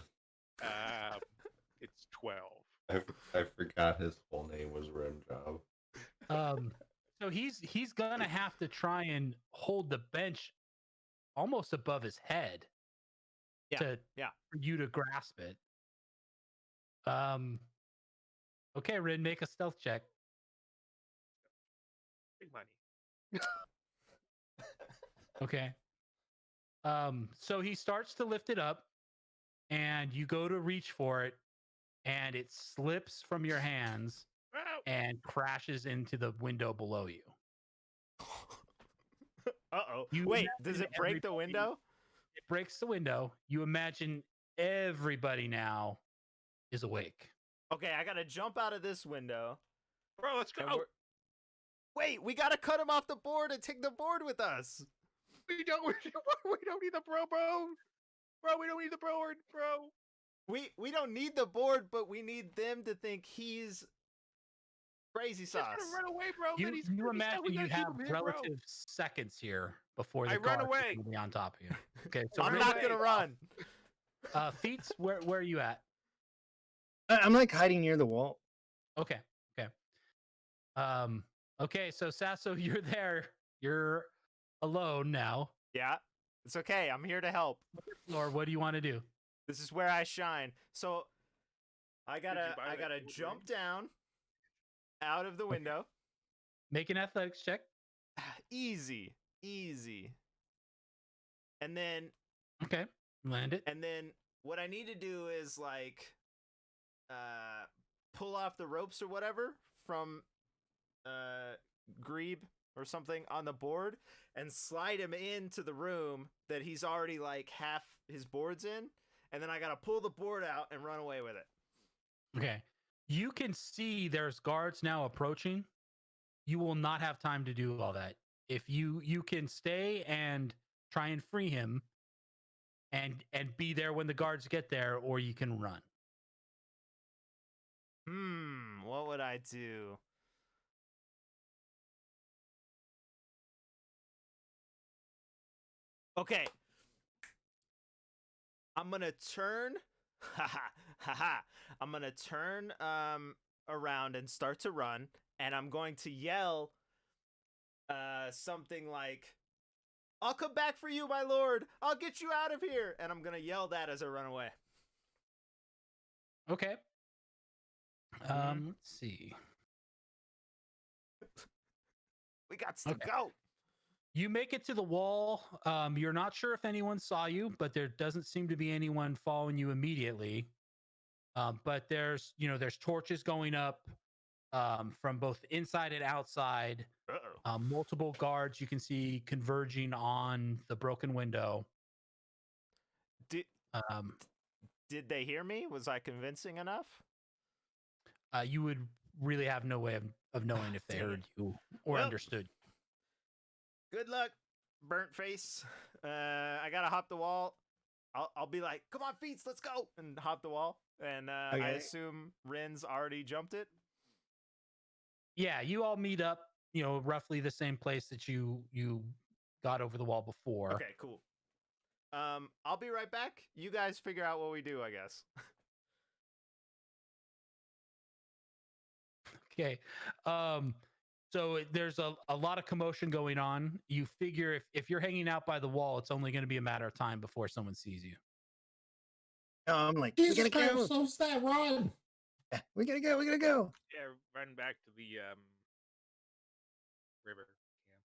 It's 12. I forgot his full name was Rimjob. So he's gonna have to try and hold the bench almost above his head. For you to grasp it. Okay, Rin, make a stealth check. Big money. Okay. So he starts to lift it up, and you go to reach for it, and it slips from your hands Ow! and crashes into the window below you. Uh-oh. You Wait, does it imagine break the everybody- window? It breaks the window. You imagine everybody now is awake. Okay, I gotta jump out of this window. Bro, let's and go. Wait, we gotta cut him off the board and take the board with us. We don't need the bro. Bro, we don't need the bro. We don't need the board, but we need them to think he's crazy He's sauce. gonna run away, bro. You, then he's you gonna be stuck. imagine We you gotta keep have him here, bro. relative seconds here before the I run guards are away. gonna be on top of you. Okay, so I'm Rin, not gonna run. Feats, where are you at? I'm like hiding near the wall. Okay. Okay, so Sasso, you're there. You're alone now. Yeah, it's okay. I'm here to help. Or what do you want to do? This is where I shine. So I you gotta buy that gold jump ring? down out of the window. Make an athletics check. Easy. And then Okay, land it. what I need to do is like pull off the ropes or whatever from Grebe or something on the board and slide him into the room that he's already like half his board's in, and then I gotta pull the board out and run away with it. Okay, you can see there's guards now approaching. You will not have time to do all that. If you can stay and try and free him, and be there when the guards get there, or you can run. What would I do? Okay, I'm gonna turn. I'm gonna turn around and start to run, and I'm going to yell something like, "I'll come back for you, my lord. I'll get you out of here." And I'm gonna yell that as I run away. Okay. Mhm. Let's see. We got to Okay. go. You make it to the wall. You're not sure if anyone saw you, but there doesn't seem to be anyone following you immediately. But there's torches going up from both inside and outside. Uh-oh. Multiple guards you can see converging on the broken window. Did Um, did they hear me? Was I convincing enough? you would really have no way of knowing if they Dang it. heard you or Well, understood. Good luck, burnt face. I gotta hop the wall. I'll be like, "Come on, Feats, let's go!" and hop the wall. And I Okay. assume Rin's already jumped it. Yeah, you all meet up, roughly the same place that you got over the wall before. Okay, cool. I'll be right back. You guys figure out what we do, I guess. Okay. So there's a lot of commotion going on. You figure if you're hanging out by the wall, it's only going to be a matter of time before someone sees you. I'm like, we Jesus gotta go. Christ, so that run. Yeah, we gotta go. We gotta go. Yeah, run back to the river. Yeah.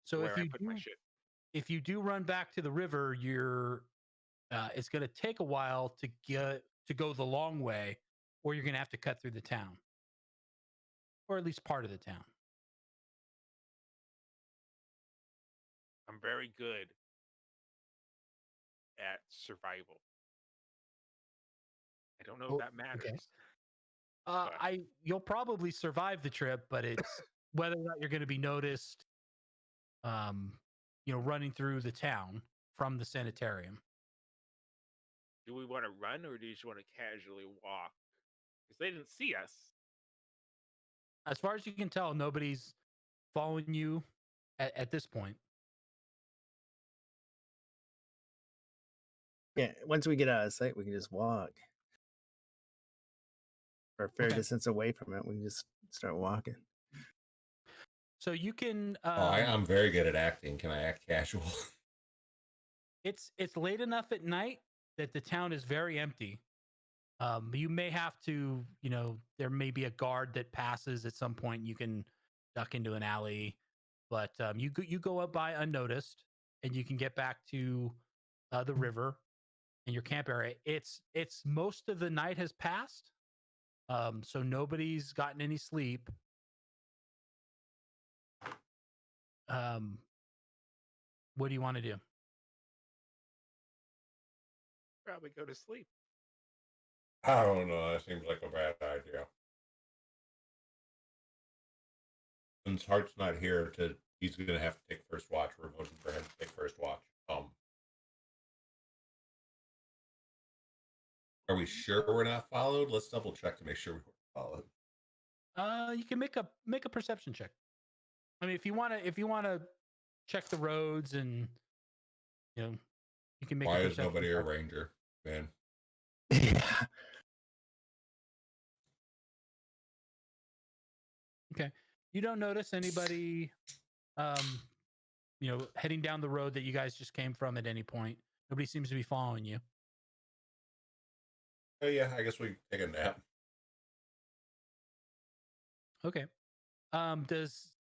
So where I put my shit. if you do run back to the river, it's going to take a while to go the long way, or you're going to have to cut through the town, or at least part of the town. I'm very good at survival. I don't know Oh, if that matters. Okay. You'll probably survive the trip, but it's whether or not you're going to be noticed. Running through the town from the sanitarium. Do we want to run or do you just want to casually walk? Because they didn't see us. As far as you can tell, nobody's following you at this point. Yeah, once we get out of sight, we can just walk. For a fair Okay. distance away from it, we can just start walking. So you can. I'm very good at acting. Can I act casual? It's late enough at night that the town is very empty. You may have to, there may be a guard that passes at some point. You can duck into an alley, but you go up by unnoticed, and you can get back to the river and your camp area. It's most of the night has passed, so nobody's gotten any sleep. What do you want to do? Probably go to sleep. I don't know. That seems like a bad idea. Since Hart's not here, he's going to have to take first watch. We're voting for him to take first watch. Are we sure we're not followed? Let's double check to make sure we're followed. You can make a perception check. I mean, if you want to check the roads and you can make. Why a is nobody a check. ranger, man? Yeah. Okay. You don't notice anybody, heading down the road that you guys just came from at any point. Nobody seems to be following you. Oh yeah, I guess we can take a nap. Okay. There's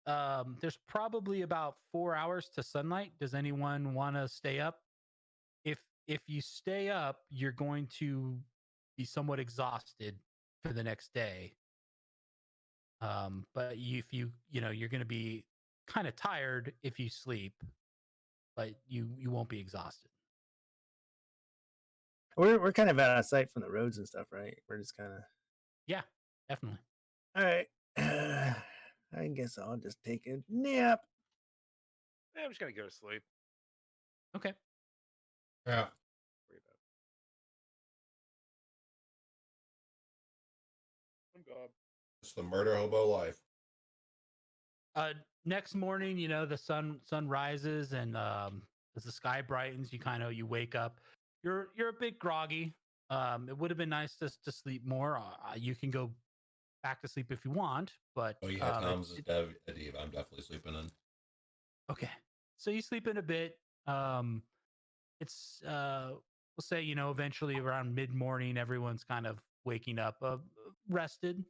probably about 4 hours to sunlight. Does anyone want to stay up? If you stay up, you're going to be somewhat exhausted for the next day. But if you're going to be kind of tired if you sleep, but you won't be exhausted. We're kind of out of sight from the roads and stuff, right? We're just kind of. Yeah, definitely. All right. I guess I'll just take a nap. I'm just gonna go to sleep. Okay. Yeah. Worry about it. I'm gone. It's the murder hobo life. Next morning, the sun rises, and as the sky brightens, you wake up. you're a bit groggy. It would have been nice to sleep more. You can go back to sleep if you want, but Oh yeah, Tom's is Dave. I'm definitely sleeping in. okay. So you sleep in a bit. It's we'll say eventually around mid morning, everyone's kind of waking up, rested.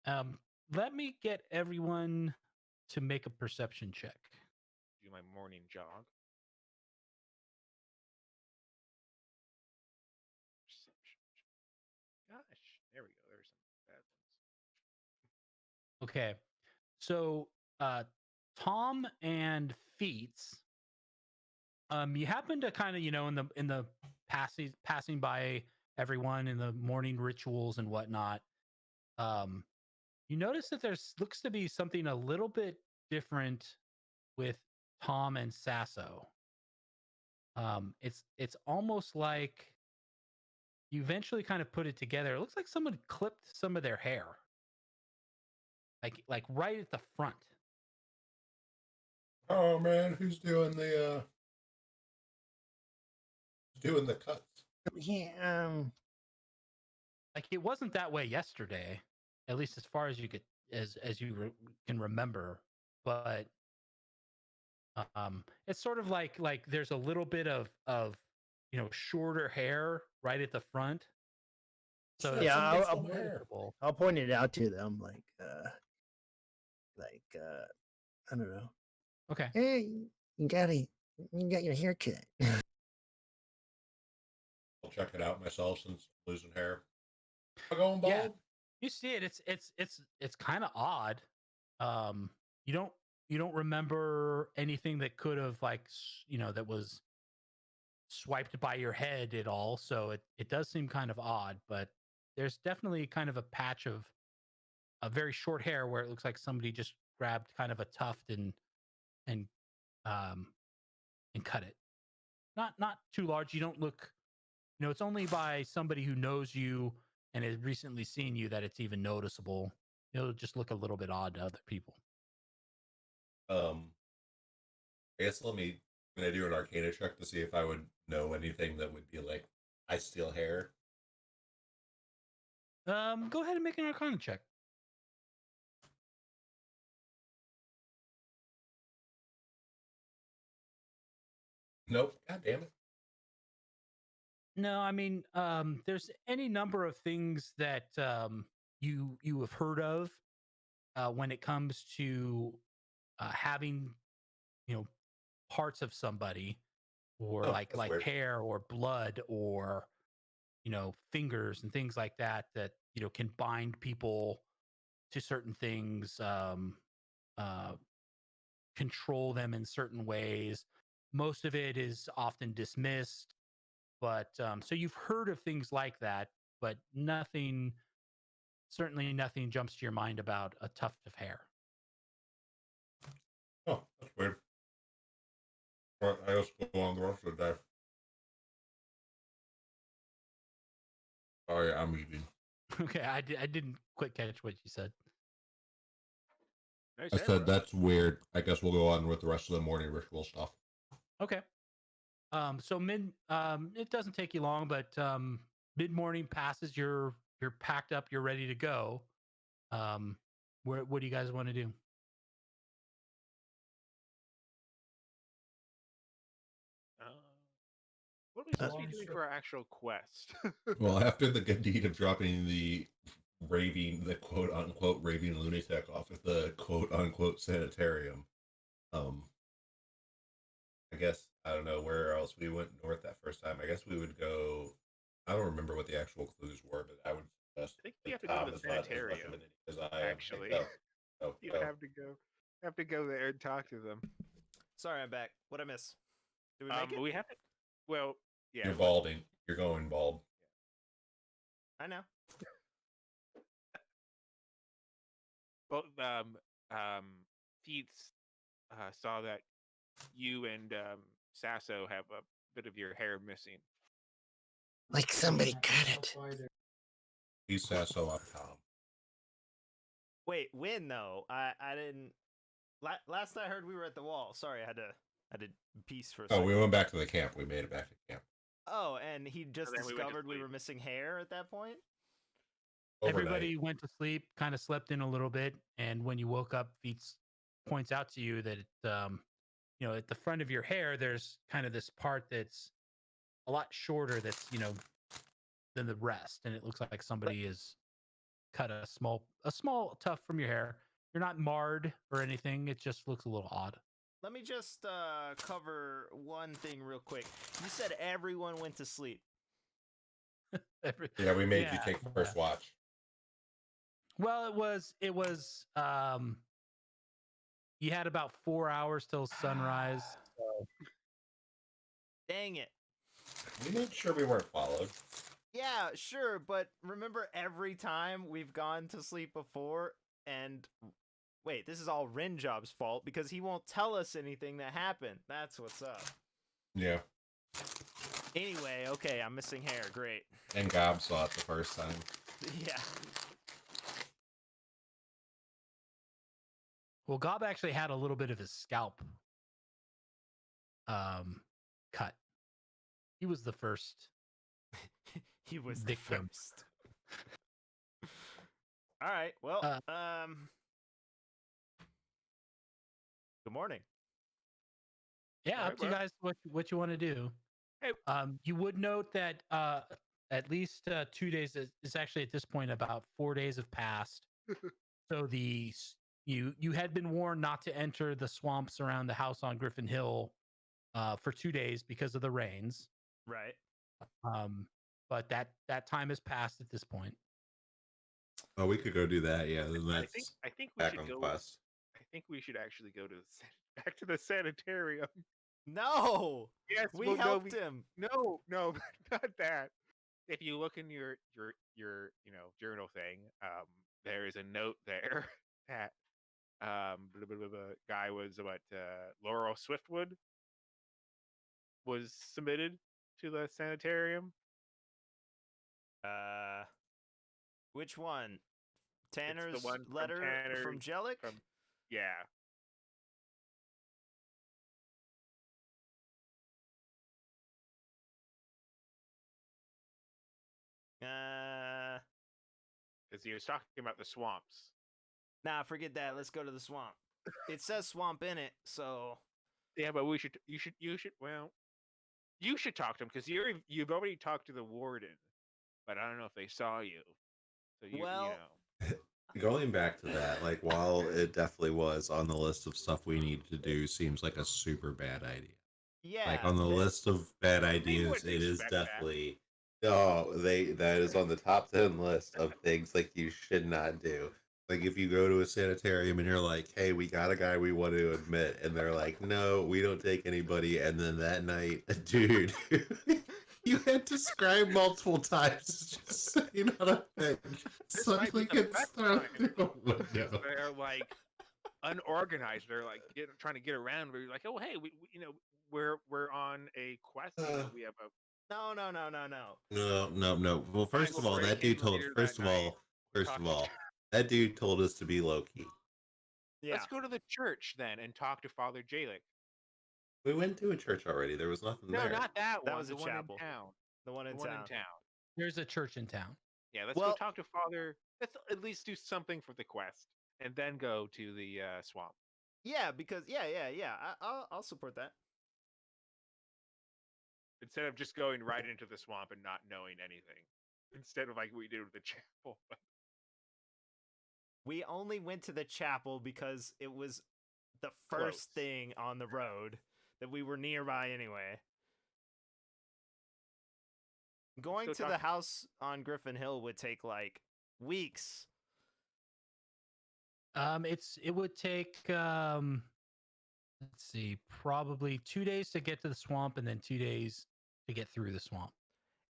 Let me get everyone to make a perception check. Do my morning jog. Gosh, there we go. There's some bad ones. Okay. So Tom and Feats, you happen to kind of, in the passing by everyone in the morning rituals and whatnot, you notice that there's looks to be something a little bit different with Tom and Sasso. It's almost like you eventually kind of put it together. It looks like someone clipped some of their hair, like right at the front. Oh man, who's doing the cuts? Yeah. Like it wasn't that way yesterday, at least as far as you could as you can remember. But it's sort of like there's a little bit of shorter hair right at the front. So Yeah, I'll I'll point it out to them, like I don't know. Okay. Hey, you got your haircut. I'll check it out myself since I'm losing hair. Am I going bald? Yeah. You see it. It's kind of odd. You don't remember anything that could have that was swiped by your head at all. So it does seem kind of odd, but there's definitely kind of a patch of a very short hair where it looks like somebody just grabbed kind of a tuft and um and cut it. Not too large. You don't look, it's only by somebody who knows you and has recently seen you that it's even noticeable. It'll just look a little bit odd to other people. I guess I'm gonna do an Arcana check to see if I would know anything that would be like I steal hair. Go ahead and make an Arcana check. Nope. God damn it. No, I mean, there's any number of things that you have heard of when it comes to having parts of somebody, or Oh, like that's weird. hair or blood or fingers and things like that can bind people to certain things, control them in certain ways. Most of it is often dismissed, but so you've heard of things like that, but certainly nothing jumps to your mind about a tuft of hair. Oh, that's weird. But I also go on the rest of the day. Sorry, I'm eating. Okay, I didn't quite catch what you said. Nice I hair, said bro. that's weird. I guess we'll go on with the rest of the morning ritual stuff. Okay. So it doesn't take you long, but mid morning passes. You're packed up. You're ready to go. What do you guys want to do? What are we supposed to be doing for our actual quest? Well, after the good deed of dropping the quote unquote raving lunatic off at the quote unquote sanitarium, I guess I don't know where else we went north that first time. I guess we would go. I don't remember what the actual clues were, but I would suggest I think we have to go to the is not as much of sanitarium. an idiot as I am. Actually, So, you would have to go there and talk to them. Sorry, I'm back. What'd I miss? Did we make it? We have to. Well, yeah. You're balding. You're going bald. I know. But Feats saw that you and Sasso have a bit of your hair missing. Like somebody cut it. He's Sasso on Tom. Wait, when though? I didn't. Last I heard, we were at the wall. Sorry, I had to I did peace for a Oh, second. we went back to the camp. We made it back to camp. Oh, and he just then we went to discovered we sleep. were missing hair at that point? Everybody went to sleep, kind of slept in a little bit, and when you woke up, Feats points out to you that at the front of your hair, there's kind of this part that's a lot shorter that's than the rest, and it looks like somebody has cut a small tuft from your hair. You're not marred or anything. It just looks a little odd. Let me just cover one thing real quick. You said everyone went to sleep. Yeah, we made you Yeah, take first watch. Well, it was you had about 4 hours till sunrise. So Dang it. We made sure we weren't followed. Yeah, sure, but remember every time we've gone to sleep before and wait, this is all Rinjob's fault because he won't tell us anything that happened. That's what's up. Yeah. Anyway, okay, I'm missing hair. Great. And Gob saw it the first time. Yeah. well, Gob actually had a little bit of his scalp cut. He was the first. He was Victim. the first. All right. Well, good morning. Yeah, All up right, to you bro. guys what you want to do. Hey. You would note that at least 2 days. It's actually at this point about 4 days have passed. So you had been warned not to enter the swamps around the house on Griffin Hill for 2 days because of the rains. Right. But that time has passed at this point. Oh, we could go do that. Yeah, then I that's think we back should on go. quest. I think we should actually go to back to the sanitarium. No. Yes, We well, no, helped him. No, not that. If you look in your journal thing, there is a note there that guy was Laurel Swiftwood was submitted to the sanitarium. Which one? Tanner's It's the one letter from Jellic? Yeah. Because he was talking about the swamps. Nah, forget that. Let's go to the swamp. It says swamp in it, so Yeah, but you should talk to him because you've already talked to the warden, but I don't know if they saw you. So you know. Going back to that, like while it definitely was on the list of stuff we need to do, seems like a super bad idea. yeah. Like on the list of bad ideas, wouldn't it is expect that. definitely that is on the top 10 list of things like you should not do. Like if you go to a sanitarium and you're like, "Hey, we got a guy we want to admit," and they're like, "No, we don't take anybody," and then that night, dude, you had to scribe multiple times just saying on a thing. This Suddenly might be the gets best thrown time. through a window. They're like unorganized. They're like trying to get around. Where you're like, oh hey, we're on a quest. We have a No. No. Well, first of all, break that dude in told. later First that of all, night. first of Talking- all, that dude told us to be low key. Yeah. Let's go to the church then and talk to Father Jalik. We went to a church already. There was nothing No, there. not that one. That was the a one chapel. in town. The one in town. There's a church in town. Yeah, let's Well- go talk to Father. Let's at least do something for the quest, and then go to the swamp. Yeah, because yeah. I'll support that. Instead of just going right into the swamp and not knowing anything. Instead of like we did with the chapel. We only went to the chapel because it was the first Close. thing on the road that we were nearby anyway. Going go to talk the to- house on Griffin Hill would take like weeks. It would take let's see, probably 2 days to get to the swamp and then 2 days to get through the swamp.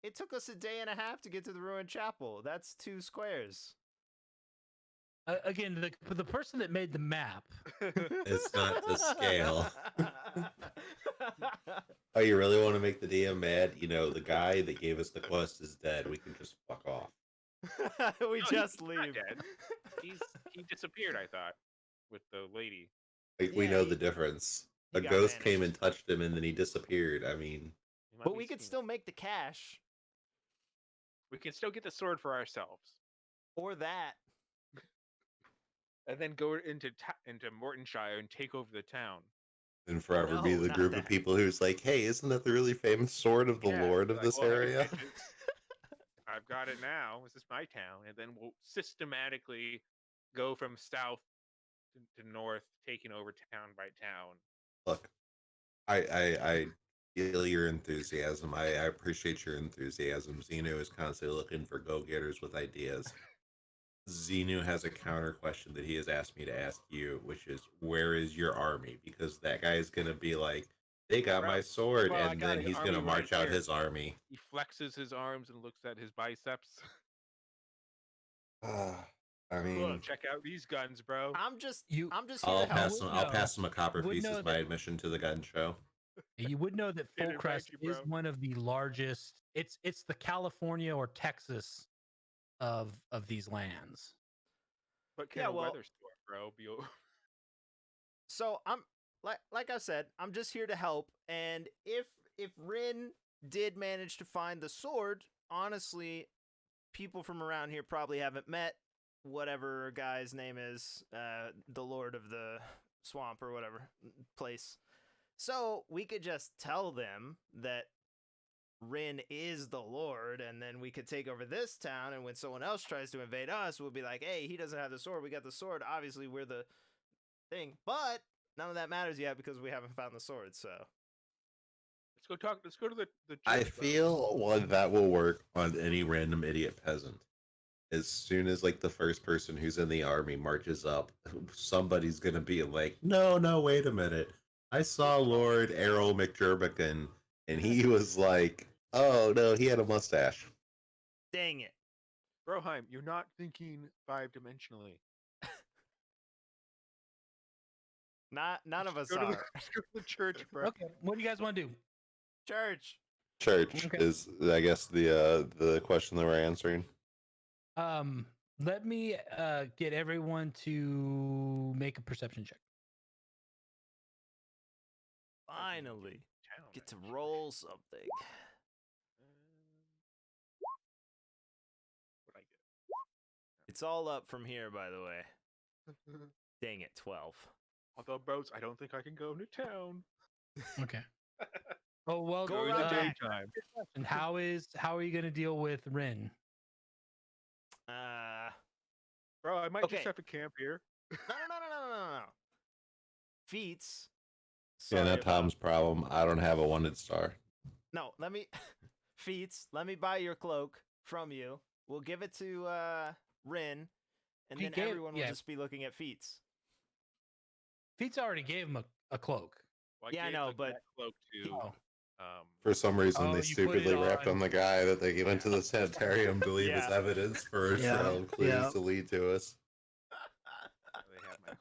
It took us a day and a half to get to the ruined chapel. That's 2 squares. Again, the person that made the map. It's not to scale. Oh, you really want to make the DM mad? You know, the guy that gave us the quest is dead. We can just fuck off. We No, just he's not leave. dead. He disappeared. I thought with the lady. Like, we Yeah, know he- the difference. A got ghost came vanished. and touched him, and then he disappeared. I mean, He might But be we could scheming. still make the cash We can still get the sword for ourselves, or that. and then go into Mortonshire and take over the town. and forever be No, the not group that. of people who's like, "Hey, isn't that the really famous sword of the Yeah, Lord be of like, this "Well, hey, area?" bitches, I've got it now. This is my town," and then we'll systematically go from south to north, taking over town by town. Look, I feel your enthusiasm. I appreciate your enthusiasm. Xenu is constantly looking for go-getters with ideas. Xenu has a counter question that he has asked me to ask you, which is, where is your army? Because that guy is gonna be like, they got Bro, my sword, well, I and got then his he's army gonna right march out here. his army. He flexes his arms and looks at his biceps. I mean, Look, check out these guns, bro. I'm just You- I'm just here I'll to help. pass him. I'll know- pass him a copper would piece know as my that- admission to the gun show. You would know that Didn't invite Fullcrest you, is bro. one of the largest. It's the California or Texas of these lands. But can Yeah, a well- weather storm, bro, be So I'm like I said, I'm just here to help. And if Rin did manage to find the sword, honestly, people from around here probably haven't met whatever guy's name is, the Lord of the Swamp or whatever place. So we could just tell them that Rin is the Lord, and then we could take over this town. And when someone else tries to invade us, we'll be like, "Hey, he doesn't have the sword. We got the sword. Obviously, we're the thing." But none of that matters yet because we haven't found the sword. So let's go talk. Let's go to the church, I bro. feel that will work on any random idiot peasant. As soon as like the first person who's in the army marches up, somebody's gonna be like, "No, wait a minute! I saw Lord Errol McJerbican, and he was like, oh no, he had a mustache." dang it. Broheim, you're not thinking 5-dimensionally. None of us Go to the, are. let's go to the church, bro. Okay, what do you guys want to do? Church. Church Okay. is, I guess, the question that we're answering. Let me get everyone to make a perception check. Finally Town, get to actually. roll something. What'd I It's all up from here, by the way. get? Dang it, 12. Although, bros, I don't think I can go into town. Okay. Oh well. Go in the around back. daytime. And how are you going to deal with Rin? Bro, I might Okay. just have to camp here. No. Feats. Yeah, Sorry not about- Tom's problem. I don't have a wanted star. No, let me. Feats, let me buy your cloak from you. We'll give it to Rin, and He then gave- everyone will yeah. just be looking at Feats. Feats already gave him a cloak. Well, Yeah, I gave know, that but- cloak to Oh. For some reason, Oh, they you put it stupidly wrapped on- on the guy that they went to the sanitarium to leave as Yeah. evidence for a Yeah, trail of clues yeah. to lead to us. they have my cloak.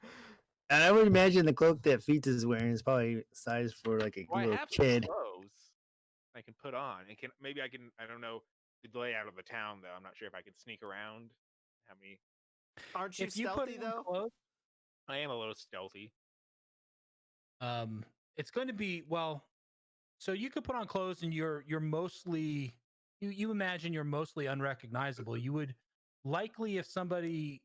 And I would imagine the cloak that Feet is wearing is probably sized for like a Well, I little have some kid. clothes I can put on. And maybe I can, I don't know the layout of the town though. I'm not sure if I can sneak around. Have me. Aren't you If you put stealthy on though? clothes, I am a little stealthy. it's going to be well. So you could put on clothes, and you're mostly you imagine you're mostly unrecognizable. You would likely, if somebody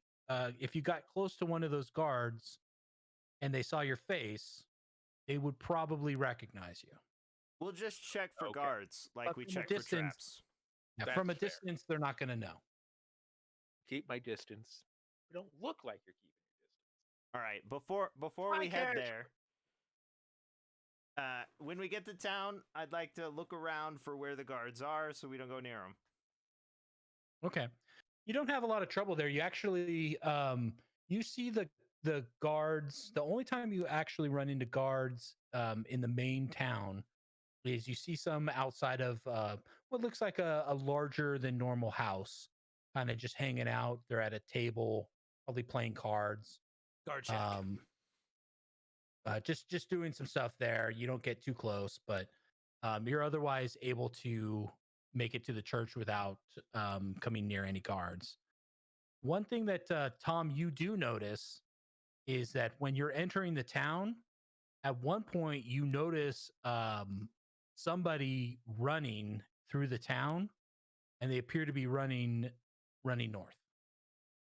if you got close to one of those guards and they saw your face, they would probably recognize you. We'll just check for Okay. guards like But we from a check for distance- traps. Now, That's from a fair. distance, they're not going to know. Keep my distance. You don't look like you're keeping your distance. All right, before My we head catch. there, when we get to town, I'd like to look around for where the guards are so we don't go near them. Okay. You don't have a lot of trouble there. You actually you see the guards. The only time you actually run into guards in the main town is you see some outside of what looks like a larger than normal house, kind of just hanging out. They're at a table, probably playing cards. Guard check. Just doing some stuff there. You don't get too close, but you're otherwise able to make it to the church without coming near any guards. One thing that Tom, you do notice is that when you're entering the town, at one point you notice somebody running through the town, and they appear to be running north.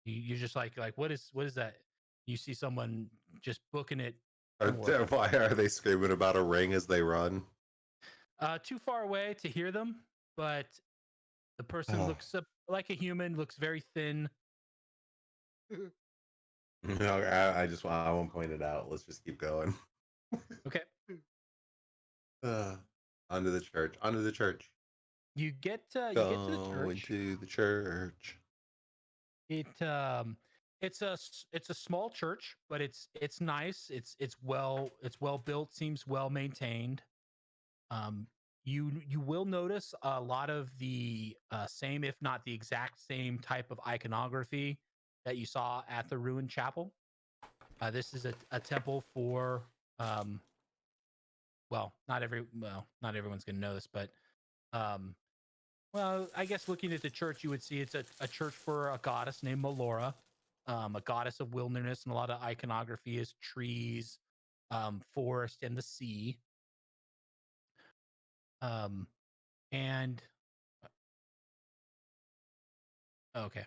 You're just like what is that? You see someone just booking it north. Why are they screaming about a ring as they run? Too far away to hear them, but the person looks like a human, looks very thin. No, I won't point it out. Let's just keep going. Okay. Onto the church. Onto the church. You get to the church. Into the church. It's a small church, but it's nice. It's well built, seems well maintained. You will notice a lot of the same, if not the exact same type of iconography that you saw at the ruined chapel. This is a temple for not everyone's gonna know this, but I guess looking at the church, you would see it's a church for a goddess named Melora, a goddess of wilderness, and a lot of iconography is trees, forest, and the sea. And okay.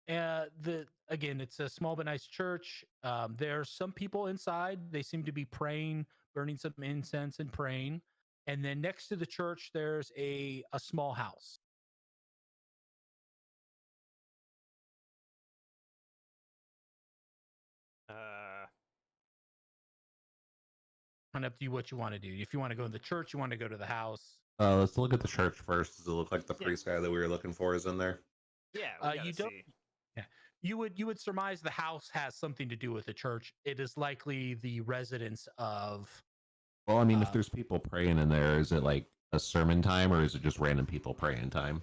It's a small but nice church. There's some people inside. They seem to be praying, burning some incense and praying. And then next to the church, there's a small house. Kind of up to you what you want to do. If you want to go to the church, you want to go to the house. Let's look at the church first. Does it look like the priest guy that we were looking for is in there? Yeah, you don't. see. Yeah, you would surmise the house has something to do with the church. It is likely the residence of. Well, I mean, if there's people praying in there, is it like a sermon time or is it just random people praying time?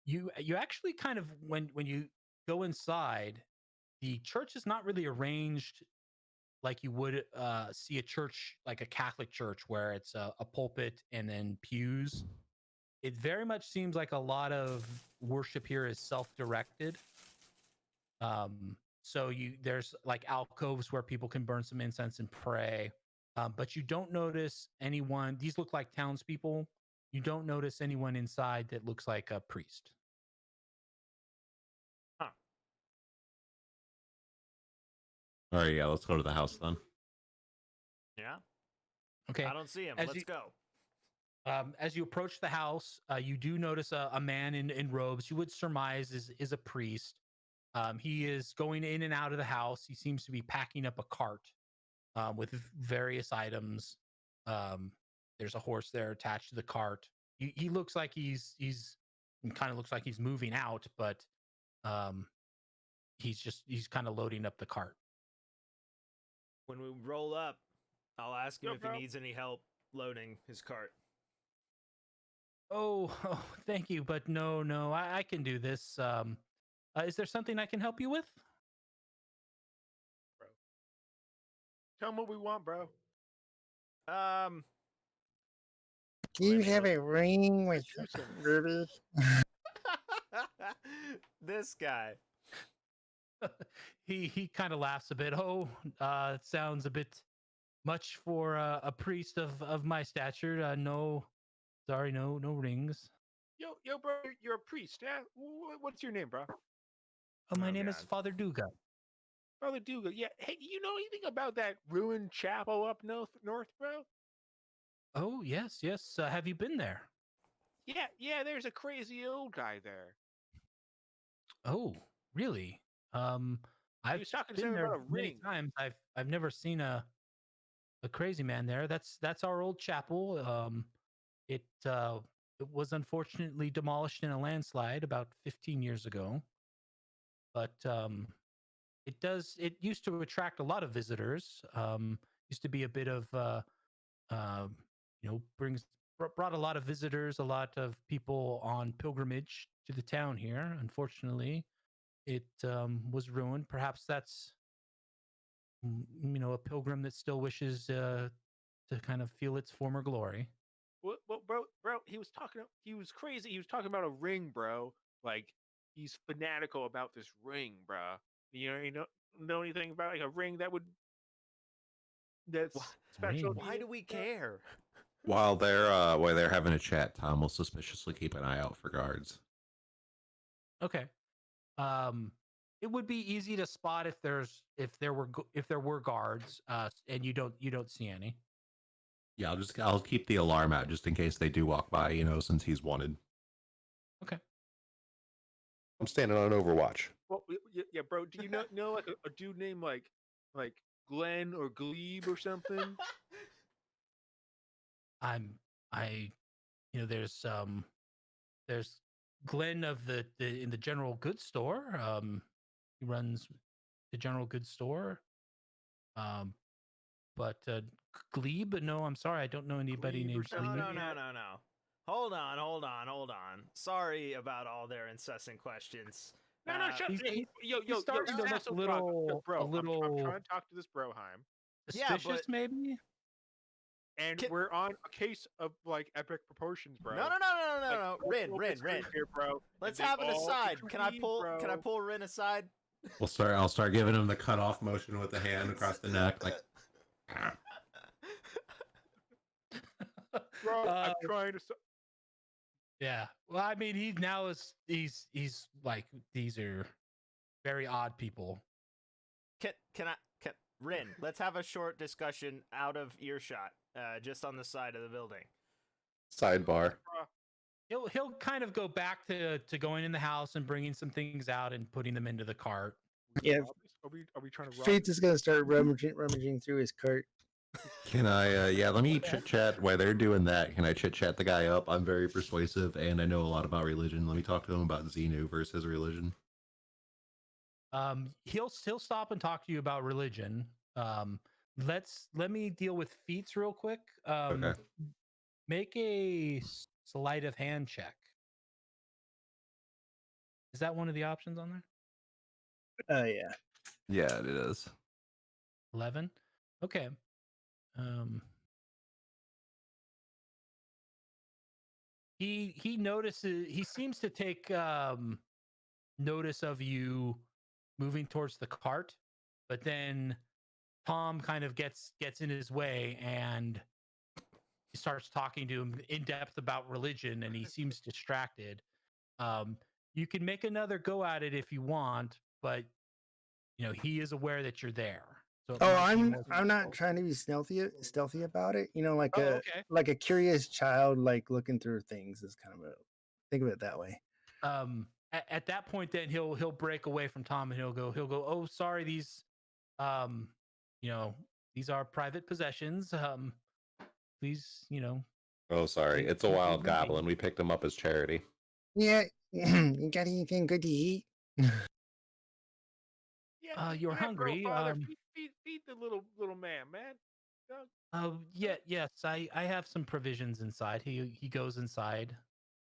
You actually kind of when you go inside, the church is not really arranged like you would see a church, like a Catholic church, where it's a pulpit and then pews. It very much seems like a lot of worship here is self-directed. So there's like alcoves where people can burn some incense and pray, but you don't notice anyone. These look like townspeople. You don't notice anyone inside that looks like a priest. Huh. All right, yeah, let's go to the house then. Yeah. Okay. I don't see him. Let's go. As you approach the house, you do notice a man in robes. You would surmise is a priest. He is going in and out of the house. He seems to be packing up a cart with various items. There's a horse there attached to the cart. He looks like he's kind of looks like he's moving out, but he's kind of loading up the cart. When we roll up, I'll ask him if bro. he needs any help loading his cart. Oh, thank you, but no, I can do this. Is there something I can help you with? Bro. Tell him what we want, bro. Do you have a ring with ruby? This guy. He kind of laughs a bit. Oh, it sounds a bit much for a priest of my stature. No, sorry, no rings. Yo, bro, you're a priest, yeah? What's your name, bro? Oh, my name God. is Father Duga. Father Duga, yeah. Hey, you know anything about that ruined chapel up north, bro? Oh, yes. Have you been there? Yeah, there's a crazy old guy there. Oh, really? I've was talking to been me there about a many ring. times. I've never seen a crazy man there. That's our old chapel. It was unfortunately demolished in a landslide about 15 years ago. But it used to attract a lot of visitors. Used to be a bit of brought a lot of visitors, a lot of people on pilgrimage to the town here. Unfortunately, it was ruined. Perhaps that's a pilgrim that still wishes to kind of feel its former glory. Well, bro, he was crazy. He was talking about a ring, bro. Like he's fanatical about this ring, bro. You know anything about like a ring that would that's special. Why do we care? While they're having a chat, Tom will suspiciously keep an eye out for guards. Okay. It would be easy to spot if there were guards, and you don't see any. Yeah, I'll keep the alarm out just in case they do walk by. Since he's wanted. Okay. I'm standing on Overwatch. Well, yeah, bro. Do you know like a dude named like Glenn or Glebe or something? There's Glenn of the in the general goods store. He runs the general goods store. But Glebe, no, I'm sorry, I don't know anybody Glebe or named something? Glebe. No. Hold on. Sorry about all their incessant questions. No, shut he's- up. he's Yo, starting to look Sasso a little- bro. a little- I'm trying to talk to this Broheim, Yeah, Suspicious, but- maybe. and Can- we're on a case of like epic proportions, bro. No. Like, Rin. here, bro. Let's and they have it all aside. Can I intervene, pull Rin aside? I'll start giving him the cut off motion with the hand across the neck, like. Bro, I'm trying to. Yeah. Well, I mean, he's like, these are very odd people. Can Rin, let's have a short discussion out of earshot, just on the side of the building. Sidebar. He'll kind of go back to going in the house and bringing some things out and putting them into the cart. Yeah. Are we trying to rob? Faith is gonna start rummaging through his cart. Can I? Let me chit chat while they're doing that. Can I chit chat the guy up? I'm very persuasive, and I know a lot about religion. Let me talk to him about Xenu versus religion. He'll stop and talk to you about religion. Let me deal with feats real quick. Okay. Make a sleight of hand check. Is that one of the options on there? Yeah. Yeah, it is. 11. Okay. He notices. He seems to take notice of you moving towards the cart, but then Tom kind of gets in his way and he starts talking to him in depth about religion, and he seems distracted. You can make another go at it if you want, but he is aware that you're there. So it might be more I'm not difficult. trying to be stealthy about it. Like okay. like a curious child, like looking through things is kind of think of it that way. At that point, then he'll break away from Tom and he'll go, oh, sorry, these these are private possessions. Please, Oh, sorry. It's a Keep wild moving. goblin. We picked him up as charity. Yeah, you got anything good to eat? Yeah, you're yeah, bro, hungry. Father, feed the little man. Yes, I have some provisions inside. He goes inside.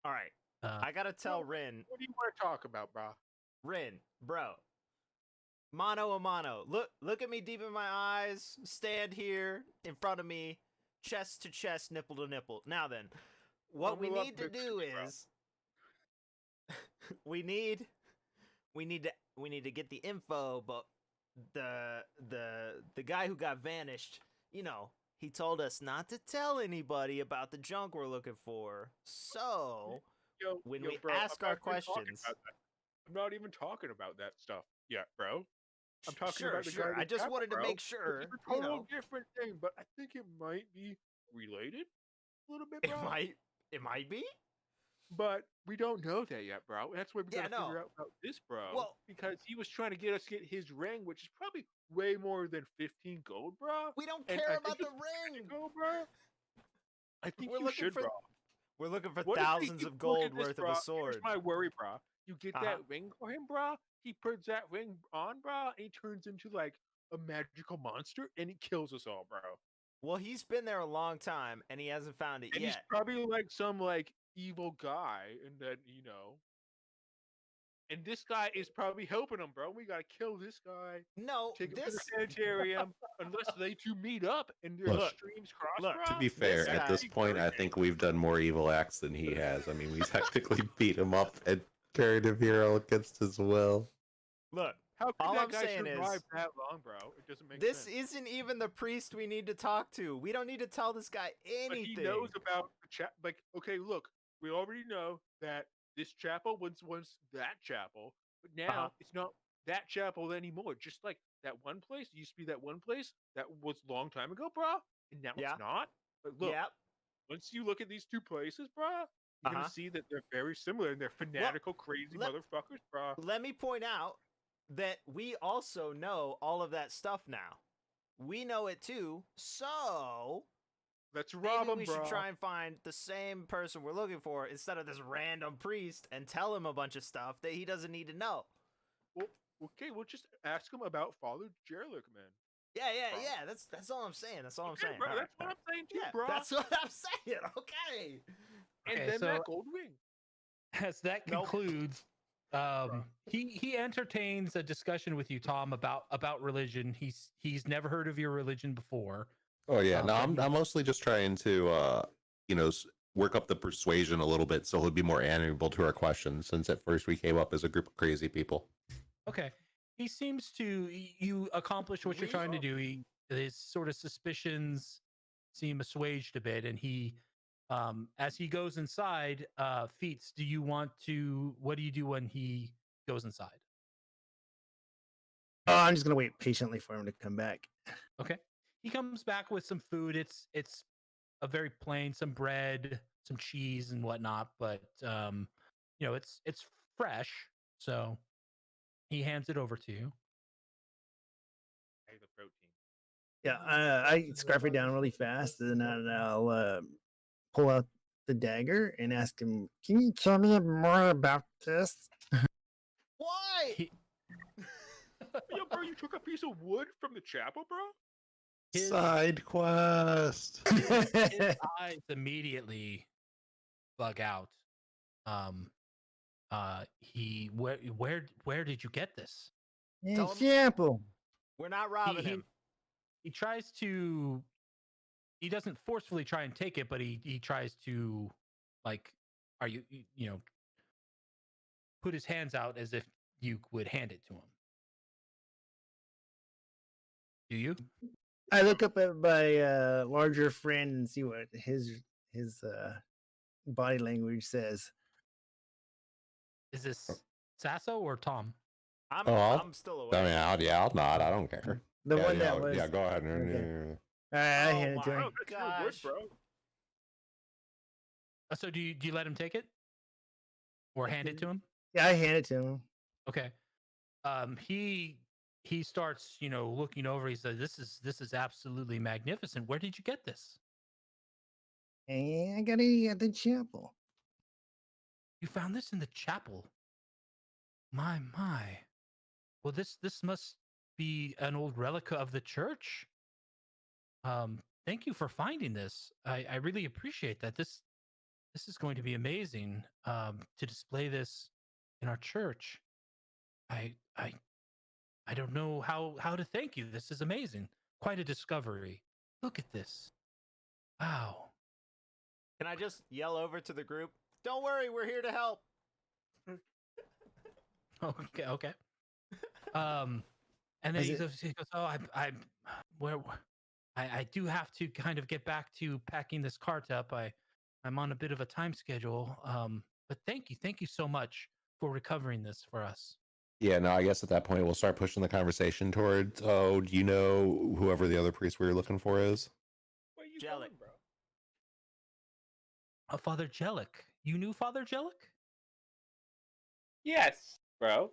All right, I gotta tell Rin. What do you want to talk about, bro? Rin, bro. Mano a mano. Look at me deep in my eyes. Stand here in front of me, chest to chest, nipple to nipple. Now then, what we need to do is we need to get the info, but the guy who got vanished, he told us not to tell anybody about the junk we're looking for. So when we ask our questions, I'm not even talking about that stuff yet, bro. I'm talking about the guy. I just that wanted to bro. make sure. It's a total different thing, but I think it might be related a little bit, bro. It might be. But we don't know that yet, bro. That's why we gotta figure out about this, bro. Well, because he was trying to get his ring, which is probably way more than 15 gold, bro. We don't And care I about think the it's ring. gold, bro. I think We're you looking should, for bro. We're looking for What if thousands you of look gold at this, worth bro? of a sword. Here's my worry, bro. You get Uh-huh. that ring for him, bro. He puts that ring on, bro, and he turns into like a magical monster, and he kills us all, bro. Well, he's been there a long time, and he hasn't found it And yet. he's probably like some like evil guy, and then and this guy is probably helping him, bro. We gotta kill this guy. No, Take him to this the sanitarium, unless they two meet up and their Look, streams cross. look, bro. To be fair, This at this guy- point, I think we've done more evil acts than he has. I mean, we technically beat him up and carried him here all against his will. look. How could All that I'm guy saying is- survive that long, bro? It doesn't make This sense. isn't even the priest we need to talk to. We don't need to tell this guy But anything. he knows about the chapel. Like, okay, look, we already know that this chapel was once that chapel, but now Uh-huh. it's not that chapel anymore. Just like that one place, it used to be that one place that was a long time ago, bro, and now Yeah. it's not. But look, Yep. once you look at these two places, bro, you're Uh-huh. gonna see that they're very similar and they're fanatical, crazy let- motherfuckers, bro. Let me point out that we also know all of that stuff now. We know it too, so Let's rob maybe them, we bro. should try and find the same person we're looking for instead of this random priest and tell him a bunch of stuff that he doesn't need to know. Well, okay, we'll just ask him about Father Jerlick, man. Yeah, Bro. That's all I'm saying. That's all I'm Okay, saying. bro, All that's right, what all I'm saying too, right. bro. Yeah, that's what I'm saying. Okay. And Okay, then so- that gold ring. As that Nope. concludes, he entertains a discussion with you, Tom, about religion. He's never heard of your religion before. Oh yeah, no, but I'm mostly just trying to work up the persuasion a little bit so he'll be more amenable to our questions. Since at first we came up as a group of crazy people. Okay, he seems to you accomplish what you're trying to do. His sort of suspicions seem assuaged a bit, and he, as he goes inside, Feats, what do you do when he goes inside? Oh, I'm just gonna wait patiently for him to come back. Okay. He comes back with some food. It's a very plain, some bread, some cheese and whatnot, but it's fresh. So he hands it over to you. Hey, the protein. Yeah, I scruff it down really fast, and then I'll pull out the dagger and ask him, "Can you tell me more about this?" Why? He, Yo, bro, you took a piece of wood from the chapel, bro? his, Side quest. his eyes immediately bug out. Where did you get this? Tell him- Example. We're not robbing him. He tries to. He doesn't forcefully try and take it, but he tries to, like, are you put his hands out as if you would hand it to him. Do you? I look up at my larger friend and see what his body language says. Is this Sasso or Tom? I'm still away. I'll nod. I don't care. The yeah, one yeah, that was. yeah, go ahead. Okay. All right, I Oh hand it to my him. Oh, that's your wood, gosh. bro. So do you let him take it, or hand it to him? Yeah, I hand it to him. Okay. He starts looking over. He says, "This is absolutely magnificent. Where did you get this? And I got it at the chapel. You found this in the chapel. My. Well, this must be an old relic of the church. Thank you for finding this. I really appreciate that. This is going to be amazing. To display this in our church. I don't know how to thank you. This is amazing. Quite a discovery. Look at this. Wow. Can I just yell over to the group? Don't worry, we're here to help. Okay. And then Is he it- goes, "Oh, I do have to kind of get back to packing this cart up. I'm on a bit of a time schedule. But thank you so much for recovering this for us." Yeah, no, I guess at that point we'll start pushing the conversation towards, oh, do you know whoever the other priest we were looking for is? Where you Jellic. going, bro? Father Jellic. You knew Father Jellic? Yes, bro.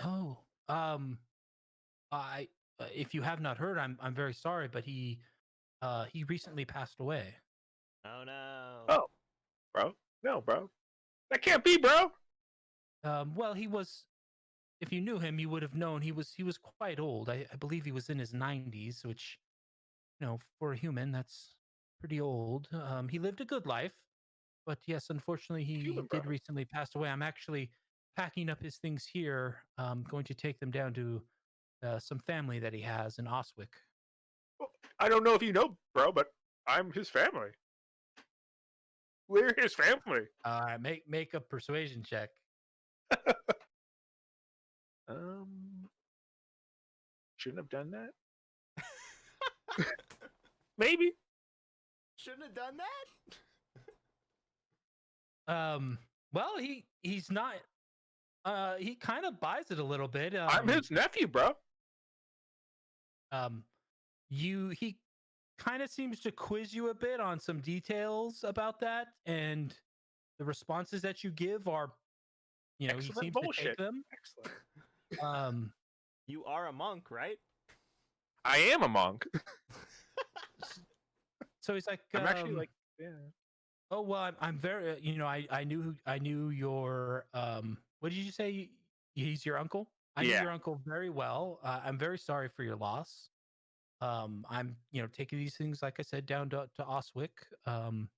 Oh, I if you have not heard, I'm very sorry, but he recently passed away. Oh no. Oh. Bro. No, bro. That can't be, bro. Well, he was. If you knew him, you would have known he was quite old. I believe he was in his 90s, which, for a human, that's pretty old. He lived a good life, but yes, unfortunately, he Human, did bro. recently pass away. I'm actually packing up his things here. Going to take them down to some family that he has in Oswick. I don't know if you know, bro, but I'm his family. We're his family. Make a persuasion check. shouldn't have done that. Maybe. Shouldn't have done that. Well, he's not. He kind of buys it a little bit. I'm his nephew, bro. He kind of seems to quiz you a bit on some details about that, and the responses that you give are, he Excellent seems bullshit. to take them. Excellent. You are a monk, right? I am a monk. So he's like, I'm actually like, yeah. oh well, I'm very, I knew your, what did you say? He's your uncle. I knew Yeah. your uncle very well. I'm very sorry for your loss. I'm, taking these things, like I said, down to Oswick. I'm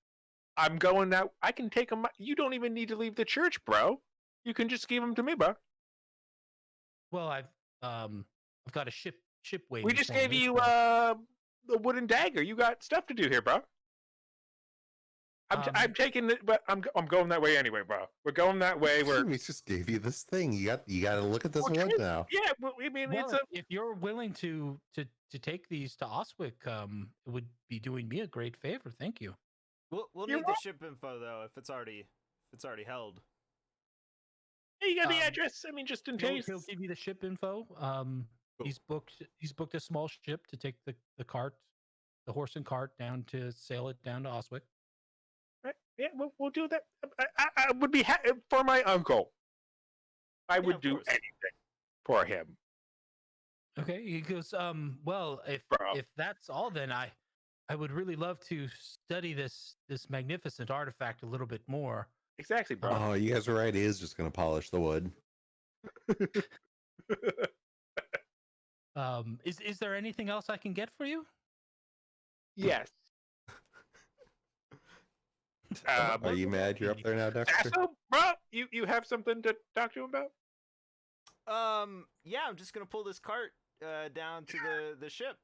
going that. I can take them. You don't even need to leave the church, bro. You can just give them to me, bro. Well, I've got a ship waiting. We just for gave me, you so- the wooden dagger. You got stuff to do here, bro. I'm taking it, but I'm going that way anyway, bro. We're going that way. We just gave you this thing. You got to look at this Well, wood true. now. Yeah, well, I mean, Well, it's a. if you're willing to take these to Oswick, it would be doing me a great favor. Thank you. We'll You're need the ship info though if it's already held. Hey, you got the Um, address? I mean, just in He'll, case. he'll give you the ship info. He's booked a small ship to take the cart, the horse and cart down to sail it down to Oswick. Right? Yeah, we'll do that. I would be for my uncle. I would of do course. anything for him. Okay, he goes, well, Bro. if that's all, then I would really love to study this magnificent artifact a little bit more. Exactly, bro. Oh, you guys are right. He is just going to polish the wood. Is there anything else I can get for you? Yes. Are you mad you're up there now, Dexter? Sasso, bro, you have something to talk to him about? Yeah, I'm just gonna pull this cart down to the ship.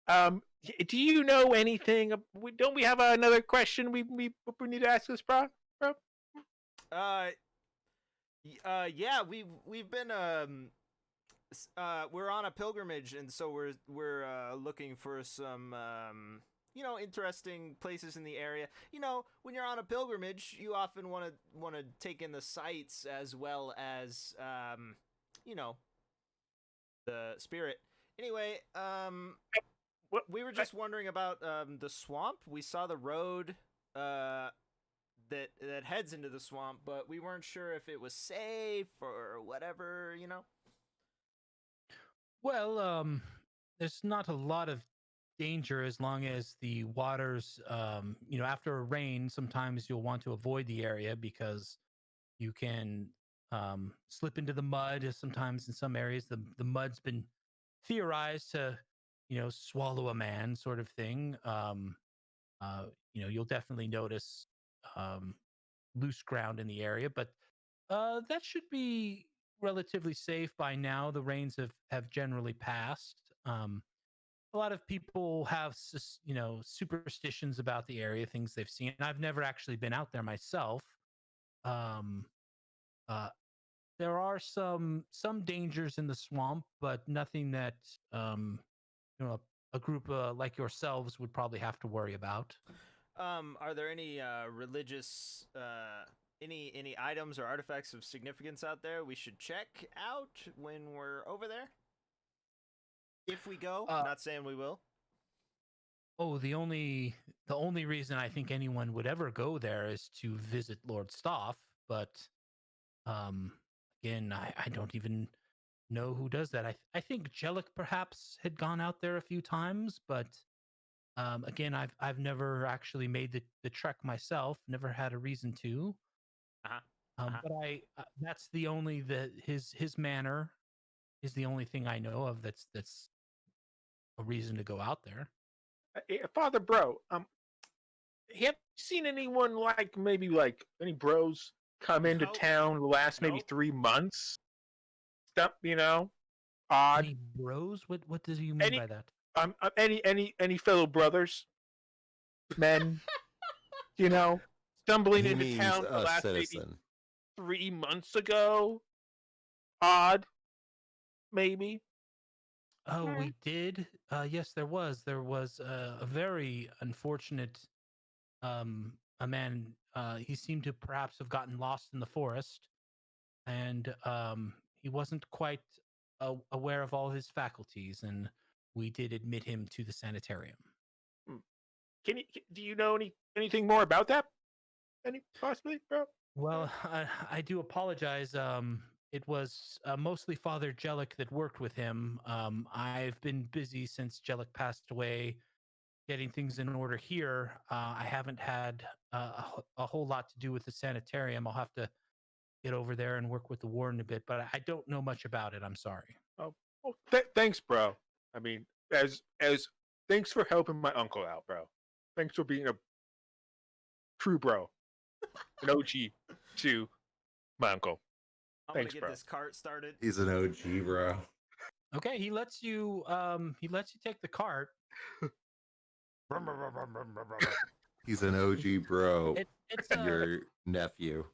Do you know anything? Don't we have another question we need to ask this, bro? Yeah, we've been we're on a pilgrimage, and so we're looking for some interesting places in the area. When you're on a pilgrimage, you often want to take in the sights as well as the spirit. Anyway, we were just wondering about the swamp. We saw the road that heads into the swamp, but we weren't sure if it was safe or whatever, Well, there's not a lot of danger as long as the waters, after a rain, sometimes you'll want to avoid the area because you can slip into the mud. Sometimes in some areas, the mud's been theorized to, swallow a man, sort of thing. You'll definitely notice loose ground in the area, but that should be relatively safe by now. The rains have generally passed. A lot of people have superstitions about the area, things they've seen. I've never actually been out there myself. There are some dangers in the swamp, but nothing that a group like yourselves would probably have to worry about. Are there any religious any items or artifacts of significance out there we should check out when we're over there? If we go, not saying we will. Oh, the only reason I think anyone would ever go there is to visit Lord Stoff, but again, I don't even know who does that. I think Jellic perhaps had gone out there a few times, but again, I've never actually made the trek myself, never had a reason to. But that's the only his manor is the only thing I know of that's a reason to go out there. Father Bro, have you seen anyone maybe any bros come into town the last maybe 3 months? Stuff, odd. Any bros? What does you mean by that? Any fellow brothers, men, stumbling He into means town the a last maybe citizen. 3 months ago? Odd, maybe. Oh, we did. Yes, there was. There was a very unfortunate a man. He seemed to perhaps have gotten lost in the forest, and he wasn't quite aware of all his faculties, and we did admit him to the sanitarium. Do you know anything more about that? Any possibly, bro? Well, I do apologize. It was mostly Father Jellic that worked with him. I've been busy since Jellic passed away, getting things in order here. I haven't had a whole lot to do with the sanitarium. I'll have to get over there and work with the warden a bit, but I don't know much about it. I'm sorry. Oh, well, thanks, bro. I mean, as thanks for helping my uncle out, bro. Thanks for being a true bro, an OG to my uncle. I'm Thanks, gonna get bro. this cart started. He's an OG, bro. Okay, he lets you take the cart. He's an OG, bro. It's Your nephew.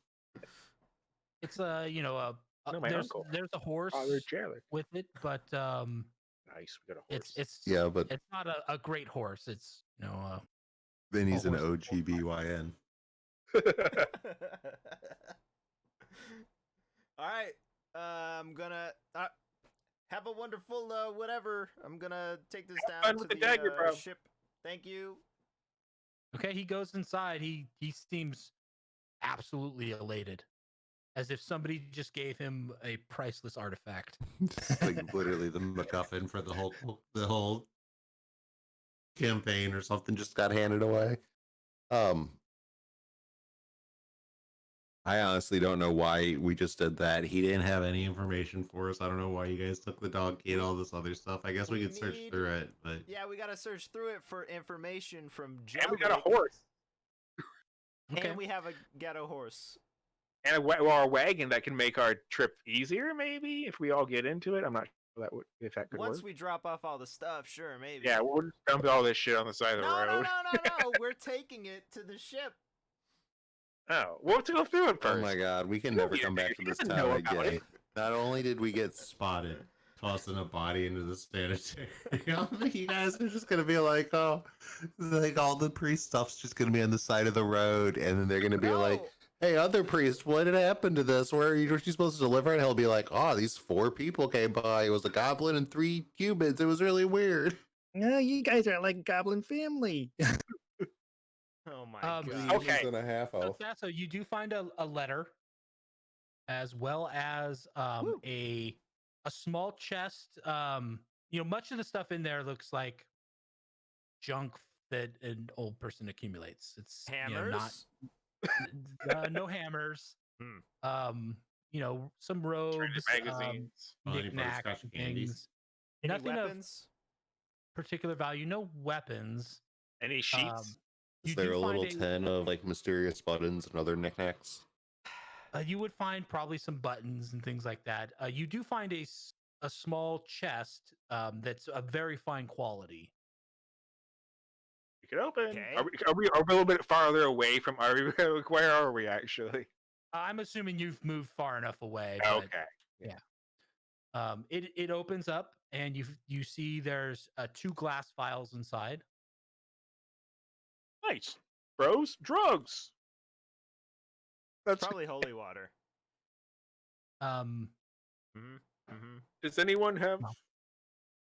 it's a No, my uncle. there's a horse Father Jellic. with it, but Nice, we got a horse. it's Yeah, but it's not a great horse. It's then he's an horse. OGBYN. All right. I'm gonna have a wonderful whatever. I'm gonna take this Have down fun to with the the dagger, bro. ship. Thank you. Okay, he goes inside. He seems absolutely elated, as if somebody just gave him a priceless artifact. Just like literally the MacGuffin for the whole campaign or something just got handed away. I honestly don't know why we just did that. He didn't have any information for us. I don't know why you guys took the dog key and all this other stuff. I guess we could search through it, but Yeah, we gotta search through it for information from Jellic. And we got a horse. Okay. And we have a ghetto horse. And a wagon that can make our trip easier, maybe, if we all get into it. I'm not sure if that could Once work. we drop off all the stuff, sure, maybe. Yeah, we'll just dump all this shit on the side of the No, road. no. We're taking it to the ship. Oh, we'll have to go through it first. oh my god, we can You'll never be come there. back to He this doesn't town know about again. it. Not only did we get spotted tossing a body into the sanitarium, you guys are just gonna be like, oh, like all the priest stuff's just gonna be on the side of the road, and then they're gonna be like, hey, other priest, what had happened to this? Where are you supposed to deliver it? He'll be like, oh, these 4 people came by. It was a goblin and 3 humans. It was really weird. No, you guys are like Goblin family. Oh my Um, god. Okay. And a half So, Sasso, you do find a letter, as well as Woo. a small chest. Much of the stuff in there looks like junk that an old person accumulates. It's Hammers. no hammers. Hmm. Some robes, magazines. knickknacks, Butterscotch and candies. things. Any Nothing weapons? of particular value. No weapons. Any sheets? You Is there do a little find 10 of like mysterious buttons and other knickknacks? You would find probably some buttons and things like that. You do find a small chest that's a very fine quality. We could open. Okay. Are we a little bit farther away from? Where are we actually? I'm assuming you've moved far enough away. But, Okay. it opens up and you see there's 2 glass vials inside. Nice, bros. Drugs. That's. Probably holy water. Um, Does anyone have?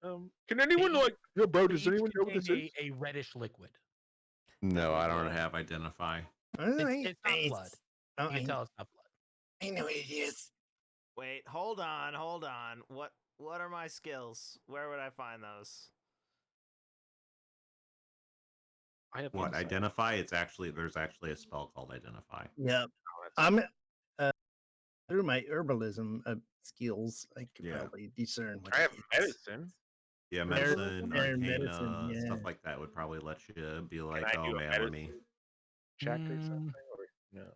No. Can anyone They- like? Yo, bro. they Does each anyone know what this contain is? a reddish liquid. No, I don't have identify. It's not blood. Oh, You can tell it's not blood. I know what it is. Wait, hold on. What are my skills? Where would I find those? I have What, insight. identify? There's actually a spell called identify. Yep. I'm through my herbalism skills, I could Yeah. probably discern what I have it is. medicine. Yeah, There's- medicine, there's arcana, medicine, yeah. stuff like that would probably let you be like, I oh do a man, let medicine? me. Check or Mm. something, or no?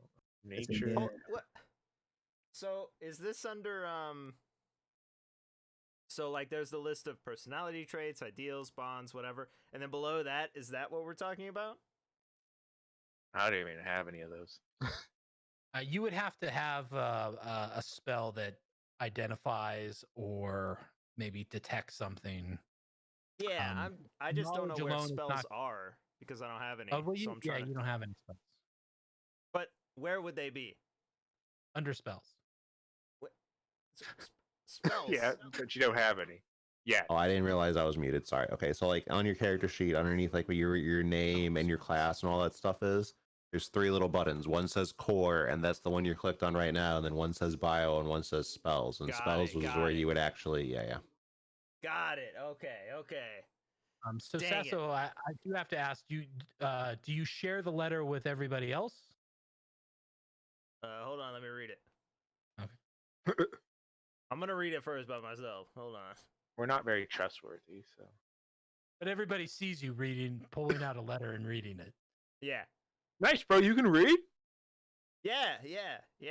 It's a Nature. Yeah. What? So is this under So like there's the list of personality traits, ideals, bonds, whatever, and then below that is that what we're talking about? I don't even have any of those. You would have to have a spell that identifies or maybe detect something. Yeah, I just don't know knowledge where alone is spells not- are because I don't have any. Oh, well, so I'm trying to... you don't have any spells. But where would they be? Under spells. Spells. Yeah, but you don't have any. Yeah. Oh, I didn't realize I was muted. Sorry. Okay, so like on your character sheet, underneath like where your name and your class and all that stuff is, there's 3 little buttons. One says core, and that's the one you're clicked on right now. And then one says bio, and one says spells. And Got spells it, was got where it. you would actually, yeah. Got it. Okay. So Dang it. Sasso, I do have to ask you, do you share the letter with everybody else? Hold on, let me read it. Okay. I'm gonna read it first by myself. Hold on. We're not very trustworthy, so. But everybody sees you pulling out a letter and reading it. Yeah. Nice, bro. You can read? Yeah.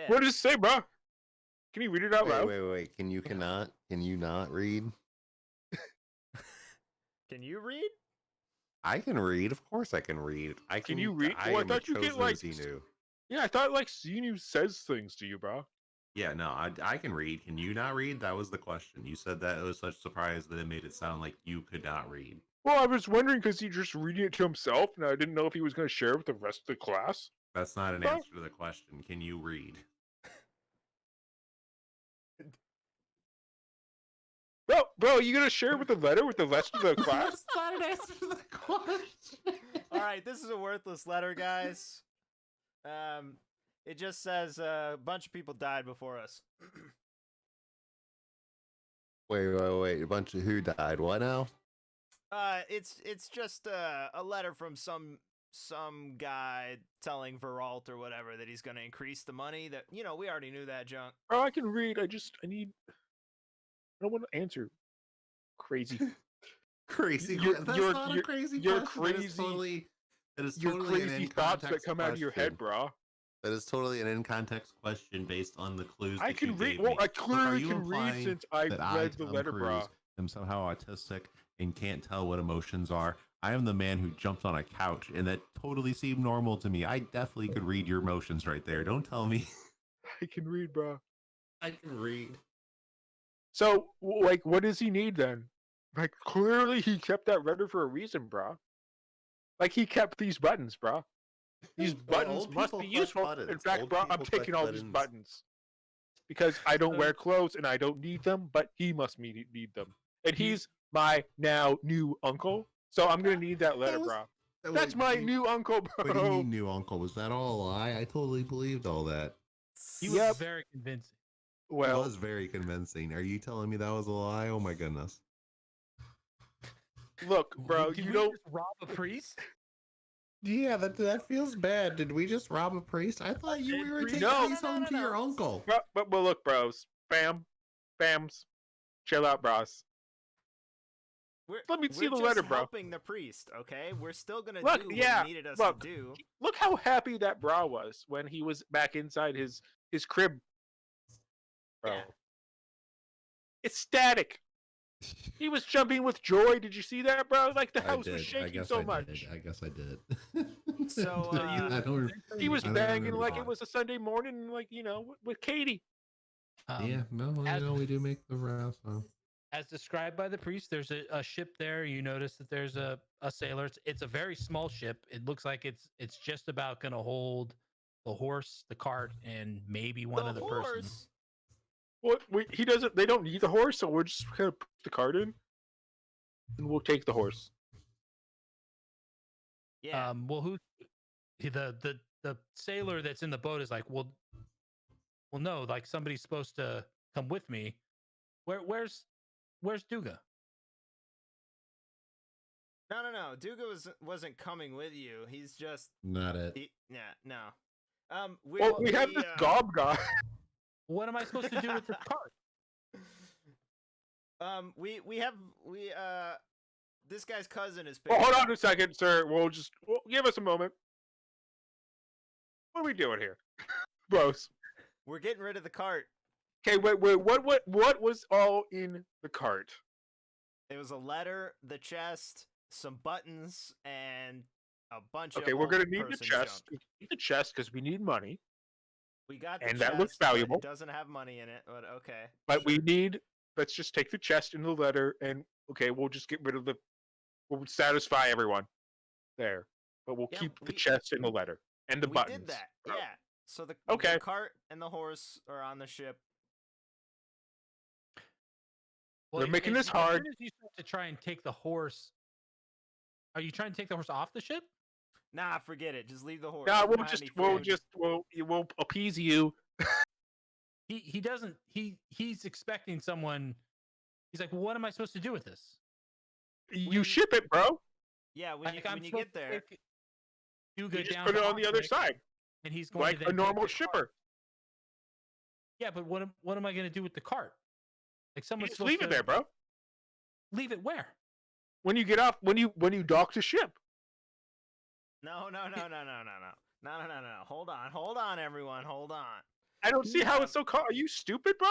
What does it say, bro? Can you read it out loud? Wait. Can you not read? Can you read? I can read. Of course I can read. Can you read? I Well, I am thought you get, chosen like, Xenu. Yeah, I thought like Xenu says things to you, bro. Yeah, no, I can read. Can you not read? That was the question. You said that it was such a surprise that it made it sound like you could not read. Well, I was wondering because he's just reading it to himself, and I didn't know if he was going to share it with the rest of the class. That's not an Bro. answer to the question. Can you read? Bro, you gonna share with the letter with the rest of the class? That's not an answer to the question. All right, this is a worthless letter, guys. It just says a bunch of people died before us. Wait. A bunch of who died? What now? It's just a letter from some guy telling Veralt or whatever that he's gonna increase the money. That we already knew that junk. Bro, I can read. I don't want to answer. Crazy. Crazy. You're- That's you're- not you're- a crazy you're question. That is Your totally an crazy in thoughts that context come out of your head, question. bro. That is totally an in context question based on the clues. I that you can read. gave Well, me. I Look, are clearly you can read implying since I that read the Tom letter, bro. Cruise, am somehow autistic and can't tell what emotions are? I am the man who jumped on a couch, and that totally seemed normal to me. I definitely could read your emotions right there. Don't tell me. I can read, bro. I can read. So, like, what does he need then? Like, clearly he kept that letter for a reason, bro. Like, he kept these buttons, bro. These Well, buttons old must people be collect useful. buttons. In fact, Old bro, I'm people taking collect all these buttons. buttons because I don't wear clothes and I don't need them, but he must need them. And he's my now new uncle, so I'm gonna need that letter, bro. That's my new uncle, bro. What do you mean, new uncle? Was that all a lie? I totally believed all that. He was Yep. very convincing. It Well, was very convincing. Are you telling me that was a lie? Oh my goodness. look, bro, Did you we don't. just rob a priest? Yeah, that feels bad. Did we just rob a priest? I thought we were taking No. these home to your uncle. But look, bros, bams, chill out, bros. Let me see the letter, bro. Helping the priest, okay? We're still gonna Look, do what yeah, he needed us look. to do. Look how happy that bra was when he was back inside his crib. Bro. Yeah. Ecstatic. He was jumping with joy. Did you see that, bro? Like the house was shaking so much. I guess I did. So, I don't. He was I don't banging remember like that. it was a Sunday morning, like with Katie. Yeah, no, as- we do make the rounds. So. As described by the priest, there's a ship there. You notice that there's a sailor. It's a very small ship. It looks like it's just about going to hold the horse, the cart, and maybe one other person. What? He doesn't. They don't need the horse, so we're just gonna put the cart in, and we'll take the horse. Yeah. Well, the sailor that's in the boat is like, well, no, like somebody's supposed to come with me. Where's Duga? No. Duga wasn't coming with you. He's just Not it. no. We have this gob guy. What am I supposed to do with this cart? This guy's cousin is. Well, hold on a second, sir. We'll give us a moment. What are we doing here, bros? We're getting rid of the cart. Okay, wait. What was all in the cart? It was a letter, the chest, some buttons, and a bunch of. Okay, we're gonna need the person chest. junk. We need the chest because we need money, We got the and chest, that looks but valuable. It doesn't have money in it, but okay. but we need let's just take the chest and the letter, and okay, we'll just get rid of we'll satisfy everyone there, but we'll Yeah, keep the we- chest and the letter and the we buttons. did that. bro. Yeah. So the Okay. cart and the horse are on the ship. They're making as this As hard. soon as you start to try and take the horse, are you trying to take the horse off the ship? Nah, forget it. Just leave the horse. Nah, We we'll don't have just any we'll food. just we'll appease you. He doesn't. He's expecting someone. He's like, well, what am I supposed to do with this? You ship it, bro. Yeah, when you Like, I'm when you supposed get to there. take Duga You just down put to it on the other Optic, side, and he's going like to a then take normal the cart. shipper. Yeah, but what am I going to do with the cart? Like You someone's just supposed leave to it there, bro. Leave it where? When you get off, when you dock the ship. No. Hold on, everyone. Hold on. I don't see how it's so called. Are you stupid, bro?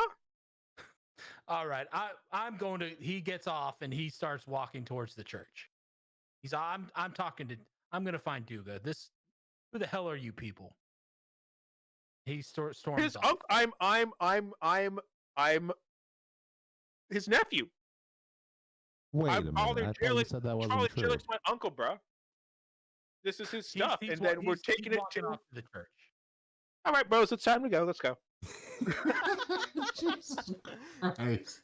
All right, I'm going to. He gets off and he starts walking towards the church. I'm going to find Duga. Who the hell are you people? He storms His off. I'm his nephew. Wait I'm a Charlie minute. I thought you Chillick- said that wasn't Charlie true. Chillick's my uncle, bro. This is his stuff, He's and then we're he's taking it walking to. off to the church. All right, bros, it's time to go. Let's go. Jesus Christ.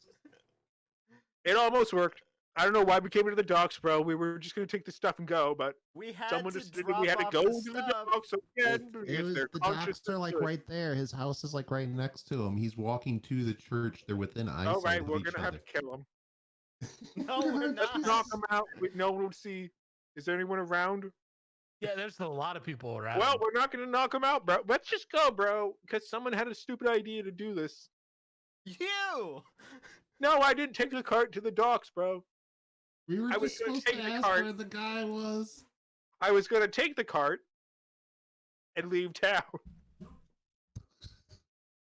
It almost worked. I don't know why we came into the docks, bro. We were just gonna take the stuff and go, but We had someone to decided drop we had to off go the to the stuff. docks again. It because was, they're the conscious docks are of like it. right there. His house is like right next to him. He's walking to the church. They're within eyesight All right, of we're each gonna have other. to kill him. No, we're Let's not. knock him out. No one will see. Is there anyone around? Yeah, there's a lot of people around. Well, we're not gonna knock him out, bro. Let's just go, bro, because someone had a stupid idea to do this. You. No, I didn't take the cart to the docks, bro. We were I was just gonna supposed to take the ask cart. where the guy was. I was gonna take the cart and leave town,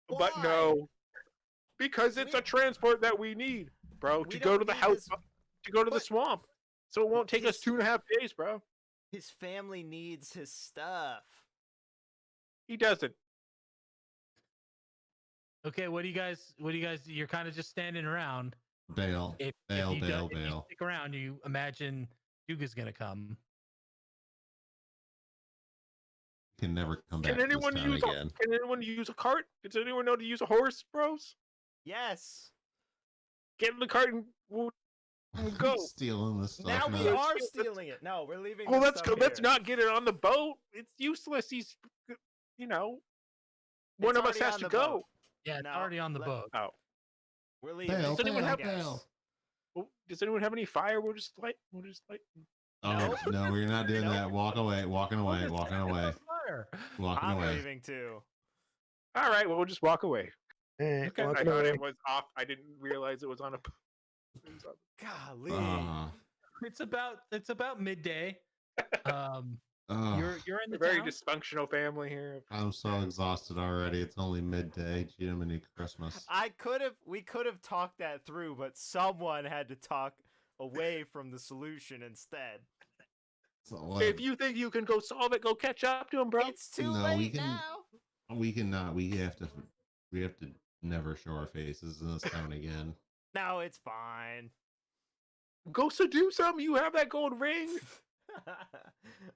but Why? no, because it's We- a transport that we need, bro, We to go to don't the need house, this- to go to the But- swamp. So it won't take us This- 2.5 days, bro. His family needs his stuff. He doesn't. Okay, what do you guys? You're kind of just standing around. Bail. If Bail, you bail, if you bail. stick around, you imagine Duga's gonna come. Can never come back Can to anyone this town use again. Can anyone use a cart? Does anyone know to use a horse, bros? Yes. Get in the cart and we'll go. Stealing this stuff. Now we now. are Let's- stealing it. No, we're leaving. Well, the let's go. stuff Let's here. not get it on the boat. It's useless. He's, one It's of us already has on to the go. boat. Yeah, it's No, already on the let- boat. Oh, We're leaving. Bail, Does anyone bail, have bail. well, does anyone have any fire? We'll just light. Oh, Nope. no, we're not doing Nope. that. Walk away, walking away, walking away, Fire. walking I'm away. leaving too. All right. Well, we'll just walk away. Okay. I walking thought away. it was off. I didn't realize it was on a. Golly. It's about midday. Um, you're in the A very town. dysfunctional family here. I'm so exhausted already. It's only midday. Jiminy Christmas. We could have talked that through, but someone had to talk away from the solution instead. So, what? If you think you can go solve it, go catch up to him, bro. It's too No, late we can- now. We cannot. We have to never show our faces in this town again. No, it's fine. Go seduce him. You have that gold ring.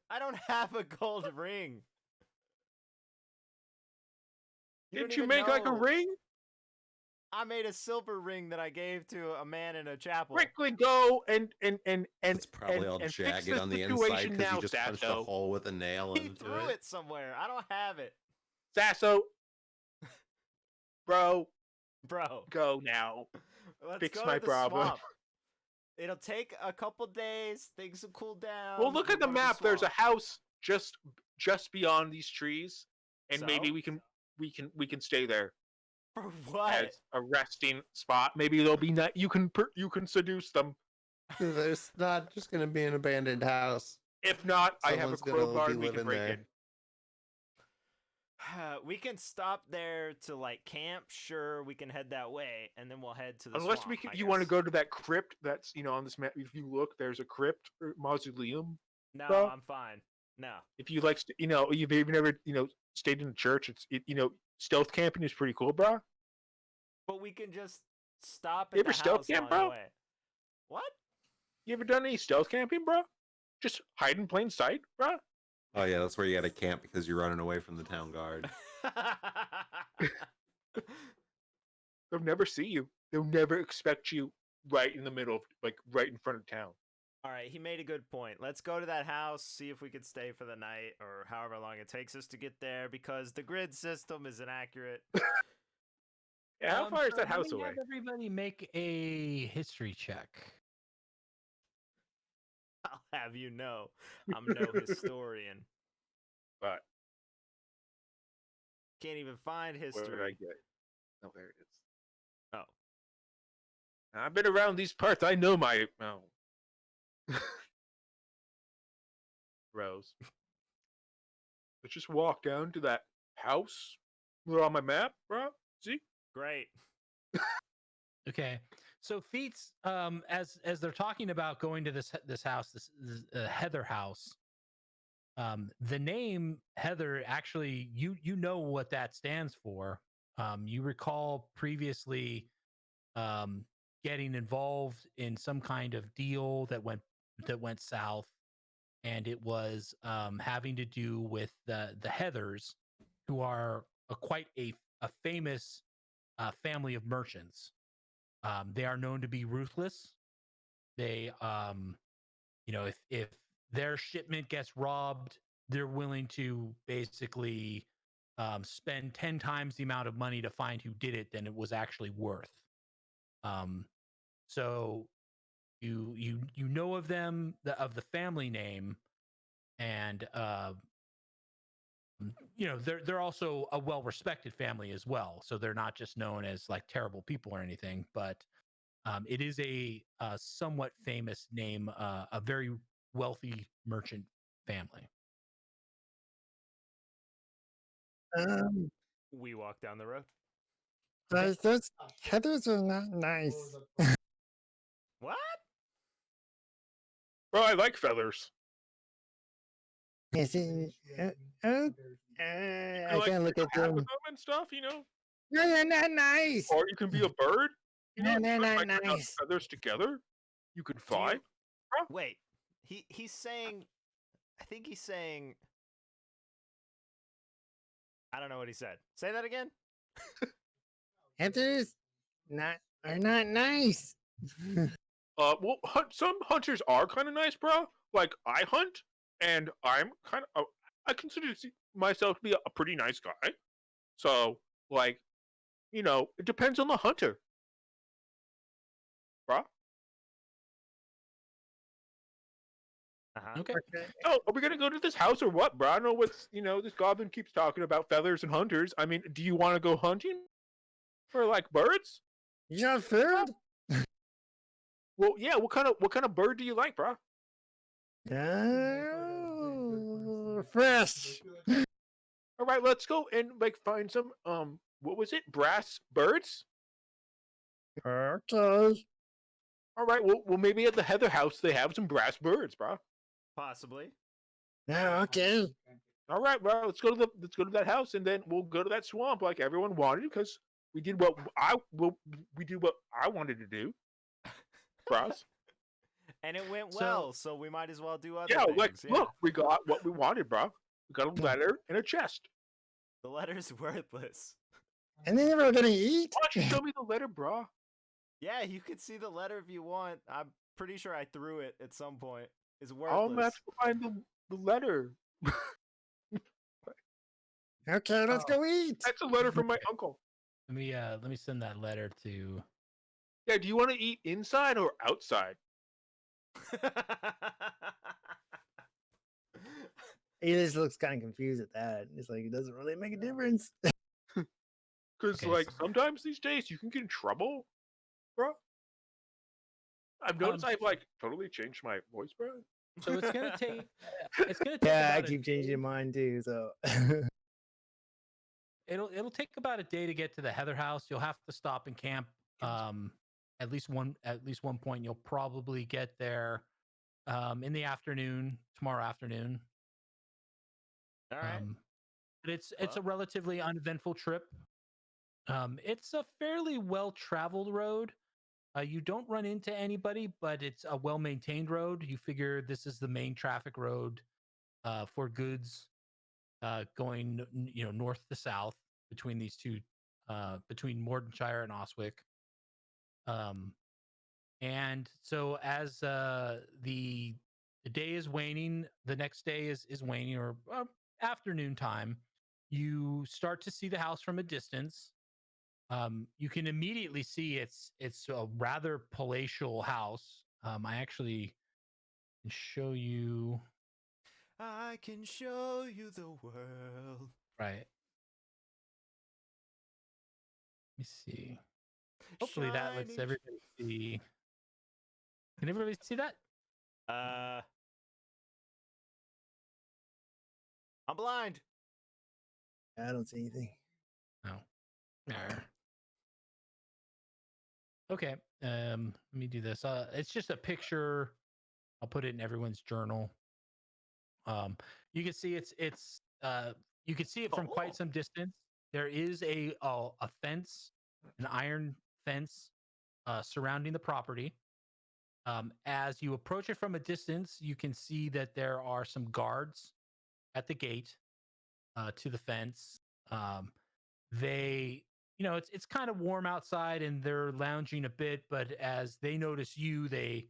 I don't have a gold ring. Didn't don't you even make like a know. ring? I made a silver ring that I gave to a man in a chapel. Quickly go and It's probably and- all and fix jagged this on the situation inside because now, you just punched a Sasso. hole with a nail He into threw it. it somewhere. I don't have it, Sasso, bro, bro. go now. Let's Fix go my to the problem. swamp. It'll take a couple days. Things will cool down. Well, look we'll at the go to map. There's a swamp. house just beyond these trees, and maybe So? we can stay there For what? as a resting spot. Maybe they'll be you can seduce them. There's not just gonna be an abandoned house. If not, I have a Someone's gonna crowbar be and we can living break there. in. We can stop there to like camp. Sure, we can head that way, and then we'll head to the Unless swamp, we can, I you want to guess. go to that crypt that's on this map. If you look, there's a crypt or mausoleum. No, bro. I'm fine. No. If you like, you've even never stayed in a church. Stealth camping is pretty cool, bro. But we can just Stop You at the ever stealth house camp, along the bro? way. What? You ever done any stealth camping, bro? Just hide in plain sight, bro? Oh yeah, that's where you got to camp because you're running away from the town guard. They'll never see you. They'll never expect you right in the middle of, like, right in front of town. All right, he made a good point. Let's go to that house, see if we could stay for the night or however long it takes us to get there because the grid system is inaccurate. Yeah, how far is that let house me away? have everybody make a history check. I'll have you know, I'm no historian. But Can't even find where did I history. get? Oh, there it is. Oh. I've been around these parts. I know my Rose. Let's just walk down to that house. We're on my map, bro. See? Great. Okay, so feats, as they're talking about going to this house, this Heather house. The name Heather, actually, you know what that stands for. You recall previously getting involved in some kind of deal that went south, and it was having to do with the Heathers, who are quite a famous family of merchants. They are known to be ruthless. They, if their shipment gets robbed, they're willing to basically spend 10 times the amount of money to find who did it than it was actually worth. So you know of them, of the family name, and they're also a well-respected family as well. So they're not just known as like terrible people or anything, but it is a somewhat famous name, a very wealthy merchant family. We walk down the road. Those Heathers are not nice. What? Bro, I like feathers. Is it? I like, can't look at Have them. with them and stuff, you know? No, they're not nice. Or you can be a bird. You know, No, they're not like, nice. feathers together. You can Do fly. you- Wait. He's saying. I think he's saying. I don't know what he said. Say that again. Heathers are not nice. Well, some hunters are kind of nice, bro. Like, I hunt, and I'm kind of. I consider myself to be a pretty nice guy. So, like, it depends on the hunter, bro. Uh-huh. Okay. Oh, are we gonna go to this house or what, bro? I don't know what's. This goblin keeps talking about feathers and hunters. I mean, do you want to go hunting for like birds? You got food? Well, yeah. What kind of bird do you like, bro? Fresh. All right, let's go and like find some what was it? Brass birds? Okay. All right, well maybe at the Heather house they have some brass birds, bro. Possibly. Okay. All right, bro, let's go to that house and then we'll go to that swamp like everyone wanted because we did what I wanted to do. Bros. And it went So- well, so we might as well do other Yeah, things. like yeah. look, we got what we wanted, bro. We got a letter and a chest. The letter's worthless. And then we're gonna eat. Why don't you show me the letter, bro? Yeah, you could see the letter if you want. I'm pretty sure I threw it at some point. It's I'm worthless. gonna have to find the letter. Okay, let's go eat. That's a letter from my uncle. Let me send that letter to. Yeah, do you want to eat inside or outside? He just looks kind of confused at that. It's like it doesn't really make a difference. Because Okay, like so- sometimes these days you can get in trouble, bro. I've noticed I've like totally changed my voice, bro. So it's gonna take. It's gonna take. Yeah, I about a keep changing day- mine too. So It'll take about a day to get to the Heather house. You'll have to stop and camp. At least one point. You'll probably get there in the afternoon, tomorrow afternoon. All right. But it's a relatively uneventful trip. It's a fairly well-traveled road. You don't run into anybody, but it's a well-maintained road. You figure this is the main traffic road for goods going, north to south between these two, between Mordenshire and Oswick. And so as the day is waning, the next day is waning, or afternoon time, you start to see the house from a distance. You can immediately see it's a rather palatial house. I actually can show you. I can show you the world. Right. Let me see. Hopefully that lets Shining. everybody see. Can everybody see that? I'm blind. I don't see anything. No. There. Okay. Let me do this. It's just a picture. I'll put it in everyone's journal. You can see it's you can see it from quite some distance. There is a fence, an iron fence, surrounding the property. As you approach it from a distance, you can see that there are some guards at the gate to the fence. They, it's kind of warm outside, and they're lounging a bit. But as they notice you, they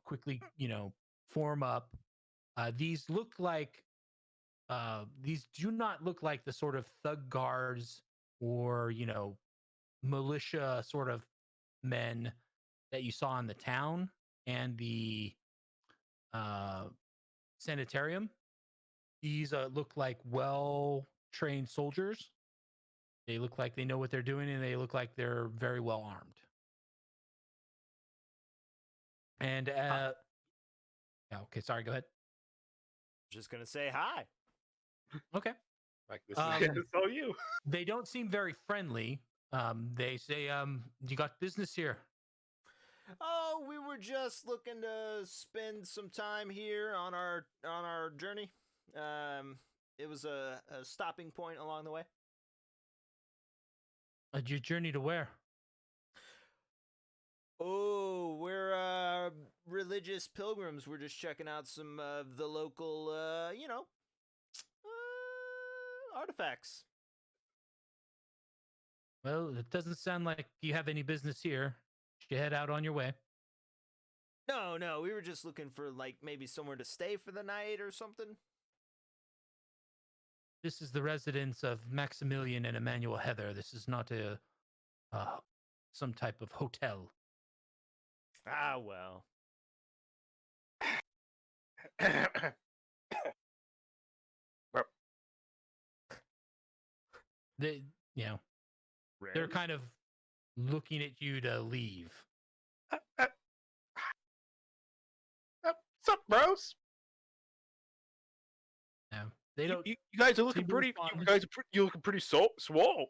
quickly, form up. These do not look like the sort of thug guards or militia sort of men that you saw in the town and the sanitarium. These look like well trained soldiers. They look like they know what they're doing, and they look like they're very well armed. And okay, sorry, go ahead. Just gonna say hi. Okay. Like this Um, is it's all you. They don't seem very friendly. They say, you got business here. Oh, we were just looking to spend some time here on our journey. It was a stopping point along the way. Your journey to where? Oh, we're religious pilgrims. We're just checking out some of the local, artifacts. Well, it doesn't sound like you have any business here. Should you head out on your way? No, we were just looking for maybe somewhere to stay for the night or something. This is the residence of Maximilian and Emmanuel Heather. This is not a some type of hotel. Ah, well. They, they're kind of looking at you to leave. What's up, bros? No, they don't. You guys are looking seem to pretty. respond. You guys are you looking pretty swole.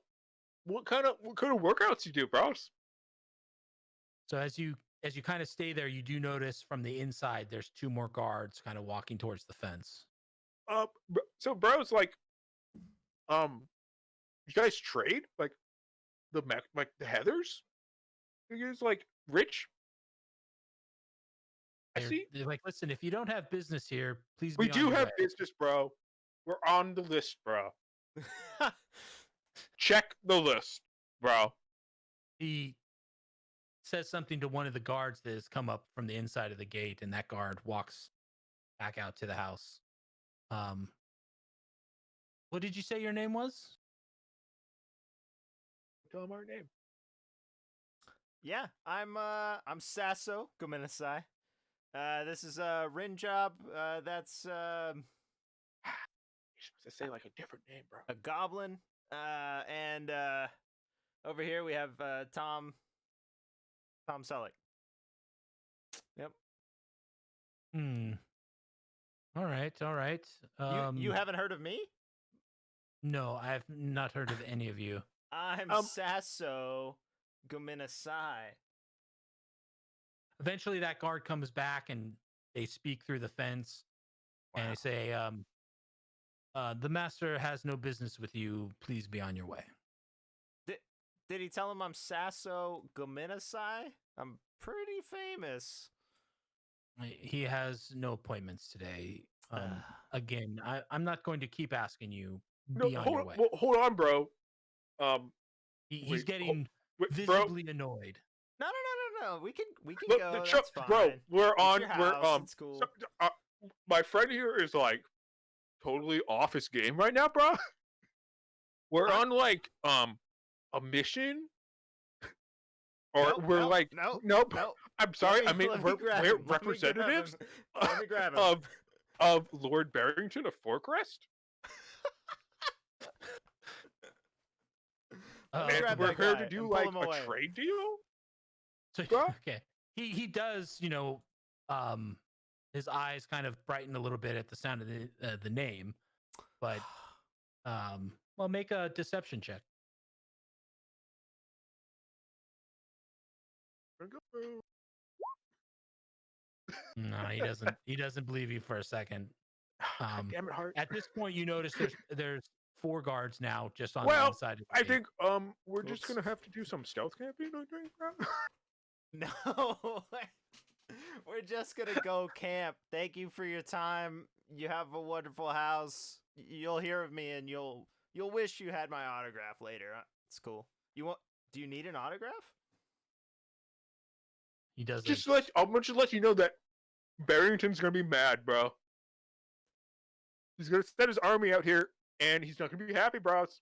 What kind of workouts you do, bros? So as you kind of stay there, you do notice from the inside there's two more guards kind of walking towards the fence. So bros, you guys trade like the Heathers? You guys rich? They're like, listen, if you don't have business here, please. We be on do your have way. business, bro. We're on the list, bro. Check the list, bro. He says something to one of the guards that has come up from the inside of the gate, and that guard walks back out to the house. What did you say your name was? Tell him our name. Yeah, I'm Sasso Gomenasai. This is Rinjob. That's You're supposed to say a different name, bro. a goblin. And over here we have Tom Selleck. Yep. All right. You haven't heard of me? No, I've not heard of any of you. I'm Sasso Gomenasai. Eventually, that guard comes back, and they speak through the fence, and they say, "The master has no business with you. Please be on your way." Did he tell him I'm Sasso Gominasai? I'm pretty famous. He has no appointments today. Again, I'm not going to keep asking you. No, Be on your way. hold on, bro. He's wait, getting bro. visibly annoyed. No. We can Look, go. the That's fine. bro, we're It's on. your We're house, it's cool. my friend here is like totally off his game right now, bro. We're on like a mission, or we're like nope. I'm sorry. I mean, we're representatives Let me grab him. of Lord Barrington of Forcrest. And we're here to do like a trade deal. So, okay, he does, his eyes kind of brighten a little bit at the sound of the name, but well, make a deception check. No, he doesn't. He doesn't believe you for a second. Damn it, Hart. At this point, you notice there's 4 guards now just on the inside of the I gate. think we're just gonna have to do some stealth camping, I think, bro. No, we're just gonna go camp. Thank you for your time. You have a wonderful house. You'll hear of me, and you'll wish you had my autograph later. It's cool. Do you need an autograph? He doesn't. I'm gonna just let you know that Barrington's gonna be mad, bro. He's gonna set his army out here, and he's not gonna be happy, bros.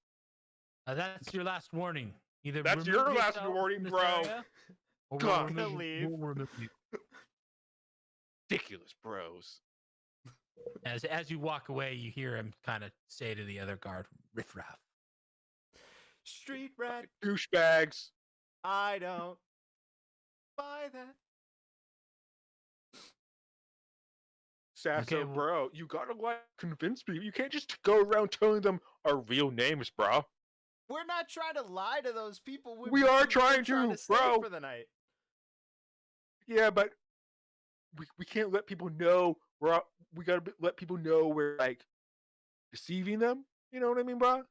That's your last warning. Either that's your last warning, bro. Or we'll leave. Ridiculous, bros. As you walk away, you hear him kind of say to the other guard, "Riffraff, street rat, douchebags. I don't buy that." Sasso, okay, bro, you gotta like convince people. You can't just go around telling them our real names, bro. We're not trying to lie to those people. We are trying to stay bro. For the night. Yeah, but we can't let people know we gotta let people know we're like deceiving them. You know what I mean, bro?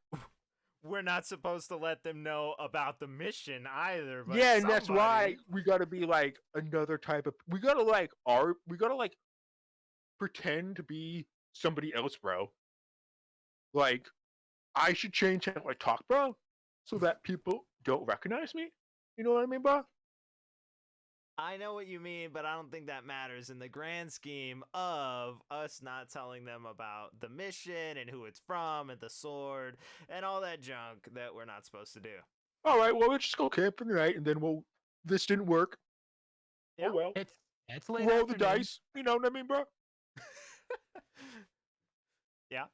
We're not supposed to let them know about the mission either. But yeah, and that's why we gotta be like another type of. We gotta like pretend to be somebody else, bro. Like, I should change how I talk, bro, so that people don't recognize me. You know what I mean, bro? I know what you mean, but I don't think that matters in the grand scheme of us not telling them about the mission and who it's from and the sword and all that junk that we're not supposed to do. All right, well, let's just go camp for the night, and then this didn't work. Yeah. Oh well. It's late roll afternoon. The dice. You know what I mean, bro? Yeah.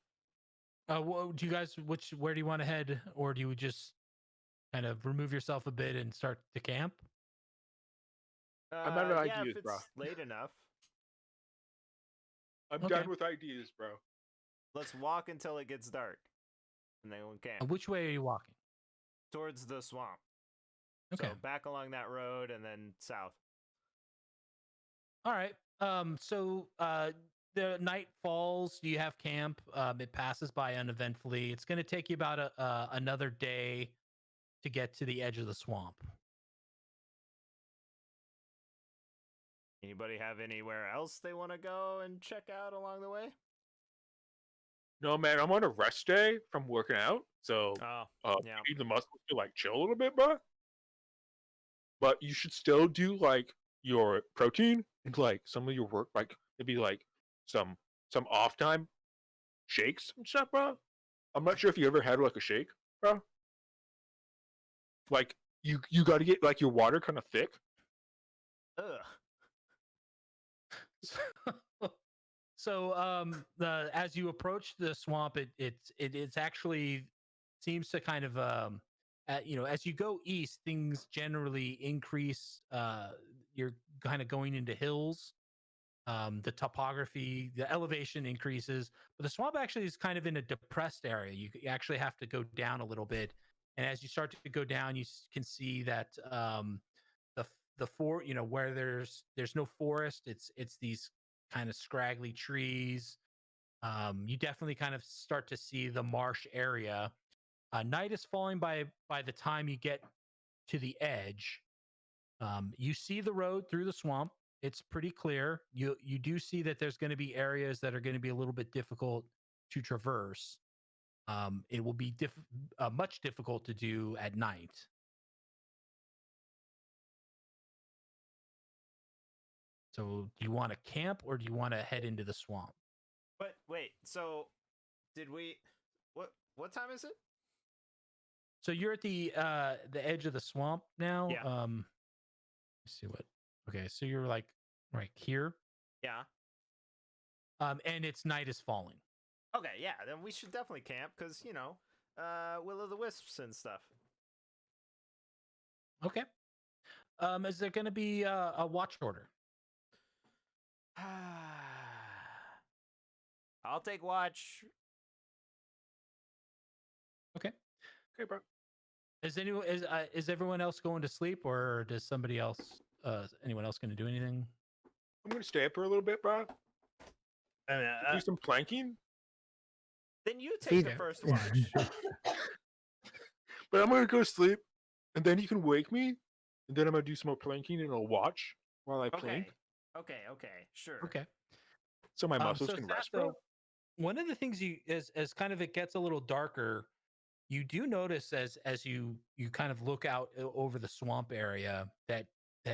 Well, do you guys where do you want to head, or do you just kind of remove yourself a bit and start to camp? I'm out of ideas, if it's bro. Late enough. I'm done with ideas, bro. Let's walk until it gets dark, and then we'll camp. Which way are you walking? Towards the swamp. Okay. So back along that road and then south. All right. So the night falls. You have camp. It passes by uneventfully. It's going to take you about another day to get to the edge of the swamp. Anybody have anywhere else they want to go and check out along the way? No, man, I'm on a rest day from working out, so yeah. you need the muscles to like chill a little bit, bro. But you should still do like your protein and like some of your work, like maybe like some off time shakes and stuff, bro. I'm not sure if you ever had like a shake, bro. Like you got to get like your water kind of thick. Ugh. So as you approach the swamp, it's actually seems to kind of as you go east, things generally increase. You're kind of going into hills. The topography, the elevation increases, but the swamp actually is kind of in a depressed area. You actually have to go down a little bit, and as you start to go down, you can see that where there's no forest. It's these kind of scraggly trees. You definitely kind of start to see the marsh area. Night is falling by the time you get to the edge. You see the road through the swamp. It's pretty clear. You do see that there's going to be areas that are going to be a little bit difficult to traverse. It will be much difficult to do at night. So, do you want to camp or do you want to head into the swamp? But wait, so did we? What time is it? So you're at the edge of the swamp now. Yeah. Let's see what. Okay, so you're like right here. Yeah. And it's night is falling. Okay, yeah, then we should definitely camp because Will of the Wisps and stuff. Okay. Is there going to be a watch order? I'll take watch. Okay. Okay, bro. Is everyone else going to sleep, or does somebody else? Anyone else going to do anything? I'm gonna stay up for a little bit, bro. I mean, Do some planking. then you take the Okay. first watch. But I'm gonna go sleep, and then you can wake me, and then I'm gonna do some more planking, and I'll watch while I plank, Okay, sure. Okay. so my muscles So can rest, bro. Sasso, one of the things you as kind of it gets a little darker, you do notice as you kind of look out over the swamp area that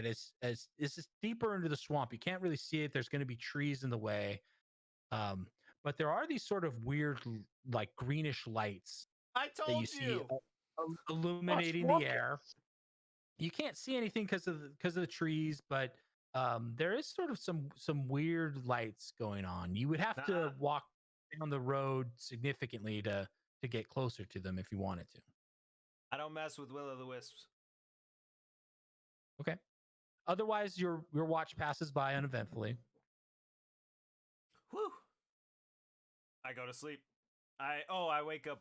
is just deeper into the swamp. You can't really see it. There's going to be trees in the way, but there are these sort of weird like greenish lights I that you told see you. illuminating the air. You can't see anything because of the trees, but there is sort of some weird lights going on. You would have to walk down the road significantly to get closer to them if you wanted to. I don't mess with Will of the Wisps. Okay. Otherwise, your watch passes by uneventfully. Whew. I go to sleep. I wake up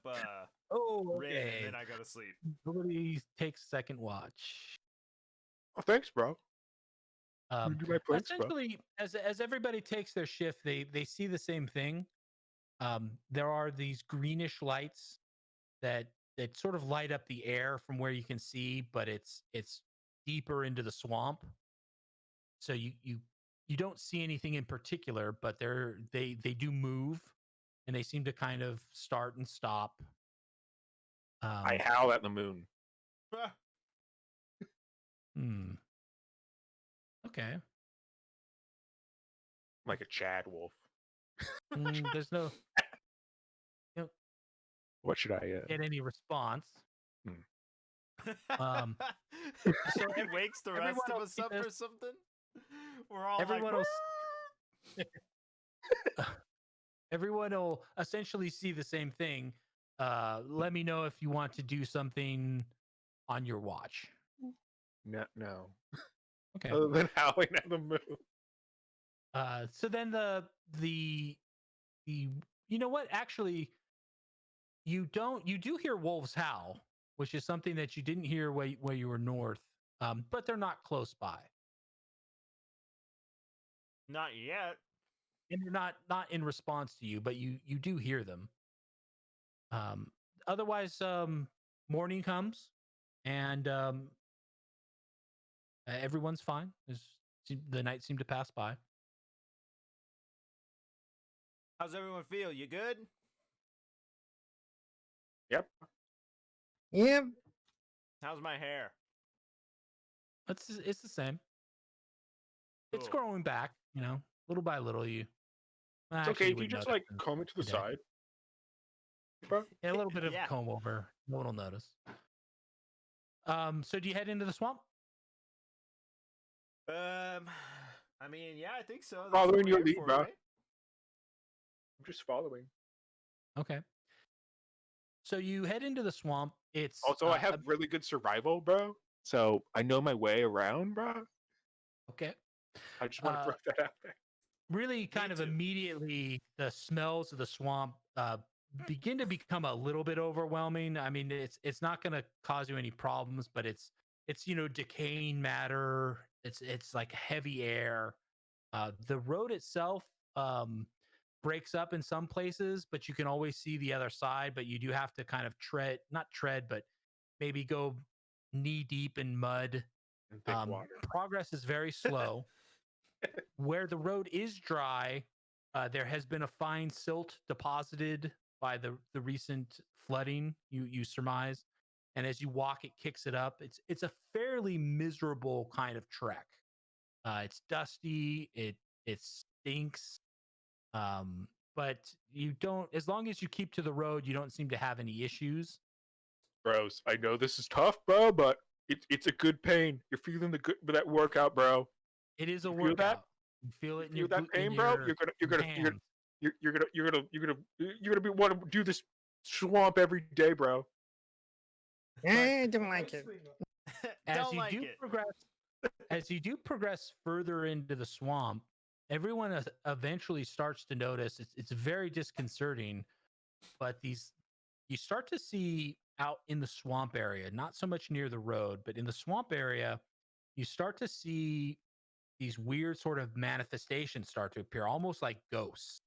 Oh, Rin, and then I go to sleep. Nobody takes second watch. Oh, thanks, bro. You do my planks, bro. Essentially, as everybody takes their shift, they see the same thing. There are these greenish lights that sort of light up the air from where you can see, but it's deeper into the swamp. So you don't see anything in particular, but they do move, and they seem to kind of start and stop. I howl at the moon. Okay. Like a Chad wolf. There's no What should I get any response. So it wakes the rest everyone of will us see up this. or something. We're all Everyone like, will everyone will essentially see the same thing. Let me know if you want to do something on your watch. No. Okay. Other than howling at the moon. So then the you know what? Actually, you do hear wolves howl, which is something that you didn't hear where you were north. But they're not close by, not yet. and they're not in response to you, but you do hear them. Otherwise, morning comes, and everyone's fine. The night seemed to pass by. How's everyone feel? You good? Yep. Yep. How's my hair? It's the same. It's Cool. growing back, little by little. It's okay if you just like comb it to the today. side. Bro? Yeah, a little bit of Yeah. comb over. No one will notice. So do you head into the swamp? I mean, yeah, I think so. That's Following what we're your here lead, for, bro. right? I'm just following. Okay. So you head into the swamp. It's Also, I have really good survival, bro. So I know my way around, bro. okay. I just want to throw that out there. Really kind of too. immediately the smells of the swamp begin to become a little bit overwhelming. I mean, it's not going to cause you any problems, but it's decaying matter. It's like heavy air. The road itself breaks up in some places, but you can always see the other side. But you do have to kind of not tread, but maybe go knee deep in mud. And thick water. Progress is very slow. Where the road is dry, there has been a fine silt deposited by the recent flooding. You surmise, and as you walk, it kicks it up. It's a fairly miserable kind of trek. It's dusty. It stinks. But you don't. As long as you keep to the road, you don't seem to have any issues. Bros, I know this is tough, bro, but it's a good pain. You're feeling that workout, bro. It is a You feel workout. that? You feel it in You your feel that boot- in pain, bro? your hands. You're gonna want to do this swamp every day, bro. I don't like it. As Don't you like do it. progress, as you do progress further into the swamp, everyone eventually starts to notice it's very disconcerting. But you start to see out in the swamp area, not so much near the road, but in the swamp area, you start to see these weird sort of manifestations start to appear, almost like ghosts.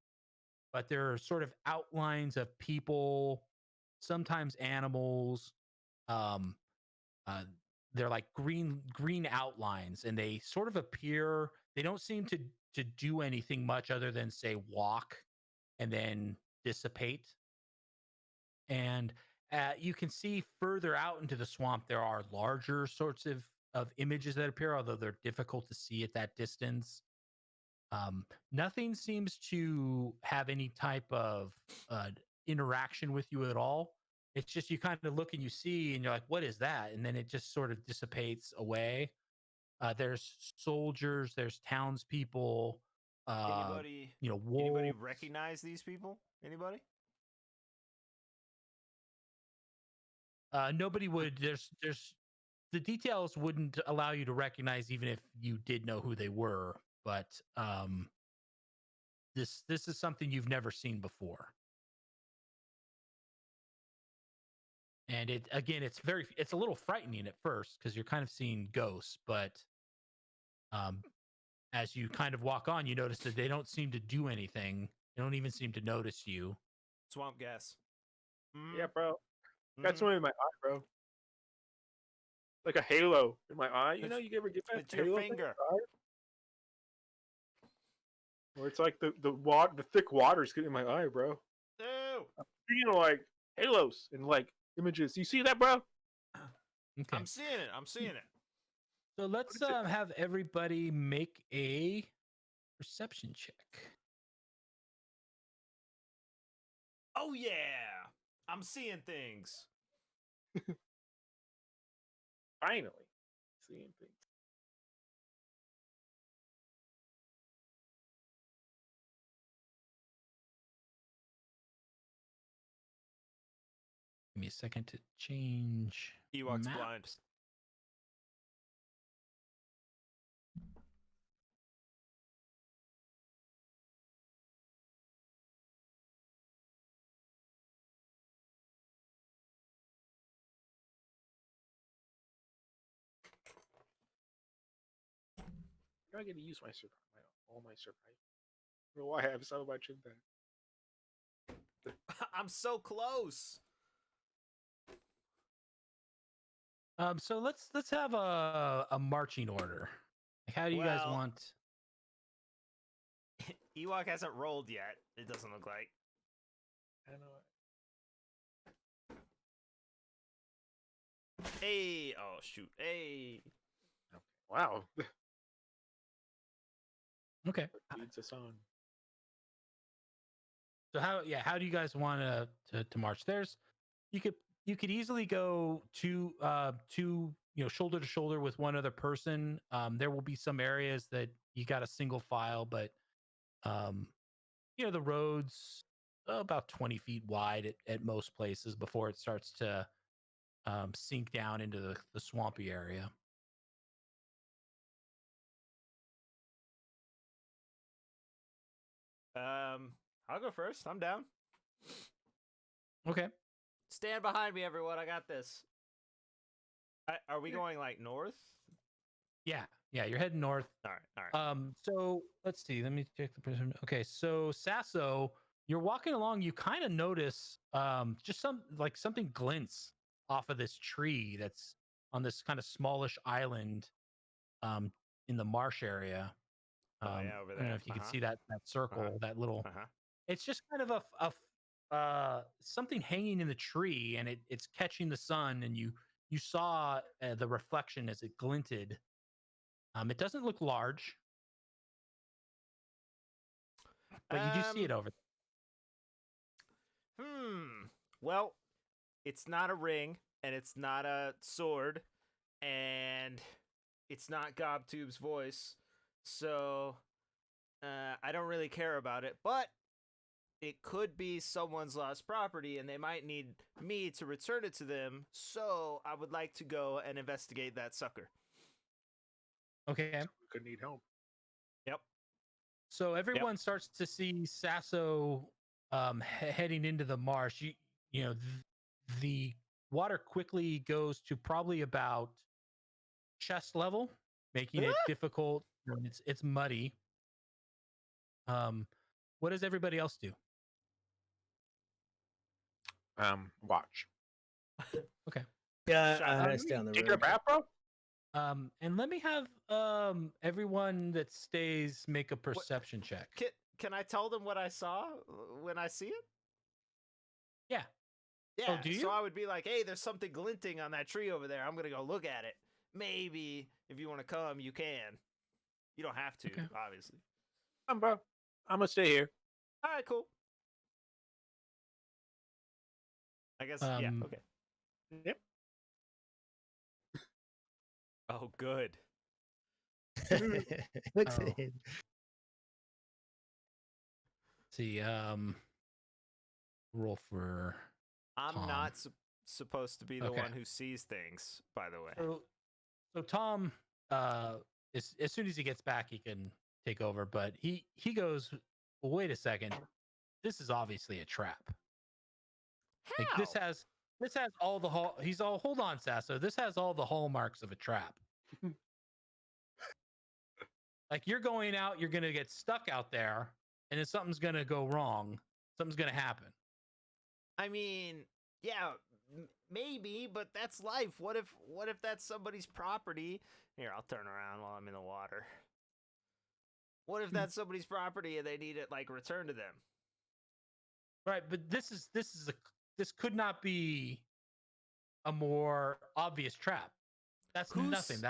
But there are sort of outlines of people, sometimes animals. Um, uh, they're like green outlines, and they sort of appear. They don't seem to do anything much other than say walk and then dissipate. And you can see further out into the swamp there are larger sorts of images that appear, although they're difficult to see at that distance. Nothing seems to have any type of interaction with you at all. It's just you kind of look and you see, and you're like, "What is that?" And then it just sort of dissipates away. There's soldiers, there's townspeople, Anybody wolves. recognize these people? Anybody? Nobody would. There's the details wouldn't allow you to recognize even if you did know who they were. But this is something you've never seen before. And it's a little frightening at first because you're kind of seeing ghosts, but as you kind of walk on, you notice that they don't seem to do anything. They don't even seem to notice you. Swamp gas. Yeah, bro. Mhm. Got something in my eye, bro. Like a halo in my eye. You know, you ever get that It's your halo thing in finger. your eye? Where it's like the thick water's getting in my eye, bro. Ew. You know, like halos and like images. You see that, bro? Okay. I'm seeing it. I'm seeing it. So let's is it? have everybody make a perception check. Oh yeah. I'm seeing things. Finally, seeing things. Give me a second to change. Ewok's maps. blind. I get to use my all my survival. I don't know why I have so much in that. I'm so close. So let's have a marching order. Like, how do you guys Well- want? Ewok hasn't rolled yet. It doesn't look like. I don't know. Hey. Oh shoot. Hey. Wow. Okay. Leads us on. So how do you guys want to march? You could easily go to shoulder to shoulder with one other person. There will be some areas that you got a single file, but the roads about 20 feet wide at most places before it starts to sink down into the swampy area. I'll go first. I'm down. Okay. Stand behind me, everyone. I got this. Are we going like north? Yeah, you're heading north. All right. So let's see. Let me check the person. Okay, so Sasso, you're walking along. You kind of notice just something glints off of this tree that's on this kind of smallish island in the marsh area. Oh, yeah, over I don't know there. if you can Uh-huh. see that circle, that little. Uh-huh. It's just kind of something hanging in the tree, and it's catching the sun, and you saw the reflection as it glinted. It doesn't look large, but you do see it over there. Well, it's not a ring, and it's not a sword, and it's not Gobtube's voice, so I don't really care about it, but it could be someone's lost property, and they might need me to return it to them, so I would like to go and investigate that sucker. Okay. Could need help. Yep. So everyone starts to see Sasso heading into the marsh. You know, the water quickly goes to probably about chest level, making it difficult. It's muddy. What does everybody else do? Watch. Yeah, Shot. I'm gonna stay on the Taking a road. bath, bro? And let me have everyone that stays make a perception check. Can I tell them what I saw when I see it? Yeah. Yeah. Oh, do you? So I would be like, hey, there's something glinting on that tree over there. I'm going to go look at it. Maybe if you want to come, you can. You don't have to, Okay. obviously. Bro. I'm gonna stay here. All right, cool. I guess, yeah, okay. Yep. Oh, good. Looks Oh. at him. See, roll for I'm Tom. not supposed to be the Okay. one who sees things, by the way. So Tom, as soon as he gets back, he can take over. But he goes, well, wait a second, this is obviously a trap. How? Like this has all the hold on, Sasso. This has all the hallmarks of a trap. Like you're going out, you're gonna get stuck out there, and then something's gonna go wrong. Something's gonna happen. I mean, yeah, maybe, but that's life. What if that's somebody's property? Here, I'll turn around while I'm in the water. What if that's somebody's property and they need it like returned to them? Right, but this could not be a more obvious trap. That's nothing.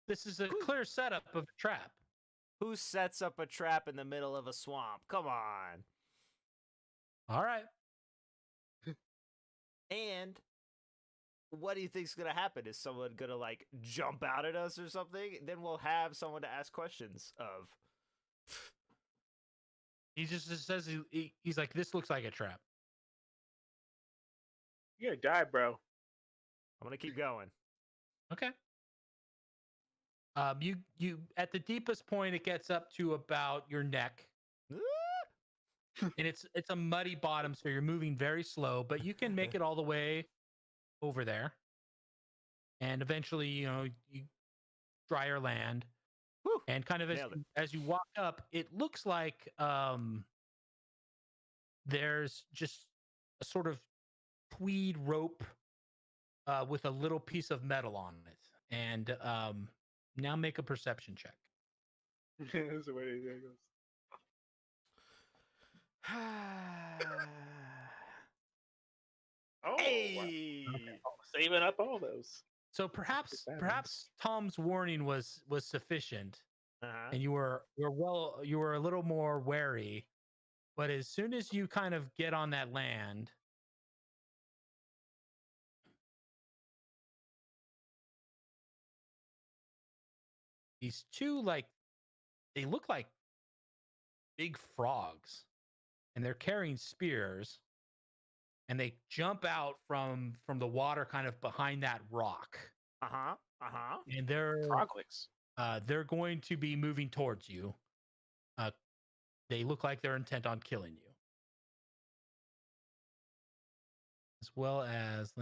This is a clear setup of a trap. Who sets up a trap in the middle of a swamp? Come on. All right. And what do you think's gonna happen? Is someone gonna like jump out at us or something? Then we'll have someone to ask questions of. He just says he's like, this looks like a trap. You're gonna die, bro. I'm gonna keep going. Okay. You at the deepest point, it gets up to about your neck, and it's a muddy bottom, so you're moving very slow, but you can make it all the way over there, and eventually, you drier land. Whew. And kind of as you walk up, it looks like there's just a sort of tweed rope with a little piece of metal on it. And now make a perception check. That's the way it goes. Oh, Hey! wow. Saving up all those. So perhaps that Tom's warning was sufficient, Uh-huh. and you were a little more wary. But as soon as you kind of get on that land, these two, like, they look like big frogs, and they're carrying spears, and they jump out from the water kind of behind that rock. Uh-huh. Uh-huh. And they're going to be moving towards you. They look like they're intent on killing you. As well as,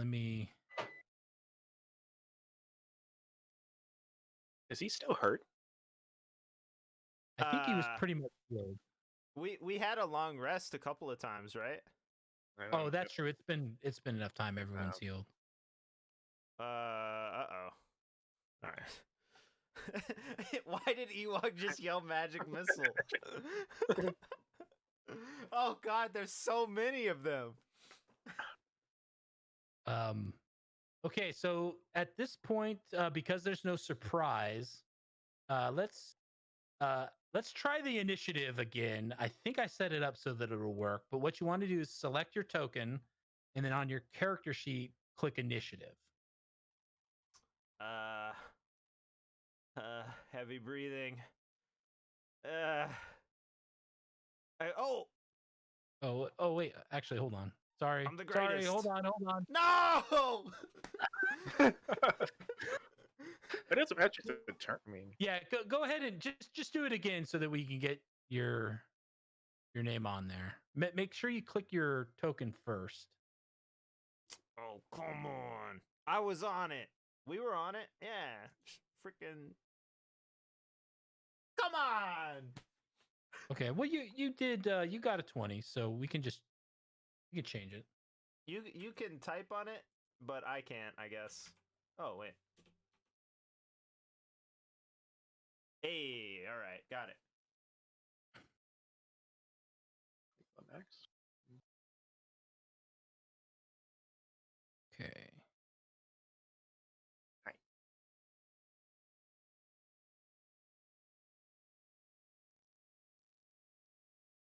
Is he still hurt? I think he was pretty much healed. We had a long rest a couple of times, right? Oh, that's true. It's been enough time. Everyone's healed. Uh-oh. All right. Why did Ewok just yell magic missile? Oh god, there's so many of them. Okay, so at this point, because there's no surprise, let's try the initiative again. I think I set it up so that it'll work. But what you want to do is select your token, and then on your character sheet, click initiative. Heavy breathing. Oh, Oh, wait. Actually, hold on. Sorry. I'm the Sorry. greatest. Hold on. no! But that's just a turn. I mean, Yeah, go ahead and just do it again so that we can get your name on there. Make sure you click your token first. Oh, come on. I was on it. We were on it. Yeah. Freaking. Come on. Okay. Well, you did. You got a 20, so we can change it. You can type on it, but I can't, I guess. Oh, wait. Hey, all right. Got it. next. Okay.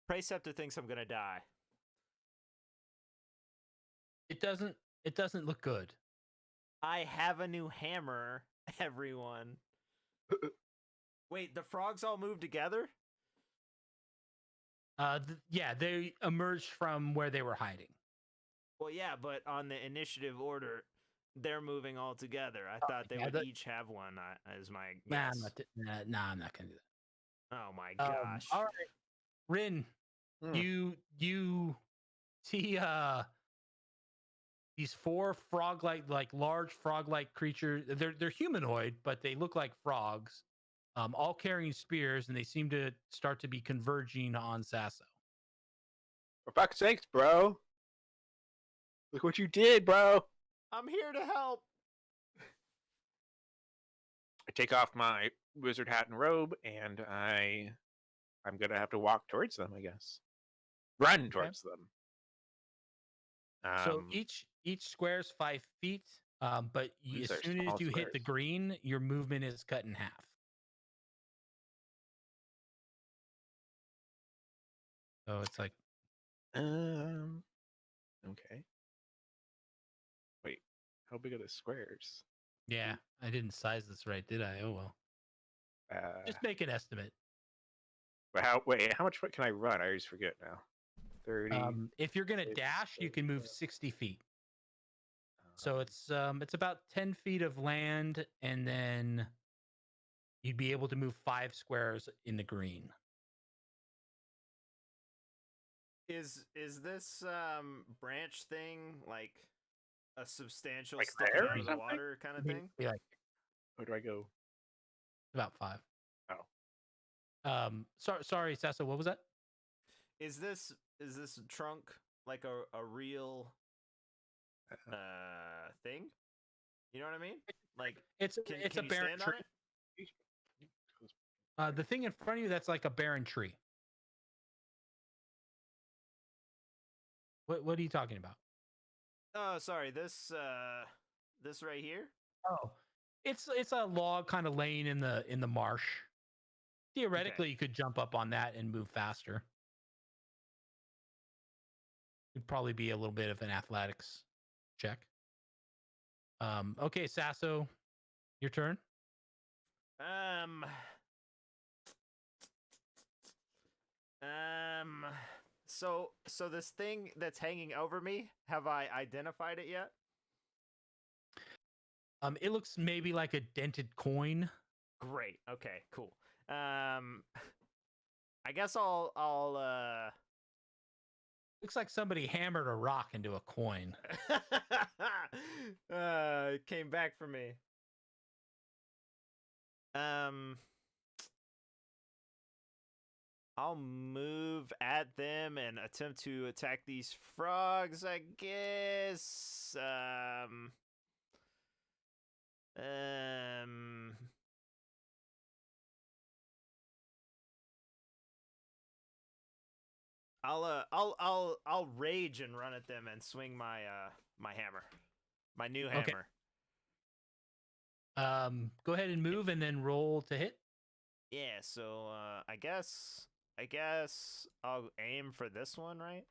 Preceptor thinks I'm gonna die. It doesn't look good. I have a new hammer, everyone. Wait, the frogs all moved together? Yeah, they emerged from where they were hiding. Well, yeah, but on the initiative order, they're moving all together. I thought they yeah, would each have one, as my Nah, guess. I'm not gonna do that. Oh my gosh. All right, Rin, you see these four frog-like, large frog-like creatures. They're humanoid, but they look like frogs. All carrying spears, and they seem to start to be converging on Sasso. For fuck's sakes, bro! Look what you did, bro! I'm here to help. I take off my wizard hat and robe, and I'm gonna have to walk towards them, I guess. Run towards them. So each square is 5 feet, but These as are soon as small you hit the squares. green, your movement is cut in half. So it's like, okay. Wait, how big are the squares? yeah, I didn't size this right, did I? Oh well. Just make an estimate. But how much can I run? I always forget now. 30. If you're gonna it's, dash, you can move 60 feet. So it's about 10 feet of land, and then you'd be able to move 5 squares in the green. Is this branch thing like a substantial Like sticking there or out of the something? water kind of thing? Be like Where do I go? about 5. Oh. Sorry, Sasso, what was that? Is this trunk like a real thing? You know what I mean? Like It's can a you barren stand tree. on it? The thing in front of you, that's like a barren tree. What are you talking about? Oh, sorry. This right here? Oh, it's a log kind of laying in the marsh. Theoretically, you could jump up on that and move faster. It'd probably be a little bit of an athletics check. Okay, Sasso, your turn. So this thing that's hanging over me, have I identified it yet? It looks maybe like a dented coin. Great. Okay, cool. I guess I'll Looks like somebody hammered a rock into a coin. it came back for me. I'll move at them and attempt to attack these frogs, I guess. I'll rage and run at them and swing my my hammer, my new Okay. hammer. Go ahead and move and then roll to hit. Yeah, so I guess I'll aim for this one, right?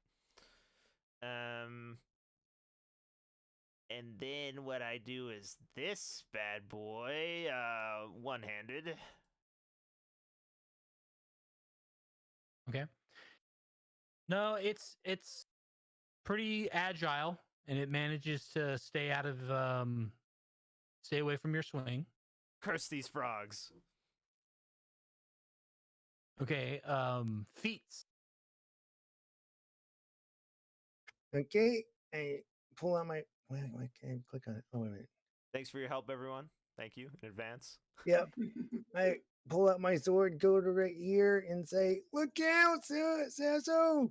And then what I do is this bad boy, one-handed. Okay. No, it's pretty agile, and it manages to stay out of stay away from your swing. Curse these frogs. Okay. Feats. Okay, I pull out my. Why can't I click on it? Oh, wait a minute. Thanks for your help, everyone. Thank you in advance. Yep. I pull out my sword, go to right here, and say, "Look out, Sasso!"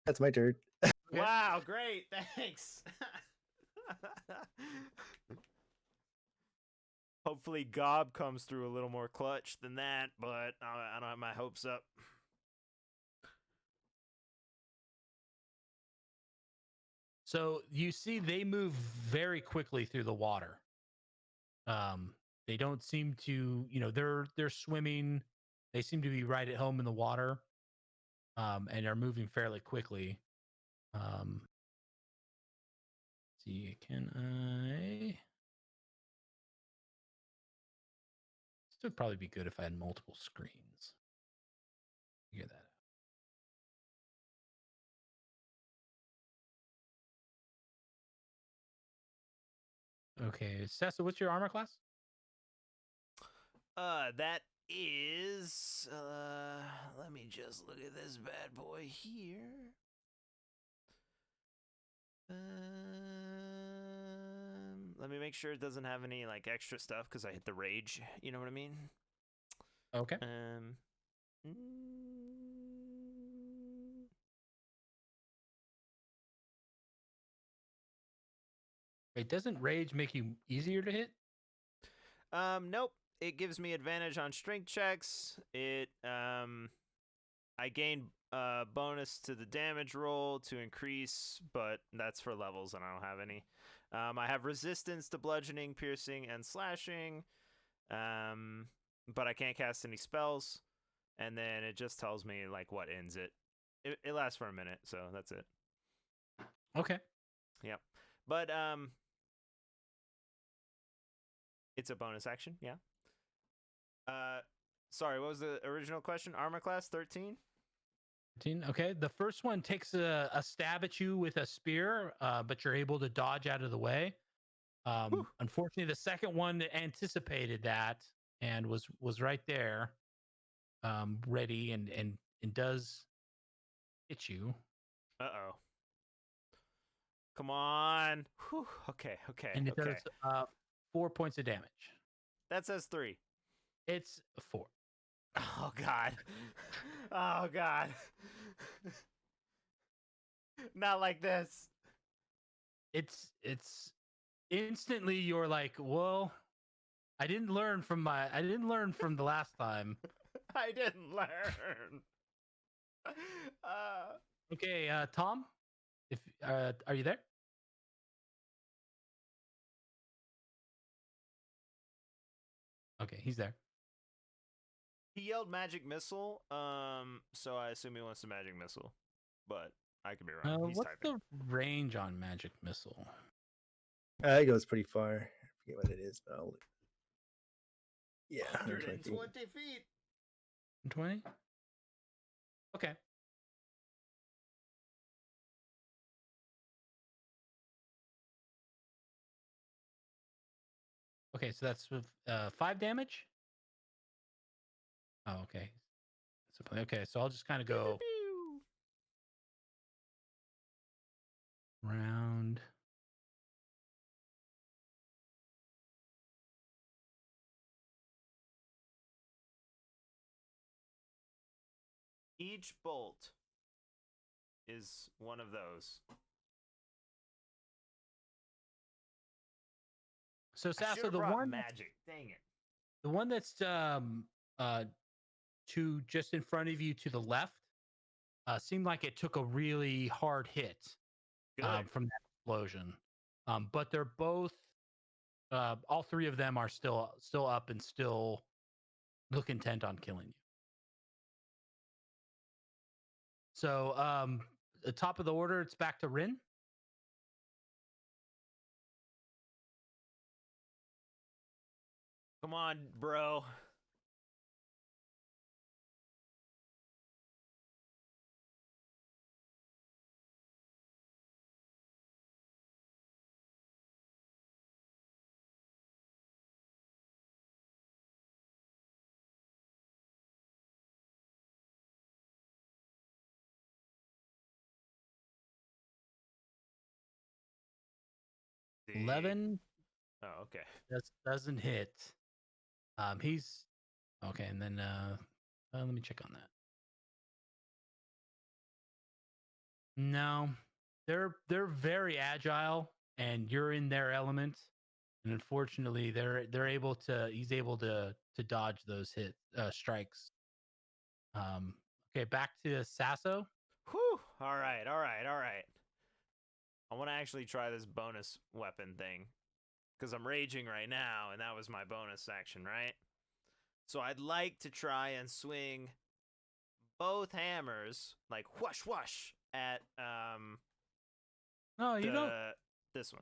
That's my turn. Okay. Wow, great. Thanks. Hopefully Gob comes through a little more clutch than that, but I don't have my hopes up. So you see they move very quickly through the water. They don't seem to, they're swimming. They seem to be right at home in the water, and are moving fairly quickly. See, can I? This would probably be good if I had multiple screens. Figure that out. Okay, Sessa, what's your armor class? That is, let me just look at this bad boy here. Let me make sure it doesn't have any like extra stuff because I hit the rage. You know what I mean? Okay. Wait, doesn't rage make you easier to hit? Nope. It gives me advantage on strength checks. I gain bonus to the damage roll to increase, but that's for levels and I don't have any. I have resistance to bludgeoning, piercing, and slashing. But I can't cast any spells. And then it just tells me like what ends it. It lasts for a minute, so that's it. Okay. Yep. But it's a bonus action, yeah. Sorry, what was the original question? Armor class 13? 13. Okay. The first one takes a stab at you with a spear, but you're able to dodge out of the way. Unfortunately, the second one anticipated that and was right there, ready and does hit you. Uh-oh. Come on. Whew. Okay. And it does 4 points of damage. That says 3. It's 4. Oh God. Oh God. Not like this. It's instantly you're like, well, I didn't learn from the last time. I didn't learn. Okay, Tom, if are you there? Okay, he's there. He yelled magic missile, so I assume he wants a magic missile, but I could be wrong. He's What's typing. the range on magic missile? It goes pretty far. I forget what it is, but I'll. Yeah, 120 feet. 20? Okay. Okay, so that's with 5 damage. Oh, okay. Okay, so I'll just kind of go round. Each bolt is one of those. So I Sasso, should've the brought one magic. Dang it. the one that's to just in front of you to the left seemed like it took a really hard hit Good. from that explosion. But they're both all three of them are still up and still look intent on killing you. So the top of the order, it's back to Rin. Come on, bro. See? 11 Oh, okay. doesn't hit. He's okay, and then let me check on that. No, they're very agile, and you're in their element, and unfortunately, they're able to. He's able to dodge those strikes. Okay, back to Sasso. Whew. All right. I want to actually try this bonus weapon thing because I'm raging right now, and that was my bonus action, right? So I'd like to try and swing both hammers, like whoosh whoosh, at No, you don't. this one.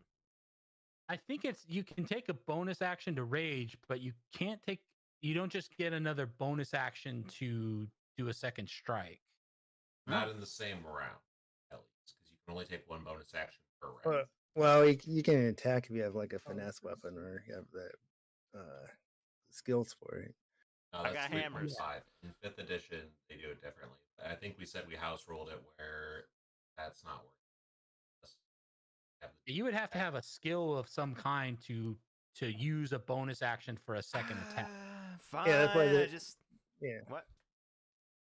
I think it's you can take a bonus action to rage, but you can't take. You don't just get another bonus action to do a second strike. Not in the same round, at least, because you can only take one bonus action per round. Well, you can attack if you have like a finesse weapon or you have the skills for it. No, I that's got hammers. 3.5. In 5th edition, they do it differently. I think we said we house ruled it where that's not working. You would have to have a skill of some kind to use a bonus action for a second attack. Fine. Yeah, that's why I just yeah. what?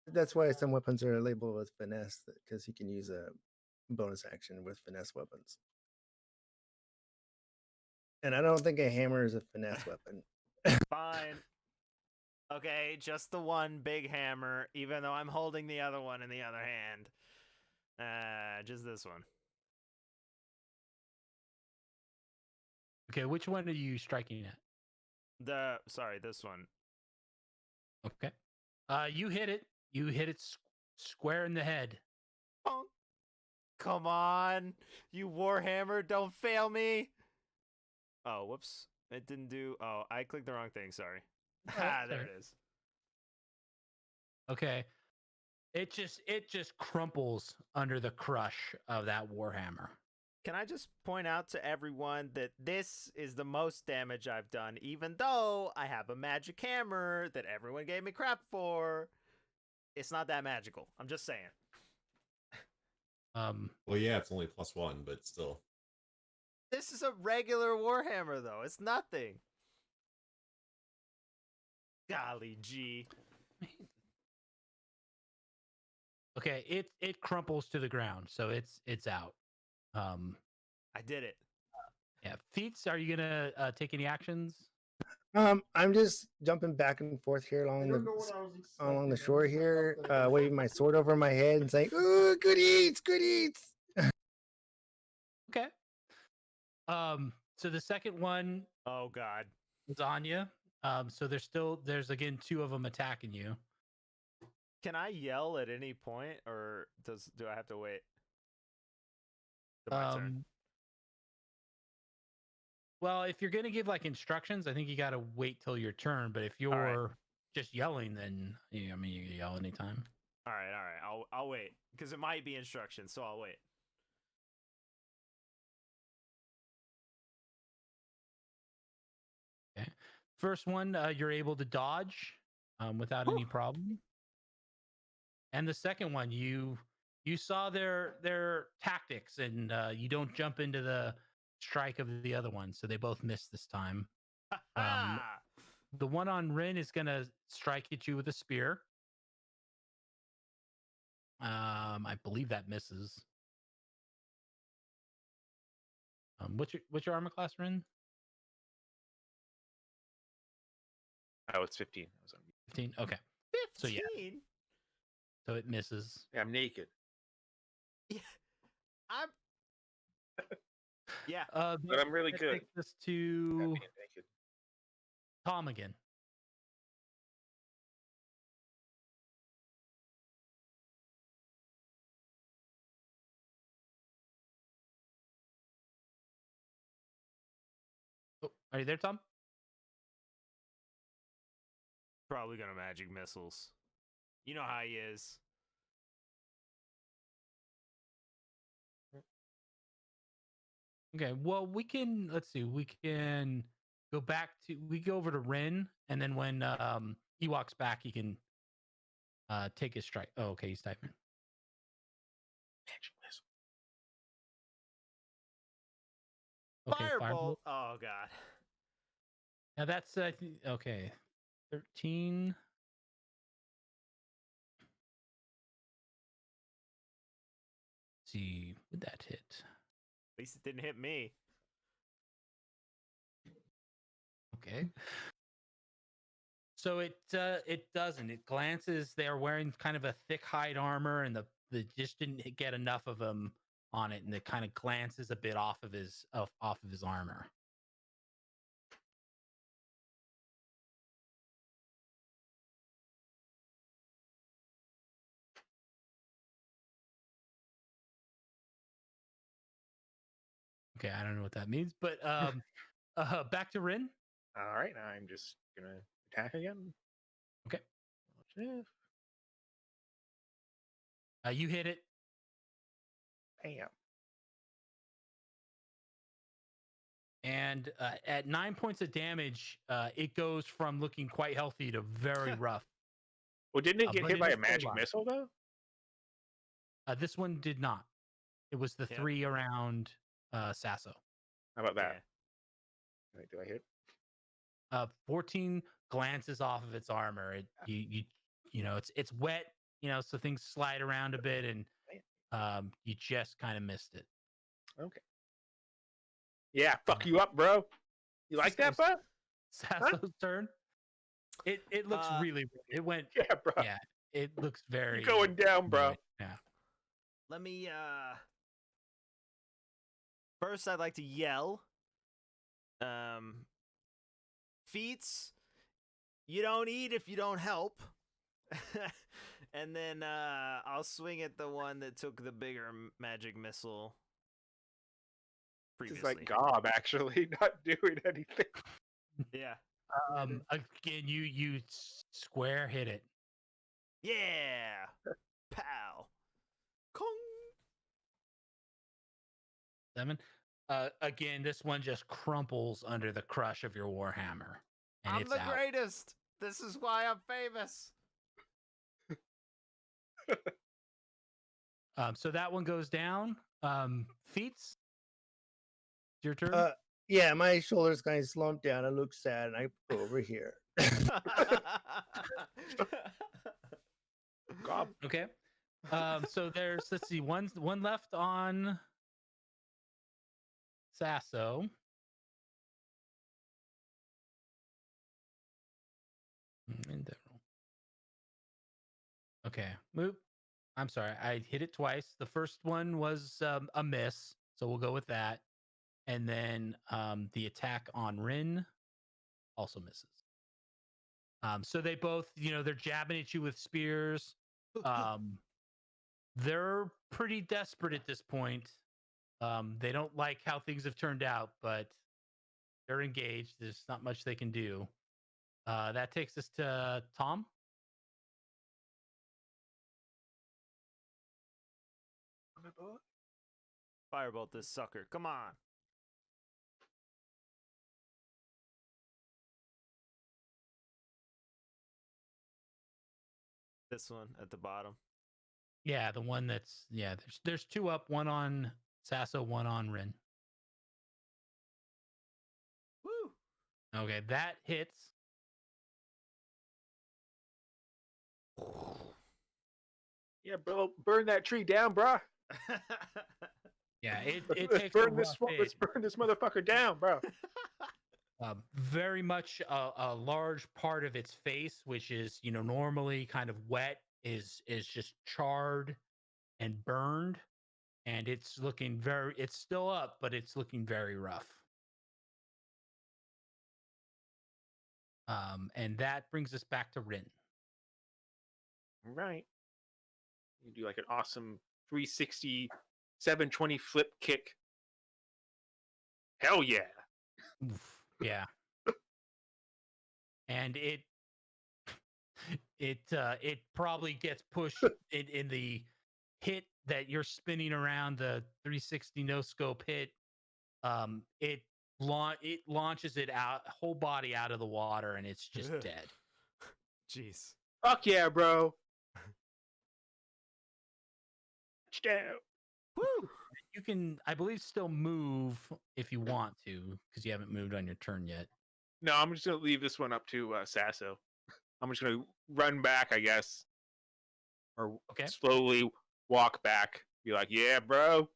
That's why some weapons are labeled with finesse because you can use a bonus action with finesse weapons. And I don't think a hammer is a finesse weapon. Fine. Okay, just the one big hammer, even though I'm holding the other one in the other hand. Just this one. Okay, which one are you striking at? This one. Okay. You hit it. You hit it square in the head. Bonk. Come on, you warhammer! Don't fail me. Oh, whoops! It didn't do. Oh, I clicked the wrong thing. Sorry. Ah, there it is. Okay. It just crumples under the crush of that warhammer. Can I just point out to everyone that this is the most damage I've done, even though I have a magic hammer that everyone gave me crap for. It's not that magical. I'm just saying. Well, yeah, it's only +1, but still. This is a regular warhammer, though. It's nothing. Golly gee. Okay, it crumples to the ground, so it's out. I did it. Yeah, Feats, are you gonna take any actions? I'm just jumping back and forth here along the shore here, waving my sword over my head and saying, "Ooh, good eats, good eats." Okay. So the second one Oh God. is on you. So there's again two of them attacking you. Can I yell at any point, or do I have to wait? It's my turn. Well, if you're gonna give like instructions, I think you gotta wait till your turn. But if you're just yelling, then I mean you can yell anytime. All right. I'll wait because it might be instructions, so I'll wait. Okay. First one, you're able to dodge without any problem. And the second one, you saw their tactics, and you don't jump into the strike of the other one, so they both missed this time. The one on Rin is gonna strike at you with a spear. I believe that misses. What's your armor class, Rin? Oh, it's 15. I was on mute. 15. Okay. 15. So, yeah. So it misses. Yeah, I'm naked. Yeah. I'm. Yeah. But I'm really that good. takes us at to being naked. Tom again. Oh, are you there, Tom? Probably gonna magic missiles. You know how he is. Okay. Well, we can. Let's see. We can go back to. We go over to Rin, and then when he walks back, he can take his strike. Oh, okay. He's typing. Magic missile. Okay. Firebolt. Oh god. Now that's okay. 13. Let's see, would that hit? At least it didn't hit me. Okay. So it doesn't. It glances. They are wearing kind of a thick hide armor, and the just didn't get enough of him on it, and it kind of glances a bit off of his armor. Okay, I don't know what that means, but back to Rin. All right, I'm just gonna attack again. Okay. Watch You hit it. Bam. And at 9 points of damage, it goes from looking quite healthy to very rough. Well, didn't it get but hit it by is a still magic alive. missile though? This one did not. It was the Yep. 3 around Sasso. How about that? Yeah. Wait, do I hit? 14 glances off of its armor. It you know it's wet, so things slide around a bit, and you just kind of missed it. Okay. Yeah, fuck you up, bro. You like that, bro? Sasso's turn. It looks really. It went. Yeah, bro. Yeah, it looks very. You're going down, bro. Yeah. Let me first I'd like to yell. Feats, you don't eat if you don't help. And then I'll swing at the one that took the bigger magic missile previously. It's like Gob actually not doing anything. Yeah. Again, you square hit it. Yeah. Pow. Kong. 7. Again, this one just crumples under the crush of your warhammer, and I'm it's the out. greatest. This is why I'm famous. So that one goes down. Feats, your turn. Yeah, my shoulders kind of slump down. I look sad, and I go over here. Gob. Okay. So there's let's see, one left on Sasso. Okay, move. I'm sorry, I hit it twice. The first one was a miss, so we'll go with that. And then the attack on Rin also misses. So they both, they're jabbing at you with spears. They're pretty desperate at this point. They don't like how things have turned out, but they're engaged. There's not much they can do. That takes us to Tom. Firebolt this sucker. Come on. This one at the bottom. Yeah, the one that's there's 2 up, one on Sasso, one on Rin. Woo! Okay, that hits. Yeah, bro, burn that tree down, bro. Yeah, it Let's takes burn a this. rough hit. Let's burn this motherfucker down, bro. Very much a large part of its face, which is normally kind of wet, is just charred and burned, and it's still up, but it's looking very rough. And that brings us back to Rin. Right. You do like an awesome 360, 720 flip kick. Hell yeah. Oof, yeah. And it probably gets pushed in the hit that you're spinning around the 360 no scope hit. It launches it out, whole body out of the water, and it's just dead. Jeez. Fuck yeah, bro. Touchdown. Woo! You can, I believe, still move if you want to, because you haven't moved on your turn yet. No, I'm just gonna leave this one up to Sasso. I'm just gonna run back, I guess, or Okay. slowly walk back. Be like, yeah, bro.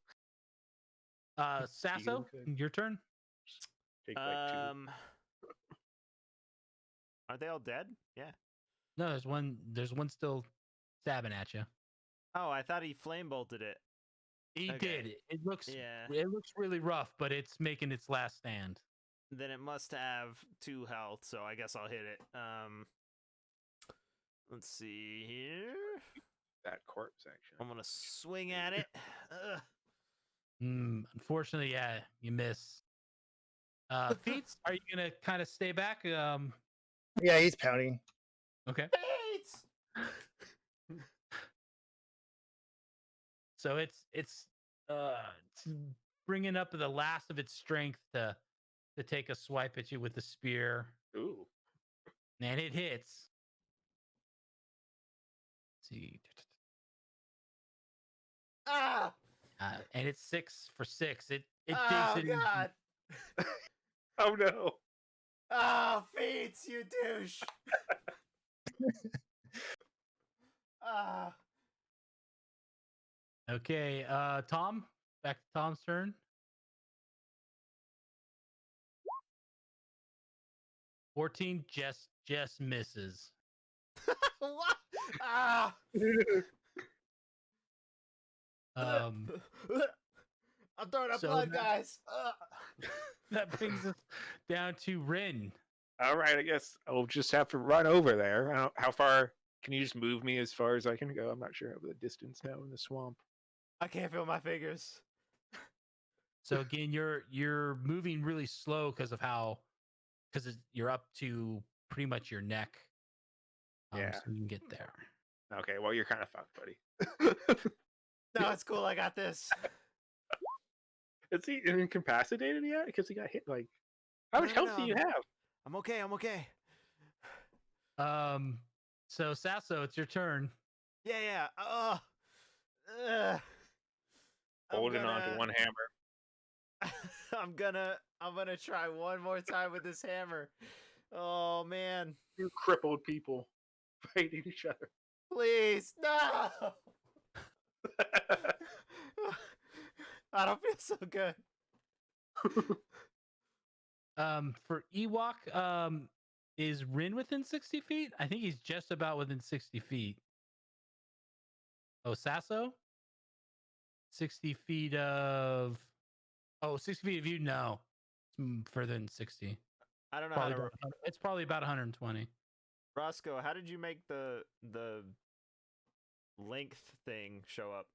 Sasso, your turn. Take like two. Aren't they all dead? Yeah. No, there's one still stabbing at you. Oh, I thought he flame bolted it. He Okay. did. It looks Yeah. really rough, but it's making its last stand. Then it must have 2 health, so I guess I'll hit it. Let's see here. That corpse action. I'm gonna swing at it. Ugh. Unfortunately, yeah, you miss. Feats, are you gonna kind of stay back? Yeah, he's pouting. Okay. Fates! So it's bringing up the last of its strength to take a swipe at you with the spear, Ooh. and it hits. Let's see, Ah! and it's 6 for 6. It Oh digs it in. god! Oh no. Oh, Fates, you douche! Ah. Okay, Tom, back to Tom's turn. 14 just misses. What? Ah! Um, I'm throwing up so blood, that- guys. that brings us down to Rin. All right, I guess I'll just have to run over there. How far? Can you just move me as far as I can go? I'm not sure of the distance now in the swamp. I can't feel my fingers. So again, you're moving really slow because you're up to pretty much your neck. Yeah. So you can get there. Okay, well, you're kind of fucked, buddy. No, it's cool. I got this. Is he incapacitated yet? Because he got hit like. How much No, health do you have? I'm okay. I'm okay. So Sasso, it's your turn. Yeah. Holding on to one hammer. I'm gonna try one more time with this hammer. Oh man. Two crippled people fighting each other. Please, no. I don't feel so good. For Ewok, is Rin within 60 feet? I think he's just about within 60 feet. Oh, Sasso? 60 feet of... Oh, 60 feet of you? No. It's further than 60. I don't know Probably how to. it's probably about 120. Roscoe, how did you make the length thing show up?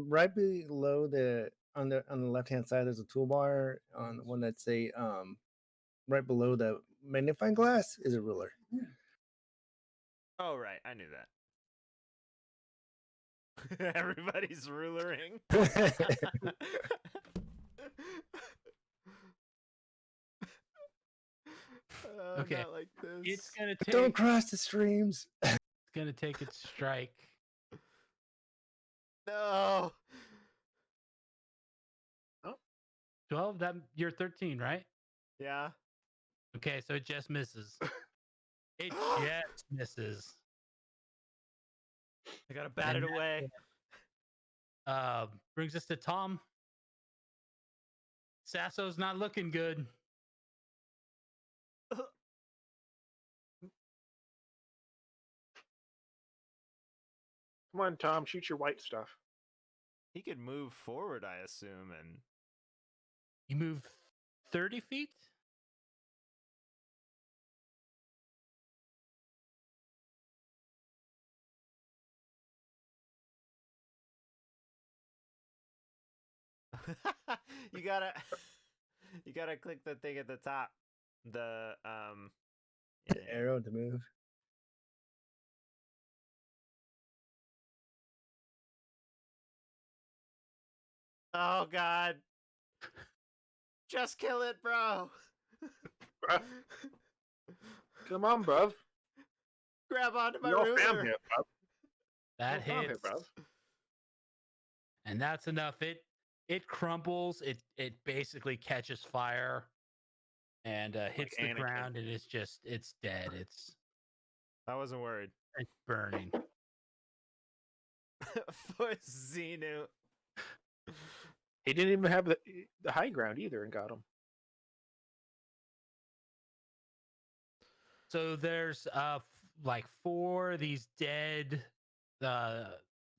Right below on the left hand side, there's a toolbar. On the one that's right below the magnifying glass is a ruler. Oh right, I knew that. Everybody's rulering. Okay. Not like this. It's gonna Don't take. cross the streams. It's gonna take its strike. No. 12. That you're 13, right? Yeah. Okay, so it just misses. It just misses. I gotta bat And it away. Brings us to Tom. Sasso's not looking good. Come on, Tom, shoot your white stuff. He could move forward, I assume, and You move 30 feet? you gotta click the thing at the top. The The arrow to move. Oh God. Just kill it, bro. Bruh. Come on, bruv. Grab onto my We all ruler. fam here, bruv. That Well done, hits. bruv. And that's enough. It crumbles. It basically catches fire and hits the Anakin. ground, and it's dead. It's I wasn't worried. burning. For Xenu. He didn't even have the high ground either and got him. So there's like 4 of these dead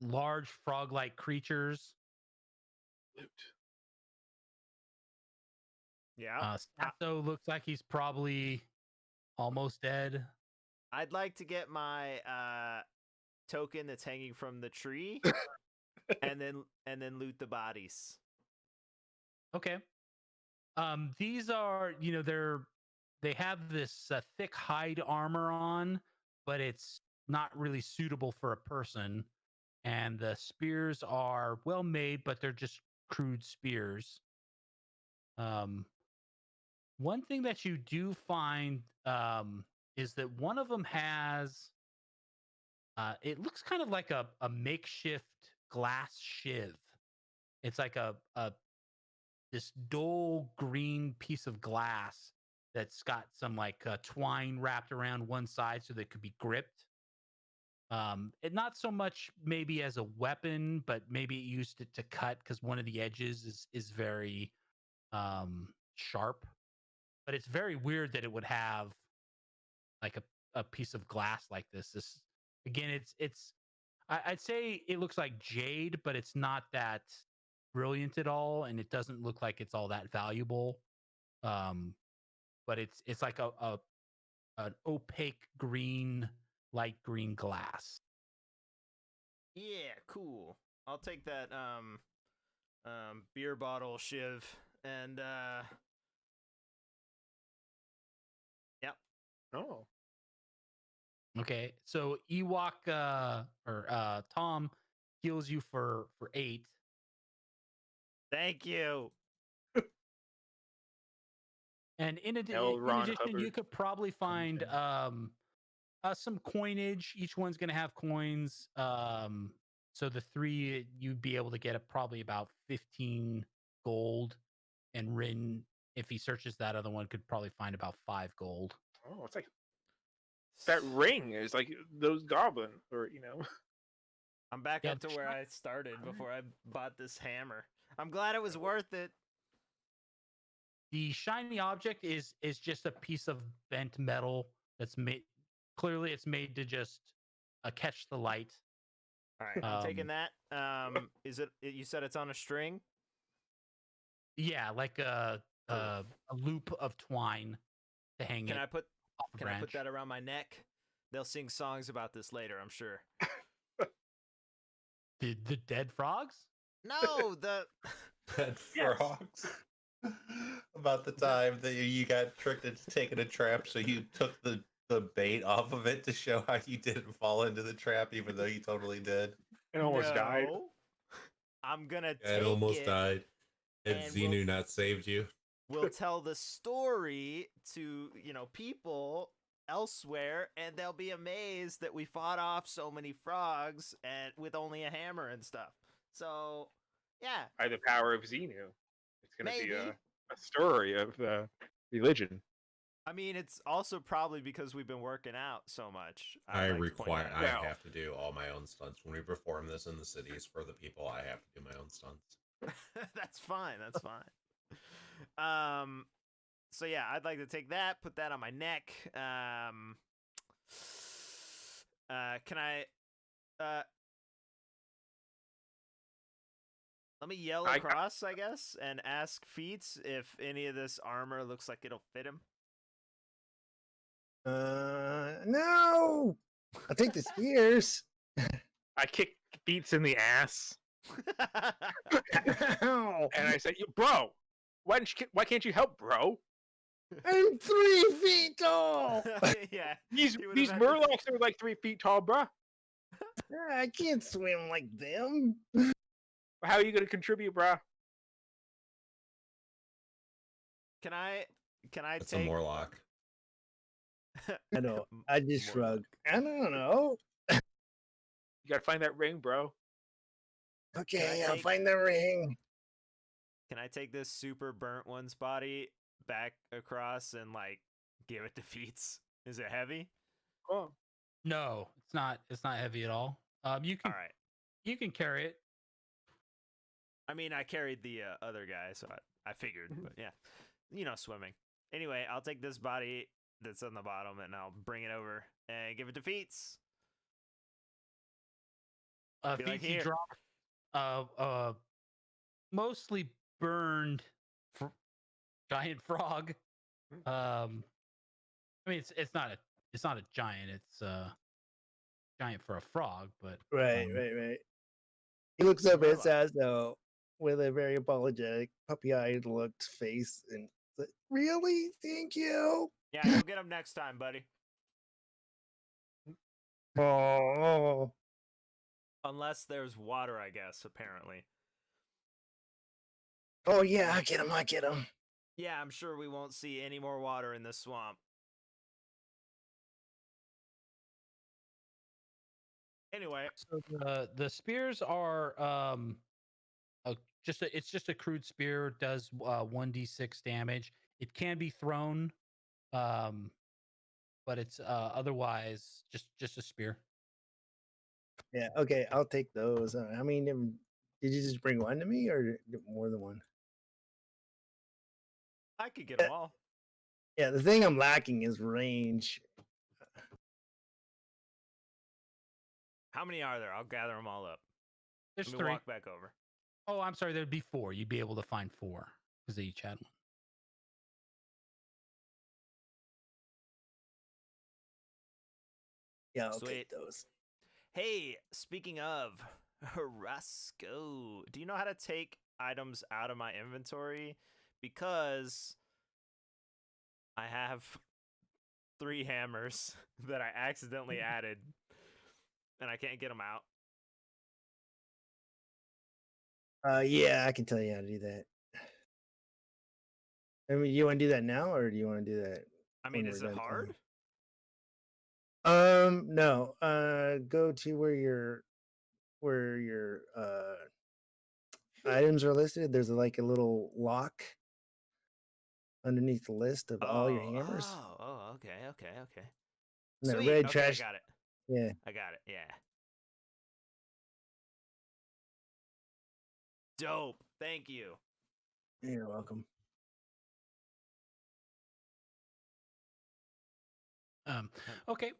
large frog-like creatures. Loot. Yeah. Sato looks like he's probably almost dead. I'd like to get my token that's hanging from the tree and then loot the bodies. Okay. These are, they have this thick hide armor on, but it's not really suitable for a person. And the spears are well made, but they're just crude spears. One thing that you do find is that one of them has, it looks kind of like a makeshift glass shiv. It's like this dull green piece of glass that's got some like twine wrapped around one side so that it could be gripped. It not so much maybe as a weapon, but maybe it used it to cut because one of the edges is very sharp. But it's very weird that it would have like a piece of glass like this. This again, I'd say it looks like jade, but it's not that brilliant at all, and it doesn't look like it's all that valuable. But it's like an opaque green, light green glass. Yeah, cool. I'll take that beer bottle shiv and yep. Oh. Okay, so Ewok or Tom heals you for 8. Thank you. And in L. Ron addition, you Hubbard. could probably find some coinage. Each one's going to have coins. So the 3 you'd be able to get probably about 15 gold, and Rin, if he searches that other one, could probably find about 5 gold. Oh, it's like that ring is like those goblin, or I'm back Yeah, up to the where I started before I bought this hammer. I'm glad it was worth it. The shiny object is just a piece of bent metal that's made. Clearly, it's made to just catch the light. All right, I'm taking that. Is it? You said it's on a string. Yeah, like a loop of twine to hang Can it I put? off a Can I put branch. that around my neck? They'll sing songs about this later, I'm sure. The dead frogs? No, the Dead Yes. frogs. About the time that you got tricked into taking a trap, so you took the bait off of it to show how you didn't fall into the trap, even though you totally did. and almost died. No. I'm gonna take It almost it. died. Had and Xenu not saved you? We'll tell the story to people elsewhere, and they'll be amazed that we fought off so many frogs and with only a hammer and stuff. So, yeah, By the power of Xenu. It's going to be Maybe. a story of religion. I mean, it's also probably because we've been working out so much. I I'd like to point that I out. have to do all my own stunts when we perform this in the cities for the people. I have to do my own stunts. That's fine. That's fine. So yeah, I'd like to take that, put that on my neck. Can I? Let me yell I- across, I guess, and ask Feats if any of this armor looks like it'll fit him. No. I'll take the spears. I kick Beats in the ass, Ow. and I say, "Bro, why can't you help, bro? I'm 3 feet tall. Yeah. These he would've these had to- Murlocs are like 3 feet tall, bro. I can't swim like them. How are you gonna contribute, bro?" Can I It's a take Morlock. I know. I just More shrug. I don't know. You gotta find that ring, bro. Okay, I I'll take- find the ring. Can I take this super burnt one's body back across and like give it to Feats? Is it heavy? Oh, No, it's not. It's not heavy at all. You can All right. you can carry it. I mean, I carried the other guy, so I figured. But yeah, swimming. Anyway, I'll take this body that's on the bottom and I'll bring it over and give it to Feats. Be like, Feats you "Here." drop mostly burned giant frog. I mean it's not a giant. It's giant for a frog, but Right, um, right. He looks up at Murloc. Sazdo with a very apologetic, puppy-eyed looked face and said, really? Thank you. Yeah, you'll get him next time, buddy. Oh, Unless there's water, I guess. Apparently. oh yeah, I get him. I get him. Yeah, I'm sure we won't see any more water in this swamp. Anyway, so the spears are it's just a crude spear. It does 1d6 damage. It can be thrown, but it's otherwise just a spear. Yeah, okay, I'll take those. I mean, did you just bring one to me or more than one? I could get them all. Yeah, the thing I'm lacking is range. How many are there? I'll gather them all up. There's Let me 3. walk back over. Oh, I'm sorry. There'd be 4. You'd be able to find 4 because they each had one. Yeah, I'll Sweet. take those. Hey, speaking of, Roscoe, do you know how to take items out of my inventory? Because I have 3 hammers that I accidentally added, and I can't get them out. Yeah, I can tell you how to do that. I mean, you want to do that now, or do you want to do that? I mean, when is we're it done hard? playing? No. Go to where your items are listed. There's like a little lock underneath the list of all your hammers. Okay. And that Sweet. red Okay, trash. I got it. Yeah. I got it. Yeah. Dope. Thank you. You're welcome. Okay.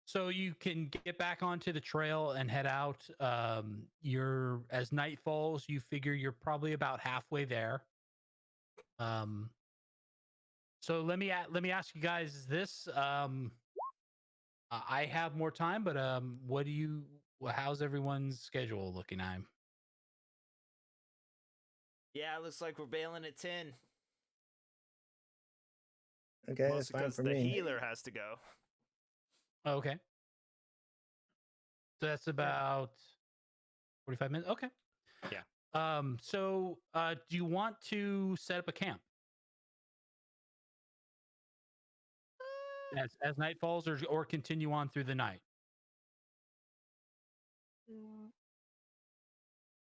So you can get back onto the trail and head out. You're as night falls, you figure you're probably about halfway there. So let me ask you guys this. I have more time, but how's everyone's schedule looking? Yeah, it looks like we're bailing at 10. Okay, that's Mostly fine because for the me. healer has to go. Okay. So that's about 45 minutes. Okay. Yeah. So do you want to set up a camp as night falls, or continue on through the night?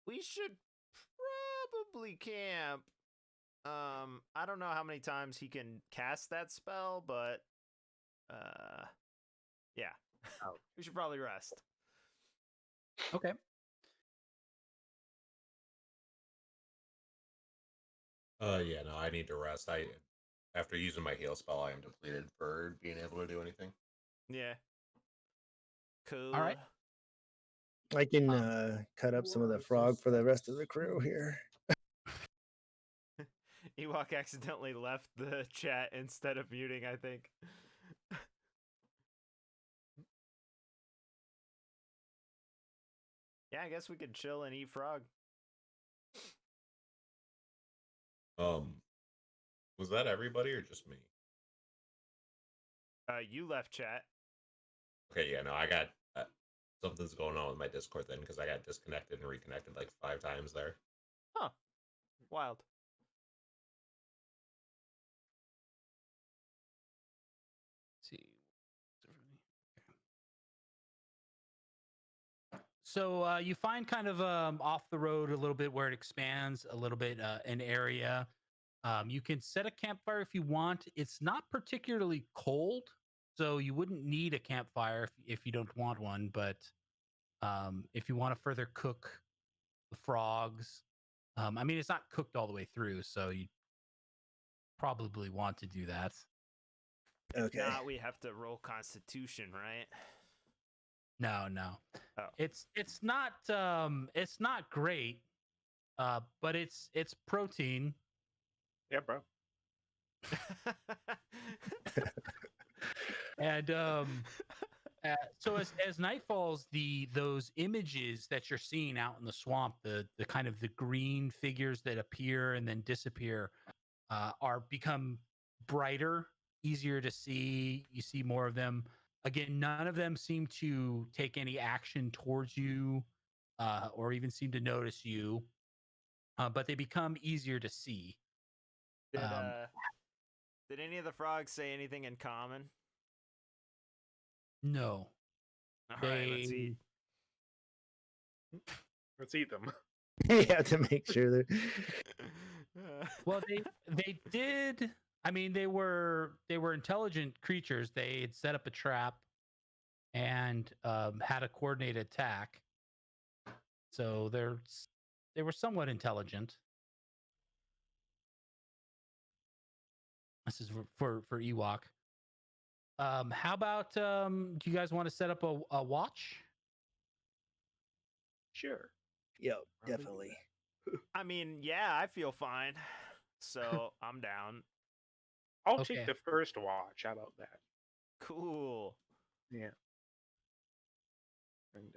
We should probably camp. I don't know how many times he can cast that spell, but yeah. We should probably rest. Okay. Yeah, no, I need to rest. After using my heal spell, I am depleted for being able to do anything. Yeah. Cool. All right. I can cut up some of the frog for the rest of the crew here. Ewok accidentally left the chat instead of muting, I think. Yeah, I guess we could chill and eat frog. Was that everybody or just me? You left chat. Okay, yeah, no, I got something's going on with my Discord then because I got disconnected and reconnected like 5 times there. Huh. Wild. Let's see. So you find kind of off the road a little bit where it expands a little bit an area. You can set a campfire if you want. It's not particularly cold, so you wouldn't need a campfire if you don't want one. But if you want to further cook the frogs, I mean, it's not cooked all the way through, so you probably want to do that. Okay. Nah, we have to roll Constitution, right? No, no. Oh. It's not great, but it's protein. Yeah, bro. And so as night falls, those images that you're seeing out in the swamp, the kind of the green figures that appear and then disappear, are become brighter, easier to see. You see more of them. Again, none of them seem to take any action towards you, or even seem to notice you. But they become easier to see. Did any of the frogs say anything in common? No. All right, let's eat. Let's eat them. You have to make sure that. Well, they did. I mean, they were intelligent creatures. They had set up a trap and had a coordinated attack. So they were somewhat intelligent. This is for Ewok. How about do you guys want to set up a watch? Sure. Yep, definitely. I mean, yeah, I feel fine. So I'm down. I'll Okay. take the first watch. How about that? Cool. Yeah. And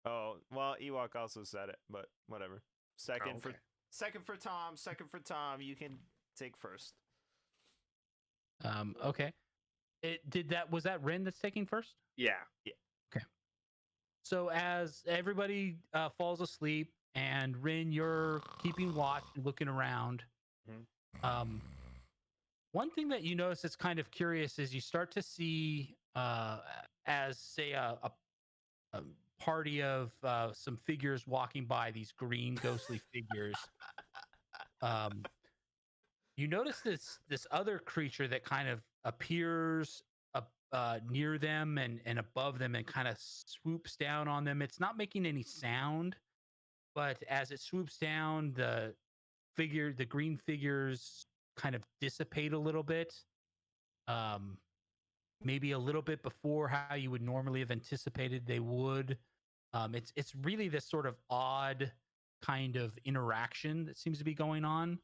Oh, well, Ewok also said it, but whatever. Second okay. for Tom. Second for Tom. You can take first. Okay. Was that Rin that's taking first? Yeah. So as everybody falls asleep, and Rin, you're keeping watch and looking around. Mhm. One thing that you notice that's kind of curious is you start to see, as say a party of some figures walking by, these green ghostly figures. You notice this other creature that kind of appears near them and above them and kind of swoops down on them. It's not making any sound, but as it swoops down, the green figures kind of dissipate a little bit. Maybe a little bit before how you would normally have anticipated they would. It's really this sort of odd kind of interaction that seems to be going on.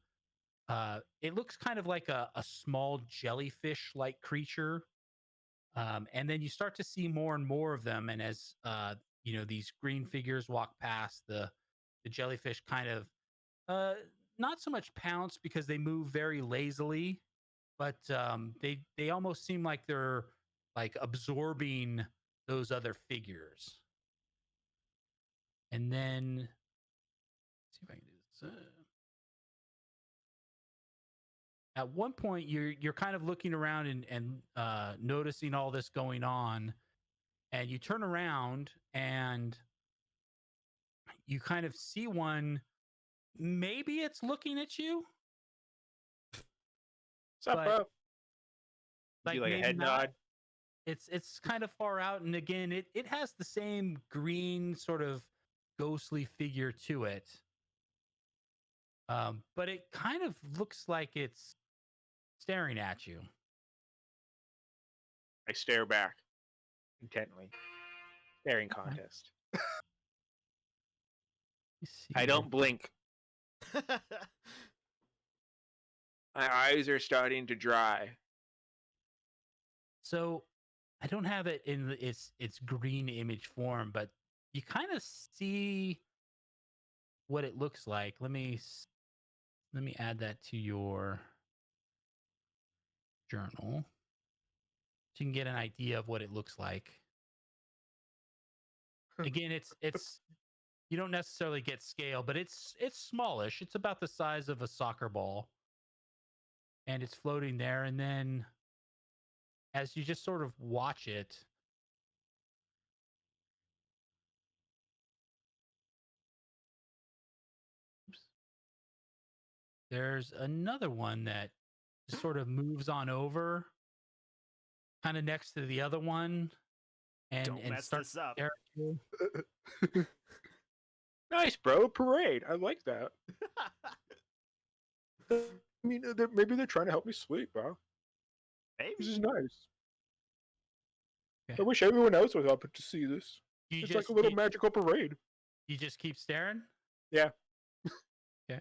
It looks kind of like a small jellyfish-like creature. And then you start to see more and more of them. And as these green figures walk past, the jellyfish kind of not so much pounce because they move very lazily, but they almost seem like they're like absorbing those other figures. And then let's see if I can do this. At one point, you're kind of looking around and noticing all this going on, and you turn around and you kind of see one. Maybe it's looking at you. What's up, But- bro? Like, Do like a maybe head not. nod. It's kind of far out, and again, it has the same green sort of ghostly figure to it. But it kind of looks like it's staring at you. I stare back intently. Staring contest. I don't blink. My eyes are starting to dry. So I don't have it in its green image form, but you kind of see what it looks like. Let me add that to your journal so you can get an idea of what it looks like. Again, it's you don't necessarily get scale, but it's smallish. It's about the size of a soccer ball, and it's floating there. And then as you just sort of watch it, there's another one that just sort of moves on over, kind of next to the other one, and Don't mess starts this up. staring at you. Nice, bro. Parade. I like that. I mean, maybe they're trying to help me sleep, bro. This Maybe. is nice. Okay. I wish everyone else was up to see this. You It's like a little you, magical parade. you just keep staring. Yeah. Okay.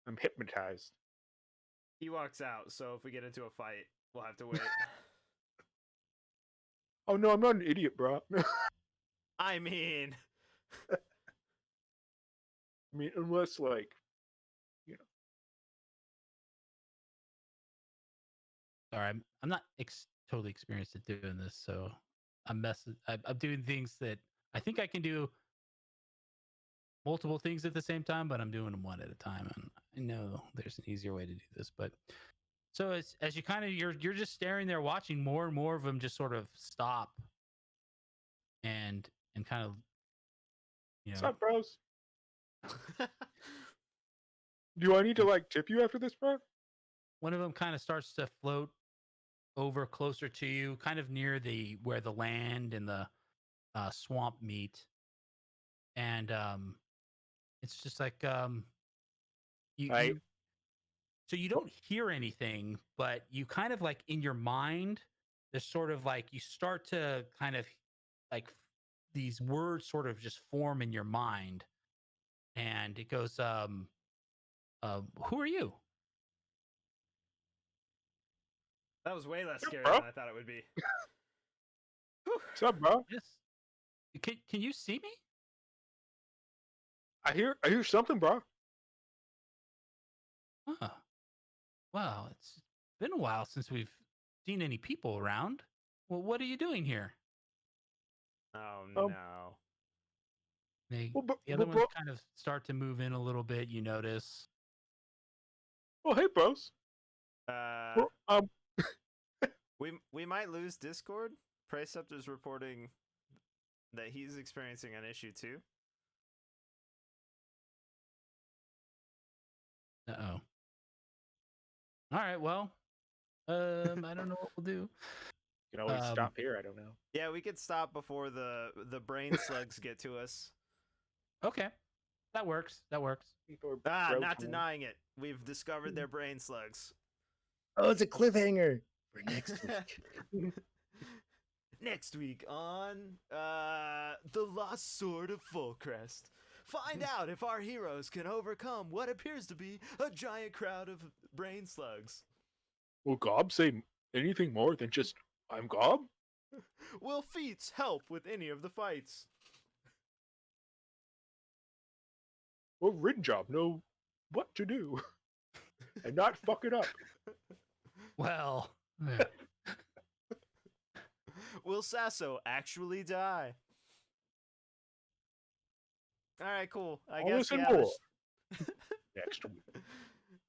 I'm hypnotized. He walks out, so if we get into a fight, we'll have to wait. Oh no, I'm not an idiot, bro. I mean, I mean, unless like, Sorry, I'm not totally experienced at doing this, so I'm doing things that I think I can do multiple things at the same time, but I'm doing them one at a time. And I know there's an easier way to do this, but so as you kind of you're just staring there, watching more and more of them just sort of stop and kind of what's up, bros? Do I need to like tip you after this, bro? one of them kind of starts to float over closer to you, kind of near where the land and the swamp meet, and it's just like so you don't hear anything, but you kind of like in your mind, there's sort of like you start to kind of like these words sort of just form in your mind, and it goes, who are you? that was way less scary bro. than I thought it would be. What's up, bro? Yes. Can you see me? I hear something, bro. Huh. Well, it's been a while since we've seen any people around. Well, what are you doing here? Oh Um, no. The other ones kind of start to move in a little bit. You notice. Oh, hey, bros. Well, we might lose Discord. Preceptor's reporting that he's experiencing an issue too. Uh-oh. All right, well, I don't know what we'll do. You can always stop here. I don't know. Yeah, we could stop before the brain slugs get to us. Okay, that works. Not denying it. We've discovered their brain slugs. Oh, it's a cliffhanger for next week. Next week on The Lost Sword of Fullcrest. Find out if our heroes can overcome what appears to be a giant crowd of brain slugs. Will Gob say anything more than just, I'm Gob? Will feats help with any of the fights? Will Rinjob know what to do and not fuck it up? Well, Will Sasso actually die? All right, cool. I All guess this and yeah, more next week.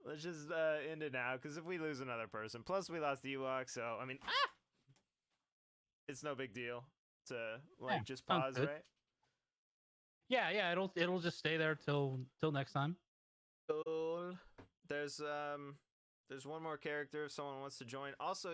let's just end it now, because if we lose another person, plus we lost Ewok, so I mean, it's no big deal to like just sounds pause, good. right? yeah, it'll just stay there till next time. Cool. There's one more character if someone wants to join. Also,